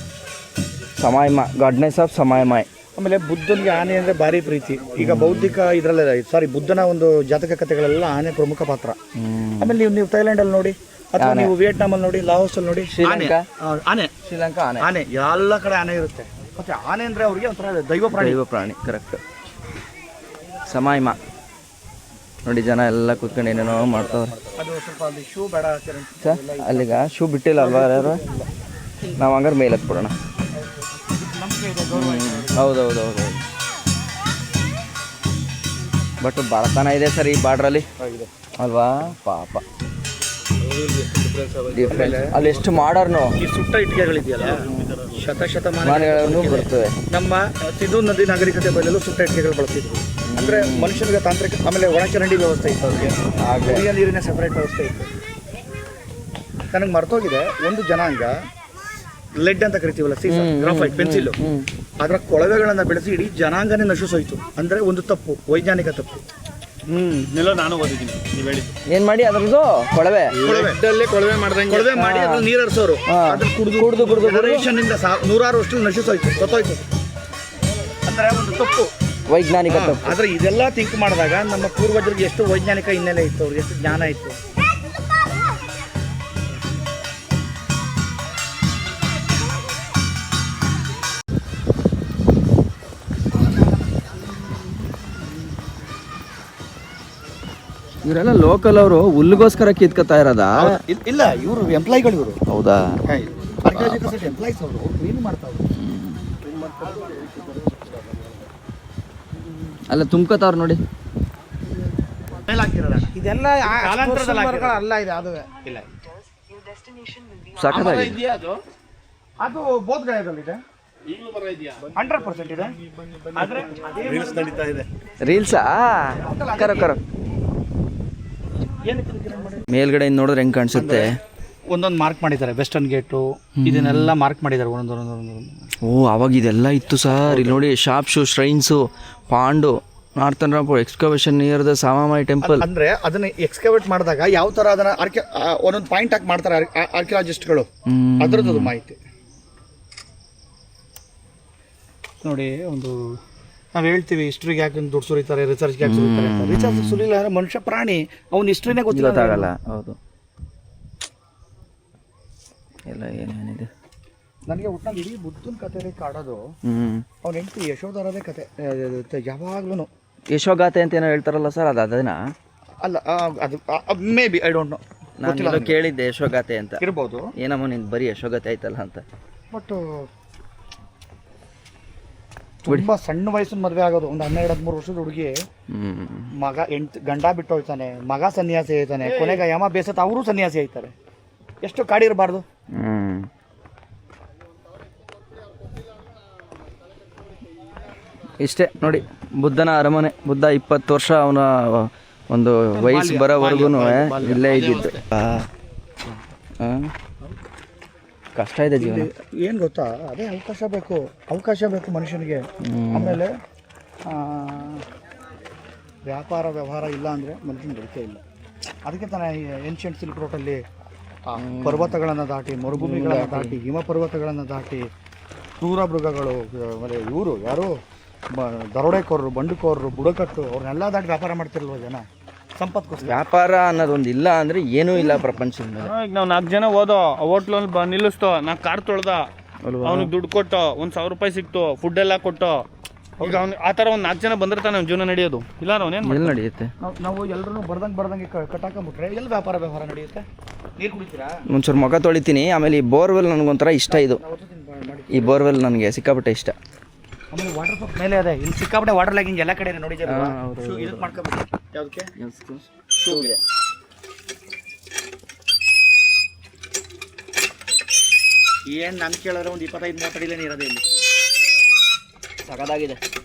ಸಮಾಯಿಮ, ಗಾಡ್ನೆಸ್ ಆಫ್ ಸಮಾಯಿಮಾಯ್. ಆಮೇಲೆ ಬುದ್ಧನಿಗೆ ಆನೆ ಅಂದ್ರೆ ಭಾರಿ ಪ್ರೀತಿ. ಈಗ ಬೌದ್ಧಿಕ ಇದ್ರಲ್ಲ ಬುದ್ಧನ ಒಂದು ಜಾತಕ ಕಥೆಗಳೆಲ್ಲ ಆನೆ ಪ್ರಮುಖ ಪಾತ್ರ. ಆಮೇಲೆ ನೀವು ಥೈಲ್ಯಾಂಡ್ ಅಲ್ಲಿ ನೋಡಿ, ಅಥವಾ ನೀವು ವಿಯೆಟ್ನಾಂ ಅಲ್ಲಿ ನೋಡಿ, ಲಾವೋಸ್ ಅಲ್ಲಿ ನೋಡಿ, ಶ್ರೀಲಂಕಾ ಆನೆ ಎಲ್ಲ ಕಡೆ ಆನೆ ಇರುತ್ತೆ. ಮತ್ತೆ ಆನೆ ಅಂದ್ರೆ ಅವ್ರಿಗೆ ಒಂಥರ ದೈವ ಪ್ರಾಣಿ. ಕರೆಕ್ಟ್. ಸಮಾಯಿಮ ನೋಡಿ, ಜನ ಎಲ್ಲ ಕೂತ್ಕೊಂಡು ಏನೇನೋ ಮಾಡ್ತಾವ್ರೆ. ಅದು ಸ್ವಲ್ಪ ಅಲ್ಲಿ ಶೂ ಬೇಡ ಸರ್. ಅಲ್ಲಿಗ ಶೂ ಬಿಟ್ಟಿಲ್ಲ ಅಲ್ವಾ ಯಾರು? ನಾವು ಹಂಗಾರೆ ಮೇಲೆ ಹತ್ಬಿಡೋಣ. ಹೌದೌದು. ಬಟ್ ಬಡತನ ಇದೆ ಸರ್ ಈ ಬಾರ್ಡ್ರಲ್ಲಿ ಅಲ್ವಾ, ಪಾಪ ಡಿಫ್ರೆನ್ಸ್. ಅಲ್ಲಿ ಎಷ್ಟು ಮಾಡರ್ನು ಈ ಸುಟ್ಟ ಇಟ್ಟಿಗೆಗಳಿದೆಯಲ್ಲ ಶತಮಾನ ಬರ್ತವೆ. ನಮ್ಮ ಸಿಂಧೂ ನದಿ ನಾಗರಿಕತೆ ಬದಲು ಸುಟ್ಟ ಇಟ್ಟಿಗೆಗಳು ಬಳಸ್ತಿದ್ರು. ಅಂದ್ರೆ ಮನುಷ್ಯನಿಗೆ ತಾಂತ್ರಿಕ, ಆಮೇಲೆ ಒಣಚರಂಡಿ ವ್ಯವಸ್ಥೆ ಇತ್ತು, ಅವ್ರಿಗೆ ಕುಡಿಯೋ ನೀರಿನ ಸೆಪರೇಟ್ ವ್ಯವಸ್ಥೆ ಇತ್ತು. ನನಗೆ ಮರ್ತೋಗಿದೆ, ಒಂದು ಜನಾಂಗ ಲೆಡ್ ಅಂತ ಕರಿತೀವಲ್ಲ, ಗ್ರಾಫೈಟ್ ಪೆನ್ಸಿಲ್, ಅದರ ಕೊಳವೆಗಳನ್ನ ಬೆಳೆಸಿ ಇಡೀ ಜನಾಂಗನೇ ನಶಿಸೋಯ್ತು. ಅಂದ್ರೆ ಒಂದು ತಪ್ಪು, ವೈಜ್ಞಾನಿಕ ತಪ್ಪು. ನೆಲ ನಾನು ಓದಿದ್ದೀನಿ ನೀವು ಹೇಳಿದ್ದು. ಏನ್ ಮಾಡಿ ಅದ್ರದ್ದು ಕೊಳವೆ ಕೊಳವೆ ಮಾಡಿ ಅದ್ರಲ್ಲಿ ನೀರು ಹರಿಸೋರು, ಅದನ್ನ ಕುಡಿದು ಜನರೇಷನ್ ಇಂದ ನೂರಾರು ವರ್ಷದಲ್ಲಿ ನಶಿಸೋಯ್ತು, ಸತ್ತೋಯ್ತು. ಅಂದ್ರೆ ಒಂದು ತಪ್ಪು, ವೈಜ್ಞಾನಿಕ ತಪ್ಪು. ಆದ್ರೆ ಇದೆಲ್ಲ ಥಿಂಕ್ ಮಾಡಿದಾಗ ನಮ್ಮ ಪೂರ್ವಜರಿಗೆ ಎಷ್ಟು ವೈಜ್ಞಾನಿಕ ಹಿನ್ನೆಲೆ ಇತ್ತು, ಅವ್ರಿಗೆ ಎಷ್ಟು ಜ್ಞಾನ ಇತ್ತು. ಇವರೆಲ್ಲ ಲೋಕಲ್ ಅವರು ಹುಲ್ಲಿಗೋಸ್ಕರ ಕಿತ್ಕೊತಾ ಇರೋದಾ? ಇಲ್ಲ, ಇವರು ಎಂಪ್ಲಾಯಿಗಳು, ಇವರು. ಹೌದಾ? ಎಂಪ್ಲಾಯ್ಸ್ ಅವರು ಕ್ಲೀನ್ ಮಾಡ್ತಾವ್ರು. ಅಲ್ಲ ತುಂಬ್ಕೋತಾವ್ರು ನೋಡಿ. ಇದೆಲ್ಲ ಅಲ್ಲ, ಇದೆ ಅದುವೇ ಇಲ್ಲ. ಸಖತ್ತಾಗಿ ಅದು ಬೋಧಗಯಾದಲ್ಲಿದೆ, 100% ಇದೆ. ಆದ್ರೆ ರೀಲ್ಸಾ? ಕರೋ ಮೇಲ್ಗಡೆಯಿಂದ ನೋಡಿದ್ರೆ ಹೆಂಗ್ ಕಾಣಿಸುತ್ತೆ. ಒಂದೊಂದು ಮಾರ್ಕ್ ಮಾಡಿದ್ದಾರೆ, ವೆಸ್ಟರ್ನ್ ಗೇಟು, ಇದನ್ನೆಲ್ಲ ಮಾರ್ಕ್ ಮಾಡಿದ್ದಾರೆ ಒಂದೊಂದು. ಓ, ಅವಾಗ ಇದೆಲ್ಲ ಇತ್ತು ಸರ್. ಇಲ್ಲಿ ನೋಡಿ, shop shoe, shrines, Pandu, northern Rampur, excavation near the Samamayi temple. ಅಂದ್ರೆ ಅದನ್ನ ಎಕ್ಸ್ಕವೇಟ್ ಮಾಡಿದಾಗ ಯಾವ ತರ ಅದನ್ನ ಒಂದೊಂದು ಪಾಯಿಂಟ್ ಹಾಕಿ ಮಾಡ್ತಾರೆ ಆರ್ಕಿಯಾಲಜಿಸ್ಟ್ಗಳು, ಅದರದ್ದು ಮಾಹಿತಿ ನೋಡಿ. ಒಂದು ನಾವು ಹೇಳ್ತೀವಿ ಹಿಸ್ಟ್ರಿಗೆ ಯಾಕೆ ದುಡ್ಡು ಸುರಿತಾರೆ, ರಿಸರ್ಚ್ಗೆ ಯಾಕೆ ಸುರಿತಾರೆ ಅಂತ. ರಿಸರ್ಚ್ ಸುರಿಲ್ಲ ಅಂದ್ರೆ ಮನುಷ್ಯ ಪ್ರಾಣಿ, ಅವ್ನ ಹಿಸ್ಟ್ರಿನೇ ಗೊತ್ತಾಗಲ್ಲ. ಹೌದು, ಎಲ್ಲ ಏನೇನಿದೆ. ನನಗೆ ಒಟ್ಟಿನಲ್ಲಿ ಇಡೀ ಬುದ್ಧನ ಕಥೆನೇ ಕಾಡೋದು ಅವ್ನ ಹೆಂಡತಿ ಯಶೋಧರದೇ ಕತೆ. ಯಾವಾಗ್ಲೂ ಯಶೋಗಾಥೆ ಅಂತ ಏನೋ ಹೇಳ್ತಾರಲ್ಲ ಸರ್, ಅದೇನಾ? ಅಲ್ಲ, ಅದು may be, I don't know. ನಾನು ಕೇಳಿದ್ದೆ ಯಶೋಗಾಥೆ ಅಂತ ಇರ್ಬೋದು. ಏನಮ್ಮ ನಿನ್ ಬರೀ ಯಶೋಗಾಥೆ ಆಯ್ತಲ್ಲ ಅಂತ. ಬಟ್ ತುಂಬಾ ಸಣ್ಣ ವಯಸ್ಸಿನ ಮದುವೆ ಆಗೋದು. ಒಂದು 12-13 ವರ್ಷದ ಹುಡುಗಿ, ಮಗ ಗಂಡ ಬಿಟ್ಟು ಹೋಗ್ತಾನೆ, ಮಗ ಸನ್ಯಾಸಿ ಆಯ್ತಾನೆ, ಕೊನೆಗೆ ಯಮ ಬೇಸತ್ತ ಅವರು ಸನ್ಯಾಸಿ ಆಯ್ತಾರೆ. ಎಷ್ಟು ಕಾಡಿರಬಾರ್ದು. ಇಷ್ಟೇ ನೋಡಿ, ಬುದ್ಧನ ಅರಮನೆ. ಬುದ್ಧ 20 ವರ್ಷ ಅವನ ಒಂದು ವಯಸ್ಸು ಬರೋವರೆಗೂ ಇಲ್ಲೇ ಇದ್ದಿದ್ದು. ಕಷ್ಟ ಇದೆ ಜೀವನ. ಏನು ಗೊತ್ತಾ, ಅದೇ ಅವಕಾಶ ಬೇಕು ಮನುಷ್ಯನಿಗೆ. ಆಮೇಲೆ ವ್ಯವಹಾರ ಇಲ್ಲ ಅಂದರೆ ಮನುಷ್ಯನ ಬದುಕೇ ಇಲ್ಲ. ಅದಕ್ಕೆ ತಾನೇ ಏನ್ಷಿಯಂಟ್ ಸಿಲ್ಕ್ ರೋಟಲ್ಲಿ ಪರ್ವತಗಳನ್ನು ದಾಟಿ, ಮರುಭೂಮಿಗಳನ್ನು ದಾಟಿ, ಹಿಮ ಪರ್ವತಗಳನ್ನು ದಾಟಿ, ಕ್ರೂರ ಮೃಗಗಳು, ಆಮೇಲೆ ಇವರು ಯಾರು ದರೋಡೆಕೋರರು, ಬಂಡುಕೋರರು, ಬುಡಕಟ್ಟು, ಅವ್ರನ್ನೆಲ್ಲ ದಾಟಿ ವ್ಯಾಪಾರ ಮಾಡ್ತಿರಲ್ವ ಜನ ಸಂಪತ್ಕೋಸ್ಕರ. ವ್ಯಾಪಾರ ಅನ್ನೋದೊಂದು ಇಲ್ಲ ಅಂದರೆ ಏನೂ ಇಲ್ಲ ಪ್ರಪಂಚದ ಮೇಲೆ. ಈಗ ನಾವು 4 ಜನ ಹೋದೋ, ಹೋಟ್ಲಲ್ಲಿ ನಿಲ್ಲಿಸ್ತೋ, 4 ಕಾರ್ ತೊಳ್ದ, ಅವ್ನಿಗೆ ದುಡ್ಡು ಕೊಟ್ಟು, ಒಂದು 1000 ರೂಪಾಯಿ ಸಿಕ್ತು, ಫುಡ್ ಎಲ್ಲ ಕೊಟ್ಟು. ಈಗ ಅವ್ನು ಆ ಥರ ಒಂದು 4 ಜನ ಬಂದಿರ್ತಾನೆ, ಅವ್ನ ಜೀವನ ನಡೆಯೋದು ಇಲ್ಲ. ಅವ್ನೇನು ನಡೆಯುತ್ತೆ? ನಾವು ಎಲ್ಲರೂ ಬರ್ದಂಗೆ ಕಟ್ಟಾಕೊಂಡ್ಬಿಟ್ರೆ ಎಲ್ಲಿ ವ್ಯಾಪಾರ ನಡೆಯುತ್ತೆ? ನೀರು ಕುಡಿತೀರಾ? ಒಂಚೂರು ಮುಖ ತೊಳಿತೀನಿ. ಆಮೇಲೆ ಈ ಬೋರ್ವೆಲ್ ನನಗೊಂಥರ ಇಷ್ಟ. ಇದು ಈ ಬೋರ್ವೆಲ್ ನನಗೆ ಸಿಕ್ಕಾಪಟ್ಟೆ ಇಷ್ಟ. ಆಮೇಲೆ ವಾಟರ್ ಪಂಪ್ ಮೇಲೆ ಅದೇ, ಇಲ್ಲಿ ಸಿಕ್ಕಾಪಟ್ಟೆ ವಾಟರ್ ಲ್ಯಾಗಿಂಗ್ ಎಲ್ಲ ಕಡೆ ನೋಡಿದ್ದೀರಾ? ಇದಕ್ಕೆ ಮಾಡ್ಕೋಬೇಕು. ಯಾವುದಕ್ಕೆ? ಶೂಗೆ. ಏನು ನಾನು ಕೇಳಿದ್ರೆ ಒಂದು 25-30 ಅಡಿಲೇ ನೀರದೇ ಇಲ್ಲಿ. ಸಗದಾಗಿದೆ.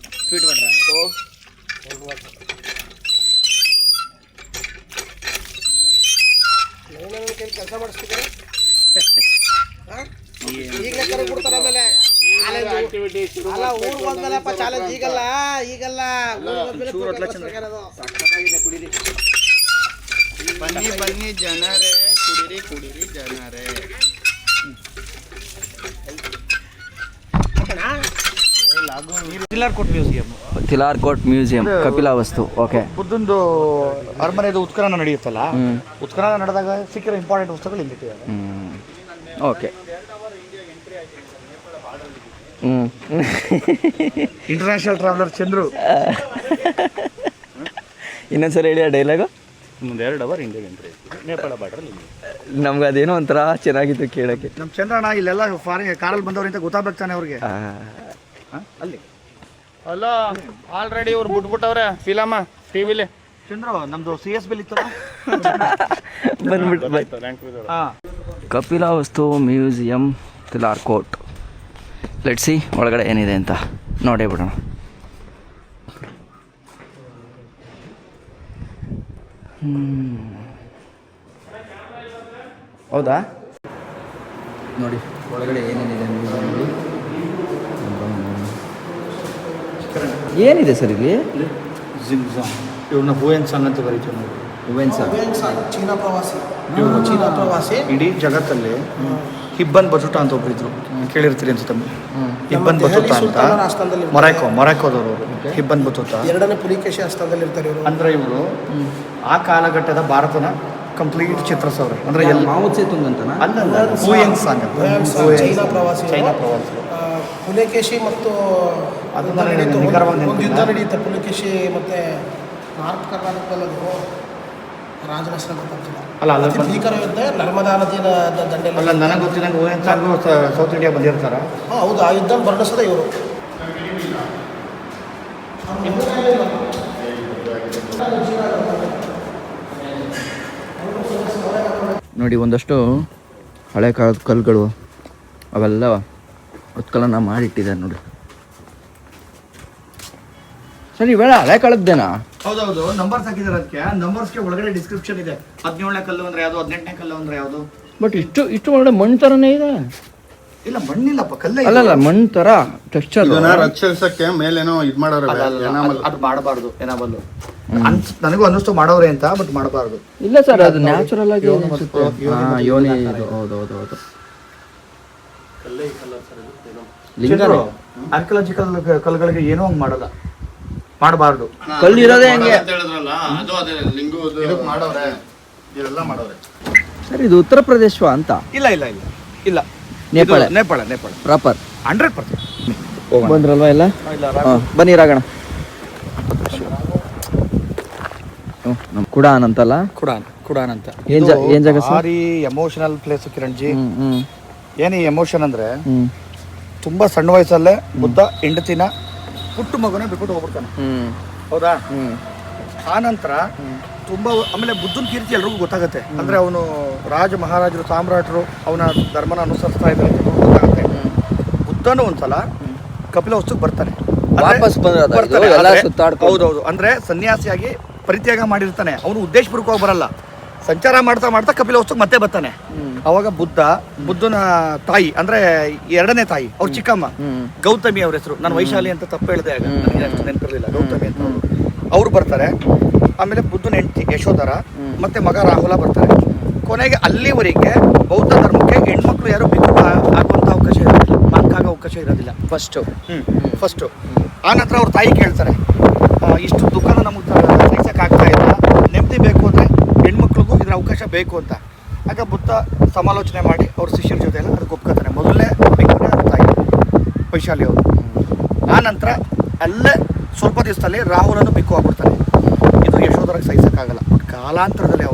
ಸ್ವೀಟ್ ವಾಟ್ರ ಕೆಲಸ ಮಾಡಿಸ್ತಿದ್ದಾರೆ. ಈಗಲೇ ಕೊಡ್ತಾರೆ. ಆಮೇಲೆ ಅಲ್ಲ, ಊರು ಬಂದಲ್ಲಪ್ಪ ಚಾಲೆಂಜ್. ಈಗಲ್ಲ ಕುಡೀರಿ. ಬನ್ನಿ ಜನರೇ, ಕುಡೀರಿ ಜನರೇ. ತಿಲಾರ್ಕೋಟ್ ಮ್ಯೂಸಿಯಂ, ಕಪಿಲಾವಸ್ತು. ಓಕೆ, ಬುದ್ಧಂದು ಅರಮನೆದು ಉತ್ಖನನ ನಡೆಯುತ್ತಲ್ಲ, ಉತ್ಖನನ ನಡೆದಾಗ ಸಿಕ್ಕಿರೋ ಇಂಪಾರ್ಟೆಂಟ್ ವಸ್ತುಗಳು ಇಲ್ಲಿಟ್ಟಿದ್ದಾರೆ. ಓಕೆ. International traveller Chandru. ಇನ್ನೊಂದ್ಸರಿ ಹೇಳಿ ಆ ಡೈಲಾಗು. ಮುಂದೆ 2 ಅವರ್ ಇಂಡಿಯಾಗೆ ಎಂಟ್ರಿ, ನೇಪಾಳ ಬಾರ್ಡರ್. ನಮ್ಗೆ ಅದೇನೋ ಒಂಥರ ಚೆನ್ನಾಗಿತ್ತು ಕೇಳೋಕ್ಕೆ. ನಮ್ಮ ಚಂದ್ರಣ್ಣ ಇಲ್ಲೆಲ್ಲ ಫಾರಿನ್ ಕಾರಲ್ಲಿ ಬಂದವ್ರಿಂದ ಗೊತ್ತಾಗ್ಬೇಕು ತಾನೆ ಅವ್ರಿಗೆ. ಅಲ್ಲಿ ಅಲ್ಲ ಆಲ್ರೆಡಿ ಇವ್ರು ಬಿಟ್ಬಿಟ್ಟವ್ರೆ ಫಿಲಮ ಟಿವಿಲಿ. ಚಂದ್ರ ನಮ್ದು CS ಬಿಲ್ ಇತ್ತು. ಬಂದ್ಬಿಟ್ಟು ಕಪಿಲಾವಸ್ತು ಮ್ಯೂಸಿಯಂ ತಿಲಾರ್ಕೋಟ್. ಲೆಟ್ಸಿ ಒಳಗಡೆ ಏನಿದೆ ಅಂತ ನೋಡೇ ಬಿಡೋಣ. ಹೌದಾ ನೋಡಿ ಒಳಗಡೆ ಏನೇನಿದೆ ಮ್ಯೂಸಿಯಂ ನೋಡಿ. ಏನಿದೆ ಸರ್ ಇಲ್ಲಿ? ಇವ್ರನ್ನ ಹೂಯನ್ ಸಾಂಗ್ ಅಂತ ಕರೀತೀವಿ ನಾವು. ಹುವೆನ್ ಸರ್ ಚೀನಾ ಪ್ರವಾಸಿ, ಚೀನಾ ಪ್ರವಾಸಿ. ಇಡೀ ಜಗತ್ತಲ್ಲಿ ಹಿಬ್ಬನ್ ಬಜುಟ ಅಂತ ಒಬ್ರಿದ್ರು, ಕೇಳಿರ್ತೀರಿ ಅನ್ಸುತ್ತೆ. ಹಿಬ್ಬನ್ ಬತುತಾ ಅಂತ ಮೊರಾಕೋದವರು ಹಿಬ್ಬನ್ ಬತುತಾ 2ನೇ ಪುಲಿಕೇಶಿ ಆಸ್ಥಾನದಲ್ಲಿ ಇರ್ತಾರೆ ಇವರು. ಅಂದ್ರೆ ಇವರು ಆ ಕಾಲಘಟ್ಟದ ಭಾರತನ ಕಂಪ್ಲೀಟ್ ಚಿತ್ರಿಸವ್ರೆ. ಅಂದ್ರೆ ಮಾವು ಸೇತುಂಗ್ ಅಂತನಾ? ಅಲ್ಲ ಹೂಯನ್ ಸಾಂಗ್ ಅಂತ. ಚೈನಾ ಪ್ರವಾಸಿ. ಪುಲಿಕೇಶಿ ಮತ್ತು ಒಂದು ಯುದ್ಧ ನಡೆಯುತ್ತೆ. ಪುಲಿಕೇಶಿ ಮತ್ತೆ ನಾರ್ತ್ ಕರ್ನಾಟಕದಲ್ಲಿ ಅದು ರಾಜನ ಹೆಸರು ಗೊತ್ತಾಗ್ತಿಲ್ಲ. ಅಲ್ಲ ಭೀಕರ ಯುದ್ಧ ನರ್ಮದಾ ನದಿಯ ದಂಡೆಯಲ್ಲಿ. ಅಲ್ಲ ನನಗೆ ಗೊತ್ತಿದ್ದಂಗೆ ಹೂಯನ್ ಸಾಂಗು ಸೌತ್ ಇಂಡಿಯಾ ಬಂದಿರ್ತಾರ. ಹೌದು, ಆ ಯುದ್ಧ ವರ್ಣಿಸೋದೇ ಇವರು. ನೋಡಿ ಒಂದಷ್ಟು ಹಳೆ ಕಾಲದ ಕಲ್ಲುಗಳು ಅವೆಲ್ಲ ಉತ್ಕಲನ ಮಾಡಿಟ್ಟಿದ್ದಾರೆ ನೋಡಿ. ಸರ್ ಇವೆಲ್ಲ ಹಳೆ ಕಾಲದ್ದೇನಾ? ಹೌದೌದು, ನಂಬರ್ಸ್ ಹಾಕಿದ್ದಾರೆ. ಅದಕ್ಕೆ ನಂಬರ್ಸ್ಗೆ ಒಳಗಡೆ ಡಿಸ್ಕ್ರಿಪ್ಷನ್ ಇದೆ. 17ನೇ ಕಲ್ಲು ಅಂದ್ರೆ ಯಾವುದು, 18ನೇ ಕಲ್ಲು ಅಂದ್ರೆ ಯಾವುದು. ಬಟ್ ಇಷ್ಟು ಒಳಗಡೆ ಮಣ್ಣು ಥರನೇ ಇದೆ. ಇಲ್ಲ ಮಣ್ಣಿಲ್ಲಪ್ಪ, ಕಲ್ಲೇ. ಅಲ್ಲಲ್ಲ ಮಣ್ಣು ಥರ ಟೆಕ್ಸ್ಚರ್. ರಕ್ಷಿಸಕ್ಕೆ ಮೇಲೇನೋ ಇದು ಮಾಡೋರು. ಅದು ಮಾಡಬಾರ್ದು ಎನಾಬಲ್. ನನಗೂ ಅನ್ನಿಸ್ತು ಮಾಡೋರೆ ಅಂತ, ಬಟ್ ಮಾಡಬಾರ್ದು. ಇಲ್ಲ ಸರ್ ಅದು ನ್ಯಾಚುರಲ್ ಆಗಿ ಯೋನಿ. ಹೌದು ಲಿಂಗರು. ಆರ್ಕಿಯಾಲಜಿಕಲ್ ಕಲ್ಲುಗಳಿಗೆ ಏನೋ ಹಂಗೆ ಮಾಡಬಾರ್ದು. ಕಲ್ಲು ಇರೋದೇ ಹಂಗೆ ಮಾಡೋರೆ, ಇದೆಲ್ಲ ಮಾಡೋರೆ. ಸರ್ ಇದು ಉತ್ತರ ಪ್ರದೇಶ ಅಂತ? ಇಲ್ಲ ನೇಪಾಳ ಪ್ರಾಪರ್ 100%. ಬಂದ್ರಲ್ವಾ ಎಲ್ಲ? ಬನ್ನಿ ರಾಗಣ. ನಮ್ಮ ಕುಡಾನ್ ಅಂತಲ್ಲ? ಕುಡಾನ್ ಅಂತ. ಏನ್ ಜಾಗ ಸರ್? ಭಾರಿ ಎಮೋಷನಲ್ ಪ್ಲೇಸ್ ಕಿರಣ್ಜಿ. ಏನು ಎಮೋಷನ್ ಅಂದ್ರೆ ತುಂಬಾ ಸಣ್ಣ ವಯಸ್ಸಲ್ಲೇ ಬುದ್ಧ ಹೆಂಡತಿನ ಪುಟ್ಟು ಮಗನ ಬಿಟ್ಬಿಟ್ಟು ಹೋಗ್ಬಿಡ್ತಾನೆ. ಹೌದಾ? ಆ ನಂತರ ತುಂಬಾ ಆಮೇಲೆ ಬುದ್ಧನ ಕೀರ್ತಿ ಎಲ್ರಿಗೂ ಗೊತ್ತಾಗುತ್ತೆ. ಅಂದ್ರೆ ಅವನು ರಾಜ ಮಹಾರಾಜರು ಸಾಮ್ರಾಟರು ಅವನ ಧರ್ಮನ ಅನುಸರಿಸ್ತಾ ಇದ್ದಾರೆ ಅಂತ ಗೊತ್ತಾಗುತ್ತೆ. ಬುದ್ಧನು ಒಂದ್ಸಲ ಕಪಿಲವಸ್ತುಗೆ ಬರ್ತಾನೆ. ಹೌದೌದು, ಅಂದ್ರೆ ಸನ್ಯಾಸಿಯಾಗಿ ಪರಿತ್ಯಾಗ ಮಾಡಿರ್ತಾನೆ. ಅವನು ಉದ್ದೇಶಪೂರ್ವಕವಾಗಿ ಬರಲ್ಲ, ಸಂಚಾರ ಮಾಡ್ತಾ ಮಾಡ್ತಾ ಕಪಿಲವಸ್ತುಗೆ ಮತ್ತೆ ಬರ್ತಾನೆ. ಅವಾಗ ಬುದ್ಧನ ತಾಯಿ ಅಂದ್ರೆ 2ನೇ ತಾಯಿ, ಅವ್ರ ಚಿಕ್ಕಮ್ಮ ಗೌತಮಿ ಅವ್ರ ಹೆಸರು. ನಾನು ವೈಶಾಲಿ ಅಂತ ತಪ್ಪು ಹೇಳಿದೆ, ಆಗ ನನಗೆ ಅಷ್ಟು ನೆನಪಿರಲಿಲ್ಲ. ಗೌತಮಿ ಅಂತ ಅವ್ರು ಬರ್ತಾರೆ. ಆಮೇಲೆ ಬುದ್ಧನ ಹೆಂಡತಿ ಯಶೋಧರ ಮತ್ತೆ ಮಗ ರಾಹುಲ ಬರ್ತಾರೆ. ಕೊನೆಗೆ ಅಲ್ಲಿವರೆಗೆ ಬೌದ್ಧ ಧರ್ಮಕ್ಕೆ ಹೆಣ್ಮಕ್ಳು ಯಾರು ಬಿಟ್ಟು ಹಾಕುವಂತ ಅವಕಾಶ ಇರೋದಿಲ್ಲ, ಮಾನ್ಕಾಗ ಅವಕಾಶ ಇರೋದಿಲ್ಲ. ಫಸ್ಟು ಆ ನಂತರ ಅವ್ರ ತಾಯಿ ಕೇಳ್ತಾರೆ, ಇಷ್ಟು ದುಃಖನ ನಮಗೆ ಸಹಿಸಕ್ಕಾಗ್ತಾ ಇಲ್ಲ, ನೆಮ್ಮದಿ ಬೇಕು ಅಂದರೆ ಹೆಣ್ಮಕ್ಳಿಗೂ ಇದ್ರ ಅವಕಾಶ ಬೇಕು ಅಂತ. ಆಗ ಬುದ್ಧ ಸಮಾಲೋಚನೆ ಮಾಡಿ ಅವ್ರ ಶಿಷ್ಯರ ಜೊತೆ ಎಲ್ಲ ಅದಕ್ಕೆ ಒಪ್ಕೋತಾನೆ. ಮೊದಲನೇ ಭಿಕ್ಷುನೇ ಅವ್ರ ತಾಯಿ ವೈಶಾಲಿ ಅವರು. ಆ ನಂತರ ಅಲ್ಲೇ ಸ್ವಲ್ಪ ದಿವಸದಲ್ಲಿ ರಾಹುಲನ್ನು ಬಿಕ್ಕು ಆಗ್ಬಿಡ್ತಾನೆ. ಇದು ಯಶೋಧರಾಗಿ ಸಹಿಸೋಕ್ಕಾಗಲ್ಲ. ಬಟ್ ಕಾಲಾಂತರದಲ್ಲಿ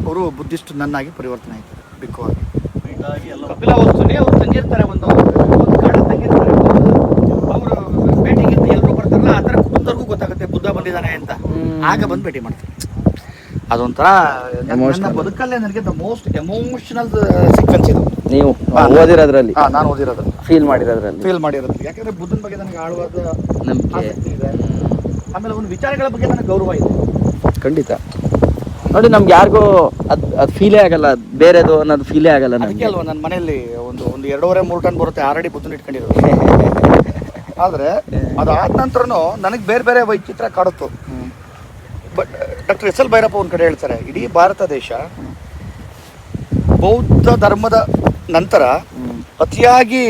ಅವರು ಬುದ್ಧಿಸ್ಟ್ ನನ್ನಾಗಿ ಪರಿವರ್ತನೆ ಆಯ್ತಾರೆ ಬಿಕ್ಕುವಾಗಿ. ಕಪಿಲವಸ್ತುಲಿ ಅವ್ರು ತಂಗಿರ್ತಾರೆ, ಒಂದು ಕಾಡ ತಂಗಿರ್ತಾರೆ. ಅವರು ಭೇಟಿಗೆ ಎಲ್ಲರೂ ಬರ್ತಾರಲ್ಲ, ಆ ಥರ ಕುಟುಂಬದವ್ರಿಗೂ ಗೊತ್ತಾಗುತ್ತೆ ಬುದ್ಧ ಬಂದಿದ್ದಾನೆ ಅಂತ. ಆಗ ಬಂದು ಭೇಟಿ ಮಾಡ್ತಾರೆ. ಅದೊಂಥರ ನನ್ನ ಬದುಕಲ್ಲೇ ನನಗೆ ದ ಮೋಸ್ಟ್ ಎಮೋಷನಲ್ ಸೀಕ್ವೆನ್ಸ್ ಇದು. ನೀವು ಓದಿರೋದ್ರಲ್ಲಿ? ನಾನು ಓದಿರೋದು, ಫೀಲ್ ಮಾಡಿರೋದ್ರಲ್ಲಿ. ಯಾಕಂದ್ರೆ ಬುದ್ಧನ ಬಗ್ಗೆ ನನಗೆ ಆಳವಾದ ನಂಬಿಕೆ ಇದೆ. ಆಮೇಲೆ ಒಂದು ವಿಚಾರಗಳ ಬಗ್ಗೆ ನನಗೆ ಗೌರವ ಇದೆ. ಖಂಡಿತ. ನೋಡಿ ನಮ್ಗೆ ಯಾರಿಗೂ ಅದು ಫೀಲೇ ಆಗಲ್ಲ, ಬೇರೆದು ಅನ್ನೋದು ಫೀಲೇ ಆಗಲ್ಲ ನನಗೆ. ಅಲ್ವಾ ನನ್ನ ಮನೆಯಲ್ಲಿ ಒಂದು 2.5-3 ಟನ್ ಬರುತ್ತೆ, ಆಲ್ರೆಡಿ ಬುದ್ಧನ ಇಟ್ಕೊಂಡಿರೋದು. ಆದರೆ ಅದಾದ ನಂತರನೂ ನನಗೆ ಬೇರೆ ಬೇರೆ ವೈಚಿತ್ರ ಕಾಡುತ್ತು. But doctor S L Bhyrappa ಒಂದು ಕಡೆ ಹೇಳ್ತಾರೆ, ಇಡೀ ಭಾರತ ದೇಶ ಬೌದ್ಧ ಧರ್ಮದ ನಂತರ ಅತಿಯಾಗಿ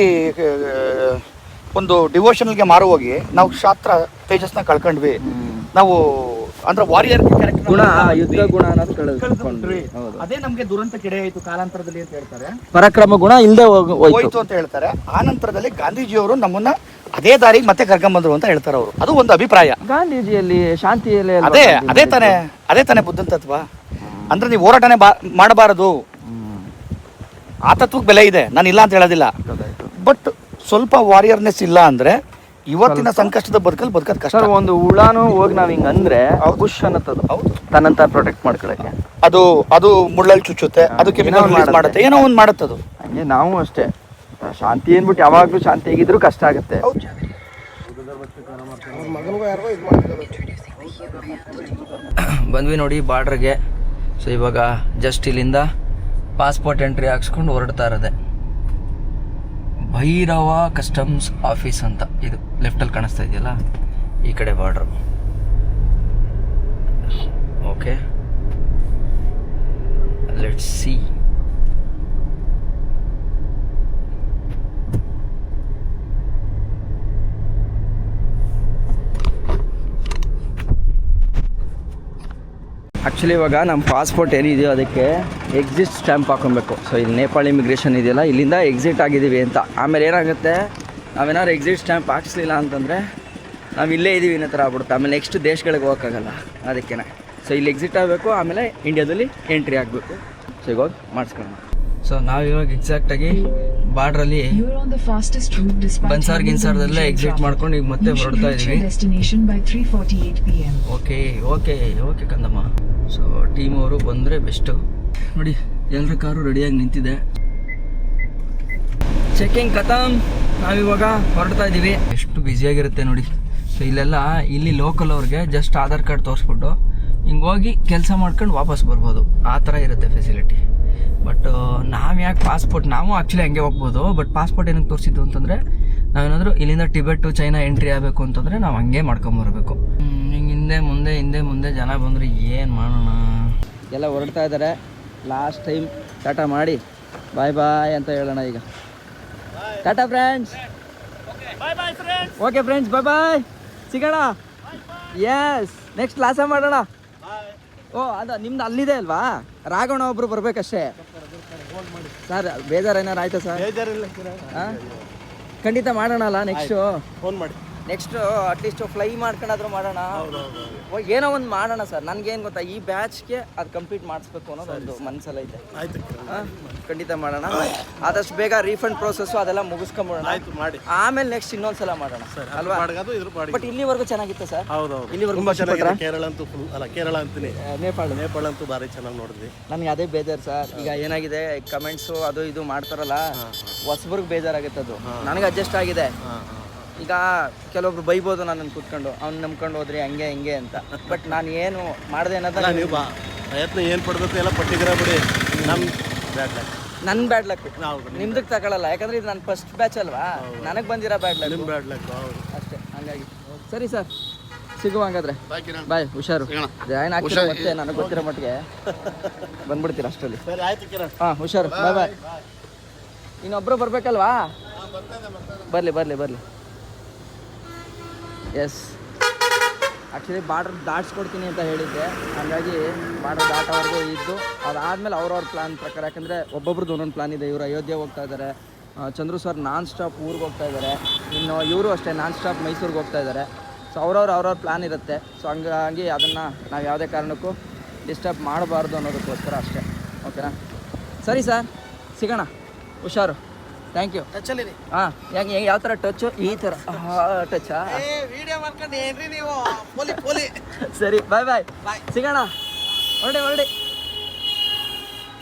ಒಂದು ಡಿವೋಷನಲ್ಗೆ ಮಾರು ಹೋಗಿ ನಾವು ಶಾಸ್ತ್ರ ತೇಜಸ್ನ ಕಳ್ಕೊಂಡ್ವಿ. ನಾವು ಅಂದ್ರೆ ವಾರಿಯರ್ ಗುಣ, ಯುದ್ಧ ಗುಣ ಅನ್ನೋದು ಕಳ್ಕೊಂಡ್ರಿ. ಅದೇ ನಮ್ಗೆ ದುರಂತ ಕೆಡೆ ಆಯ್ತು ಕಾಲಾಂತರದಲ್ಲಿ ಅಂತ ಹೇಳ್ತಾರೆ. ಪರಾಕ್ರಮ ಗುಣ ಇಲ್ಲದೆ ಹೋಯ್ತು ಅಂತ ಹೇಳ್ತಾರೆ. ಆ ನಂತರದಲ್ಲಿ ಗಾಂಧೀಜಿಯವರು ನಮ್ಮನ್ನ ಅದೇ ದಾರಿಗೆ ಮತ್ತೆ ಕರ್ಕೊಂಡ್ಬಂದ್ರು ಅಂತ ಹೇಳ್ತಾರೆ ಅವರು. ಅದು ಒಂದು ಅಭಿಪ್ರಾಯ. ಗಾಂಧೀಜಿಯಲ್ಲಿ ಶಾಂತಿಯಲ್ಲಿ ಅದೇ ತಾನೇ ಬುದ್ಧನ ತತ್ವ. ಅಂದರೆ ನೀವು ಹೋರಾಟನೇ ಮಾಡಬಾರದು. ಆ ತತ್ವಕ್ಕೆ ಬೆಲೆ ಇದೆ, ನಾನು ಇಲ್ಲ ಅಂತ ಹೇಳೋದಿಲ್ಲ. ಬಟ್ ಸ್ವಲ್ಪ ವಾರಿಯರ್ನೆಸ್ ಇಲ್ಲ ಅಂದರೆ ಇವತ್ತಿನ ಸಂಕಷ್ಟದ ಬದುಕದು ಕಷ್ಟ. ಸರ್ ಒಂದು ಹುಳಾನು ಹೋಗಿ ನಾವು ಹಿಂಗೆ ಅಂದರೆ ಬುಷ್ ಅನ್ನತ್ತದು ತನ್ನಂತ ಪ್ರೊಟೆಕ್ಟ್ ಮಾಡ್ಕೊಳಕ್ಕೆ ಅದು ಮುಳ್ಳಲ್ಲಿ ಚುಚ್ಚುತ್ತೆ, ಅದು ಕೆಮಿಕಲ್ ಮಾಡುತ್ತೆ, ಏನೋ ಒಂದು ಮಾಡುತ್ತದು. ಹಂಗೆ ನಾವು ಅಷ್ಟೇ ಶಾಂತಿ ಏನ್ಬಿಟ್ಟು ಯಾವಾಗಲೂ ಶಾಂತಿ ಆಗಿದ್ರು ಕಷ್ಟ ಆಗುತ್ತೆ. ಬಂದ್ವಿ ನೋಡಿ ಬಾರ್ಡ್ರಿಗೆ. ಸೊ ಇವಾಗ ಜಸ್ಟ್ ಇಲ್ಲಿಂದ ಪಾಸ್ಪೋರ್ಟ್ ಎಂಟ್ರಿ ಹಾಕ್ಸ್ಕೊಂಡು ಹೊರಡ್ತಾ ಇರೋದೆ. ಭೈರವ ಕಸ್ಟಮ್ಸ್ ಆಫೀಸ್ ಅಂತ ಇದು ಲೆಫ್ಟಲ್ಲಿ ಕಾಣಿಸ್ತಾ ಇದೆಯಲ್ಲ, ಈ ಕಡೆ border. Okay, let's see. Actually ಇವಾಗ ನಮ್ಮ ಪಾಸ್ಪೋರ್ಟ್ ಏನಿದೆಯೋ ಅದಕ್ಕೆ ಎಕ್ಸಿಟ್ ಸ್ಟ್ಯಾಂಪ್ ಹಾಕೊಬೇಕು. ಸೊ ಇಲ್ಲಿ ನೇಪಾಳ ಇಮಿಗ್ರೇಷನ್ ಇದೆಯಲ್ಲ, ಇಲ್ಲಿಂದ ಎಕ್ಸಿಟ್ ಆಗಿದ್ದೀವಿ ಅಂತ. ಆಮೇಲೆ ಏನಾಗುತ್ತೆ, ನಾವೇನಾದ್ರು ಎಕ್ಸಿಟ್ ಸ್ಟ್ಯಾಂಪ್ ಹಾಕ್ಸ್ಲಿಲ್ಲ ಅಂತಂದರೆ ನಾವು ಇಲ್ಲೇ ಇದ್ದೀವಿ ಅನ್ನೋ ಥರ ಆಗ್ಬಿಡುತ್ತೆ. ಆಮೇಲೆ ನೆಕ್ಸ್ಟ್ ದೇಶಗಳಿಗೆ ಹೋಗೋಕ್ಕಾಗಲ್ಲ, ಅದಕ್ಕೇ. ಸೊ ಇಲ್ಲಿ ಎಕ್ಸಿಟ್ ಆಗಬೇಕು, ಆಮೇಲೆ ಇಂಡಿಯಾದಲ್ಲಿ ಎಂಟ್ರಿ ಆಗಬೇಕು. ಸೊ ಇವಾಗ ಮಾಡಿಸ್ಕೊಳ್ಳೋಣ. ಸೊ ನಾವಿವಾಗ ಎಕ್ಸಾಕ್ಟಾಗಿ ಬಾರ್ಡ್ರಲ್ಲಿ ಬನ್ಸಾರ್ ಗಿನ್ಸಾರ್ದಲ್ಲೇ ಎಕ್ಸಿಟ್ ಮಾಡ್ಕೊಂಡು ಈಗ ಮತ್ತೆ ಹೊರಡ್ತಾ ಇದ್ದೀವಿ. ಓಕೆ ಕಂದಮ್ಮ. ಸೊ ಟೀಮ್ ಅವರು ಬಂದರೆ ಬೆಸ್ಟು. ನೋಡಿ ಎಲ್ಲರ ಕಾರು ರೆಡಿಯಾಗಿ ನಿಂತಿದೆ. ಚೆಕಿಂಗ್ ಖತಮ್. ನಾವಿವಾಗ ಹೊರಡ್ತಾ ಇದ್ದೀವಿ. ಎಷ್ಟು ಬ್ಯುಸಿಯಾಗಿರುತ್ತೆ ನೋಡಿ. ಸೊ ಇಲ್ಲಿ ಲೋಕಲ್ ಅವ್ರಿಗೆ ಜಸ್ಟ್ ಆಧಾರ್ ಕಾರ್ಡ್ ತೋರಿಸ್ಬಿಟ್ಟು ಹಿಂಗೆ ಹೋಗಿ ಕೆಲಸ ಮಾಡ್ಕೊಂಡು ವಾಪಸ್ ಬರ್ಬೋದು, ಆ ಥರ ಇರುತ್ತೆ ಫೆಸಿಲಿಟಿ. ಬಟ್ ನಾವು ಯಾಕೆ ಪಾಸ್ಪೋರ್ಟ್, ನಾವು ಆ್ಯಕ್ಚುಲಿ ಹಂಗೆ ಹೋಗ್ಬೋದು. ಬಟ್ ಪಾಸ್ಪೋರ್ಟ್ ಏನಕ್ಕೆ ತೋರಿಸಿದ್ದು ಅಂತಂದರೆ ನಾವೇನಾದರೂ ಇಲ್ಲಿಂದ ಟಿಬೆಟ್ಟು ಚೈನಾ ಎಂಟ್ರಿ ಆಗಬೇಕು ಅಂತಂದರೆ ನಾವು ಹಂಗೆ ಮಾಡ್ಕೊಂಬರ್ಬೇಕು. ಹಿಂಗೆ ಹಿಂದೆ ಮುಂದೆ ಜನ ಬಂದರೆ ಏನು ಮಾಡೋಣ. ಎಲ್ಲ ಹೊರಡ್ತಾ ಇದ್ದಾರೆ. ಲಾಸ್ಟ್ ಟೈಮ್ ಟಾಟಾ ಮಾಡಿ ಬಾಯ್ ಬಾಯ್ ಅಂತ ಹೇಳೋಣ ಈಗ. Tata friends. Okay friends, bye bye, ಸಿಗೋಣ. ಎಸ್, ನೆಕ್ಸ್ಟ್ ಲಾಸ ಮಾಡೋಣ. ಓ ಅದು ನಿಮ್ದು ಅಲ್ಲಿದೆ ಅಲ್ವಾ? ರಾಘವಣ ಒಬ್ರು ಬರ್ಬೇಕಷ್ಟೇ ಸರ್. ಬೇಜಾರು ಏನಾರು ಆಯ್ತಾ ಸರ್? ಹಾಂ, ಖಂಡಿತ ಮಾಡೋಣ ಅಲ್ಲ. ನೆಕ್ಸ್ಟು ಅಟ್ಲೀಸ್ಟ್ ಫ್ಲೈ ಮಾಡ್ಕೊಂಡಾದ್ರೂ ಮಾಡೋಣ. ಏನೋ ಒಂದು ಮಾಡೋಣ ಸರ್. ನನಗೇನು ಗೊತ್ತಾ, ಈ ಬ್ಯಾಚ್ಗೆ ಅದು ಕಂಪ್ಲೀಟ್ ಮಾಡಿಸ್ಬೇಕು ಅನ್ನೋದು ಒಂದು ಮನಸ್ಸಲ್ಲ ಇದೆ. ಖಂಡಿತ ಮಾಡೋಣ. ಆದಷ್ಟು ಬೇಗ ರೀಫಂಡ್ ಪ್ರೋಸೆಸ್ಸು ಅದೆಲ್ಲ ಮುಗಿಸ್ಕೊಂಬಿಡೋಣ. ಆಮೇಲೆ ನೆಕ್ಸ್ಟ್ ಇನ್ನೊಂದ್ಸಲ ಮಾಡೋಣ ಅಲ್ವಾ? ಬಟ್ ಇಲ್ಲಿವರೆಗೂ ಚೆನ್ನಾಗಿತ್ತು ಸರ್. ಇಲ್ಲಿವರೆಗೂ ಕೇರಳ ಅಂತೂ ಕೇರಳ ಅಂತೀನಿ, ನೇಪಾಳ ಅಂತೂ ಭಾರಿ ಚೆನ್ನಾಗಿ ನೋಡಿದ್ವಿ. ನನಗೆ ಅದೇ ಬೇಜಾರು ಸರ್. ಈಗ ಏನಾಗಿದೆ, ಕಮೆಂಟ್ಸು ಅದು ಇದು ಮಾಡ್ತಾರಲ್ಲ, ಹೊಸಬ್ರಿಗೆ ಬೇಜಾರಾಗುತ್ತೆ. ಅದು ನನಗೆ ಅಡ್ಜಸ್ಟ್ ಆಗಿದೆ. ಈಗ ಕೆಲವೊಬ್ರು ಬೈಬೋದು ನನ್ನನ್ನು ಕೂತ್ಕೊಂಡು, ಅವ್ನು ನಂಬ್ಕೊಂಡು ಹೋದ್ರಿ ಹಂಗೆ ಹಿಂಗೆ ಅಂತ. ಬಟ್ ನಾನು ಏನು ಮಾಡಿದೆ ಅನ್ನೋದನ್ನ ನೀವು ಪ್ರಯತ್ನ ಏನು ಪಡಬೇಕು ಎಲ್ಲ ಪಟ್ಟಿಗಿರ ಬಿಡಿ. ನನ್ನ ಬ್ಯಾಡ್ ಲಕ್ ನಿಮ್ದಕ್ಕೆ ತಗೊಳ್ಳಲ್ಲ, ಯಾಕಂದ್ರೆ ಇದು ನನ್ನ ಫಸ್ಟ್ ಬ್ಯಾಚ್ ಅಲ್ವಾ, ನನಗೆ ಬಂದಿರೋ ಬ್ಯಾಡ್ ಲಕ್ ಅಷ್ಟೇ. ಹಂಗಾಗಿ ಸರಿ ಸರ್, ಸಿಗುವ ಹಂಗಾದ್ರೆ. ಬಾಯ್, ಹುಷಾರು. ಜಾಯ್ನ್ ಆಗ್ತೀರಾ ಮತ್ತೆ, ನನಗೆ ಗೊತ್ತಿರೋ ಮಟ್ಟಿಗೆ ಬಂದ್ಬಿಡ್ತೀರಾ ಅಷ್ಟರಲ್ಲಿ. ಹಾಂ, ಹುಷಾರು. ಬಾಯ್ ಬಾಯ್. ಇನ್ನೊಬ್ಬರು ಬರಬೇಕಲ್ವಾ? ಬರಲಿ. ಎಸ್, ಆ್ಯಕ್ಚುಲಿ ಬಾರ್ಡ್ರ್ ದಾಟ್ಸ್ಕೊಡ್ತೀನಿ ಅಂತ ಹೇಳಿದ್ದೆ. ಹಾಗಾಗಿ ಬಾರ್ಡ್ರ್ ದಾಟೋವರೆಗೂ ಇದ್ದು ಅದಾದಮೇಲೆ ಅವ್ರವ್ರ ಪ್ಲ್ಯಾನ್ ಪ್ರಕಾರ, ಯಾಕಂದರೆ ಒಬ್ಬೊಬ್ರದ್ದು ಒಂದೊಂದು ಪ್ಲ್ಯಾನ್ ಇದೆ. ಇವರು ಅಯೋಧ್ಯೆ ಹೋಗ್ತಾ ಇದ್ದಾರೆ, ಚಂದ್ರು ಸರ್ ನಾನ್ ಸ್ಟಾಪ್ ಊರಿಗೆ ಹೋಗ್ತಾ ಇದ್ದಾರೆ, ಇನ್ನು ಇವರು ಅಷ್ಟೇ ನಾನ್ ಸ್ಟಾಪ್ ಮೈಸೂರಿಗೆ ಹೋಗ್ತಾ ಇದ್ದಾರೆ. ಸೊ ಅವ್ರವ್ರ ಪ್ಲ್ಯಾನ್ ಇರುತ್ತೆ. ಸೊ ಹಂಗಾಗಿ ಅದನ್ನು ನಾವು ಯಾವುದೇ ಕಾರಣಕ್ಕೂ ಡಿಸ್ಟರ್ಬ್ ಮಾಡಬಾರ್ದು ಅನ್ನೋದಕ್ಕೋಸ್ಕರ ಅಷ್ಟೇ. ಓಕೆನಾ? ಸರಿ ಸರ್, ಸಿಗೋಣ. ಹುಷಾರು. Thank you. ಹಾಂ, ಹೆಂಗೆ ಯಾವ ಥರ ಟಚ್ಚು? ಈ ಥರ ಟಚ್ಚಾ? ಸರಿ, ಬಾಯ್ ಬಾಯ್. ಸಿಗೋಣ. ಹೊರಡಿ.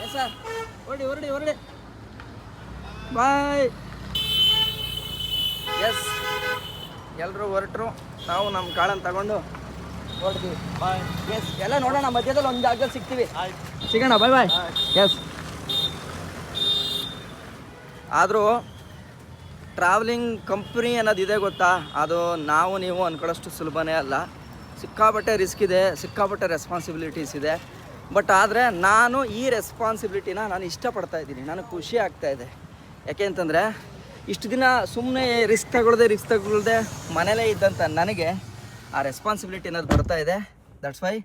ಎಸ್ ಸರ್, ಹೊರಡಿ. ಬಾಯ್. ಎಸ್, ಎಲ್ಲರೂ ಹೊರಟರು. ನಾವು ನಮ್ಮ ಕಾಳನ್ನು ತಗೊಂಡು ಹೊರಡ್ತೀವಿ. ಬಾಯ್. ಎಸ್, ಎಲ್ಲ ನೋಡೋಣ. ಮಧ್ಯದಲ್ಲಿ ಒಂದು ಜಾಗದಲ್ಲಿ ಸಿಗ್ತೀವಿ. ಸಿಗೋಣ. ಬಾಯ್. ಎಸ್. ಆದರೂ ಟ್ರಾವೆಲಿಂಗ್ ಕಂಪ್ನಿ ಅನ್ನೋದಿದೆ ಗೊತ್ತಾ, ಅದು ನೀವು ಅಂದ್ಕೊಳ್ಳೋಷ್ಟು ಸುಲಭನೇ ಅಲ್ಲ. ಸಿಕ್ಕಾಪಟ್ಟೆ ರಿಸ್ಕ್ ಇದೆ, ಸಿಕ್ಕಾಪಟ್ಟೆ ರೆಸ್ಪಾನ್ಸಿಬಿಲಿಟೀಸ್ ಇದೆ. ಬಟ್ ಆದರೆ ನಾನು ಈ ರೆಸ್ಪಾನ್ಸಿಬಿಲಿಟಿನ ನಾನು ಇಷ್ಟಪಡ್ತಾ ಇದ್ದೀನಿ. ನನಗೆ ಖುಷಿ ಆಗ್ತಾಯಿದೆ. ಯಾಕೆ ಅಂತಂದರೆ ಇಷ್ಟು ದಿನ ಸುಮ್ಮನೆ ರಿಸ್ಕ್ ತಗೊಳ್ಳದೆ ಮನೇಲೇ ಇದ್ದಂಥ ನನಗೆ ಆ ರೆಸ್ಪಾನ್ಸಿಬಿಲಿಟಿ ಅನ್ನೋದು ಬರ್ತಾ ಇದೆ. ದಟ್ಸ್ ವೈ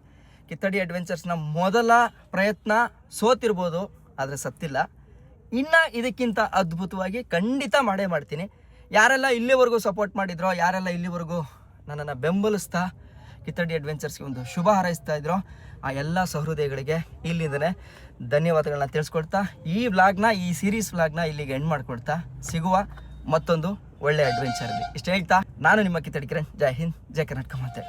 ಕಿತ್ತಡಿ ಅಡ್ವೆಂಚರ್ಸ್ನ ಮೊದಲ ಪ್ರಯತ್ನ ಸೋತಿರ್ಬೋದು, ಆದರೆ ಸತ್ತಿಲ್ಲ. ಇನ್ನು ಇದಕ್ಕಿಂತ ಅದ್ಭುತವಾಗಿ ಖಂಡಿತ ಮಾಡ್ತೀನಿ. ಯಾರೆಲ್ಲ ಇಲ್ಲಿವರೆಗೂ ಸಪೋರ್ಟ್ ಮಾಡಿದ್ರೋ, ಯಾರೆಲ್ಲ ಇಲ್ಲಿವರೆಗೂ ನನ್ನನ್ನು ಬೆಂಬಲಿಸ್ತಾ ಕಿತ್ತಡಿ ಅಡ್ವೆಂಚರ್ಸ್ಗೆ ಒಂದು ಶುಭ ಹಾರೈಸ್ತಾ ಇದ್ರು ಆ ಎಲ್ಲ ಸಹೃದಯಗಳಿಗೆ ಇಲ್ಲಿಂದನೇ ಧನ್ಯವಾದಗಳನ್ನ ತಿಳಿಸ್ಕೊಡ್ತಾ ಈ ಸೀರೀಸ್ ವ್ಲಾಗ್ನ ಇಲ್ಲಿಗೆ ಎಂಡ್ ಮಾಡ್ಕೊಡ್ತಾ ಸಿಗುವ ಮತ್ತೊಂದು ಒಳ್ಳೆ ಅಡ್ವೆಂಚರಲ್ಲಿ ಇಷ್ಟು ಹೇಳ್ತಾ ನಾನು ನಿಮ್ಮ ಕಿತ್ತಡಿ ಕಿರಣ್. ಜೈ ಹಿಂದ್, ಜೈ ಕರ್ನಾಟಕ ಮಾತೆ.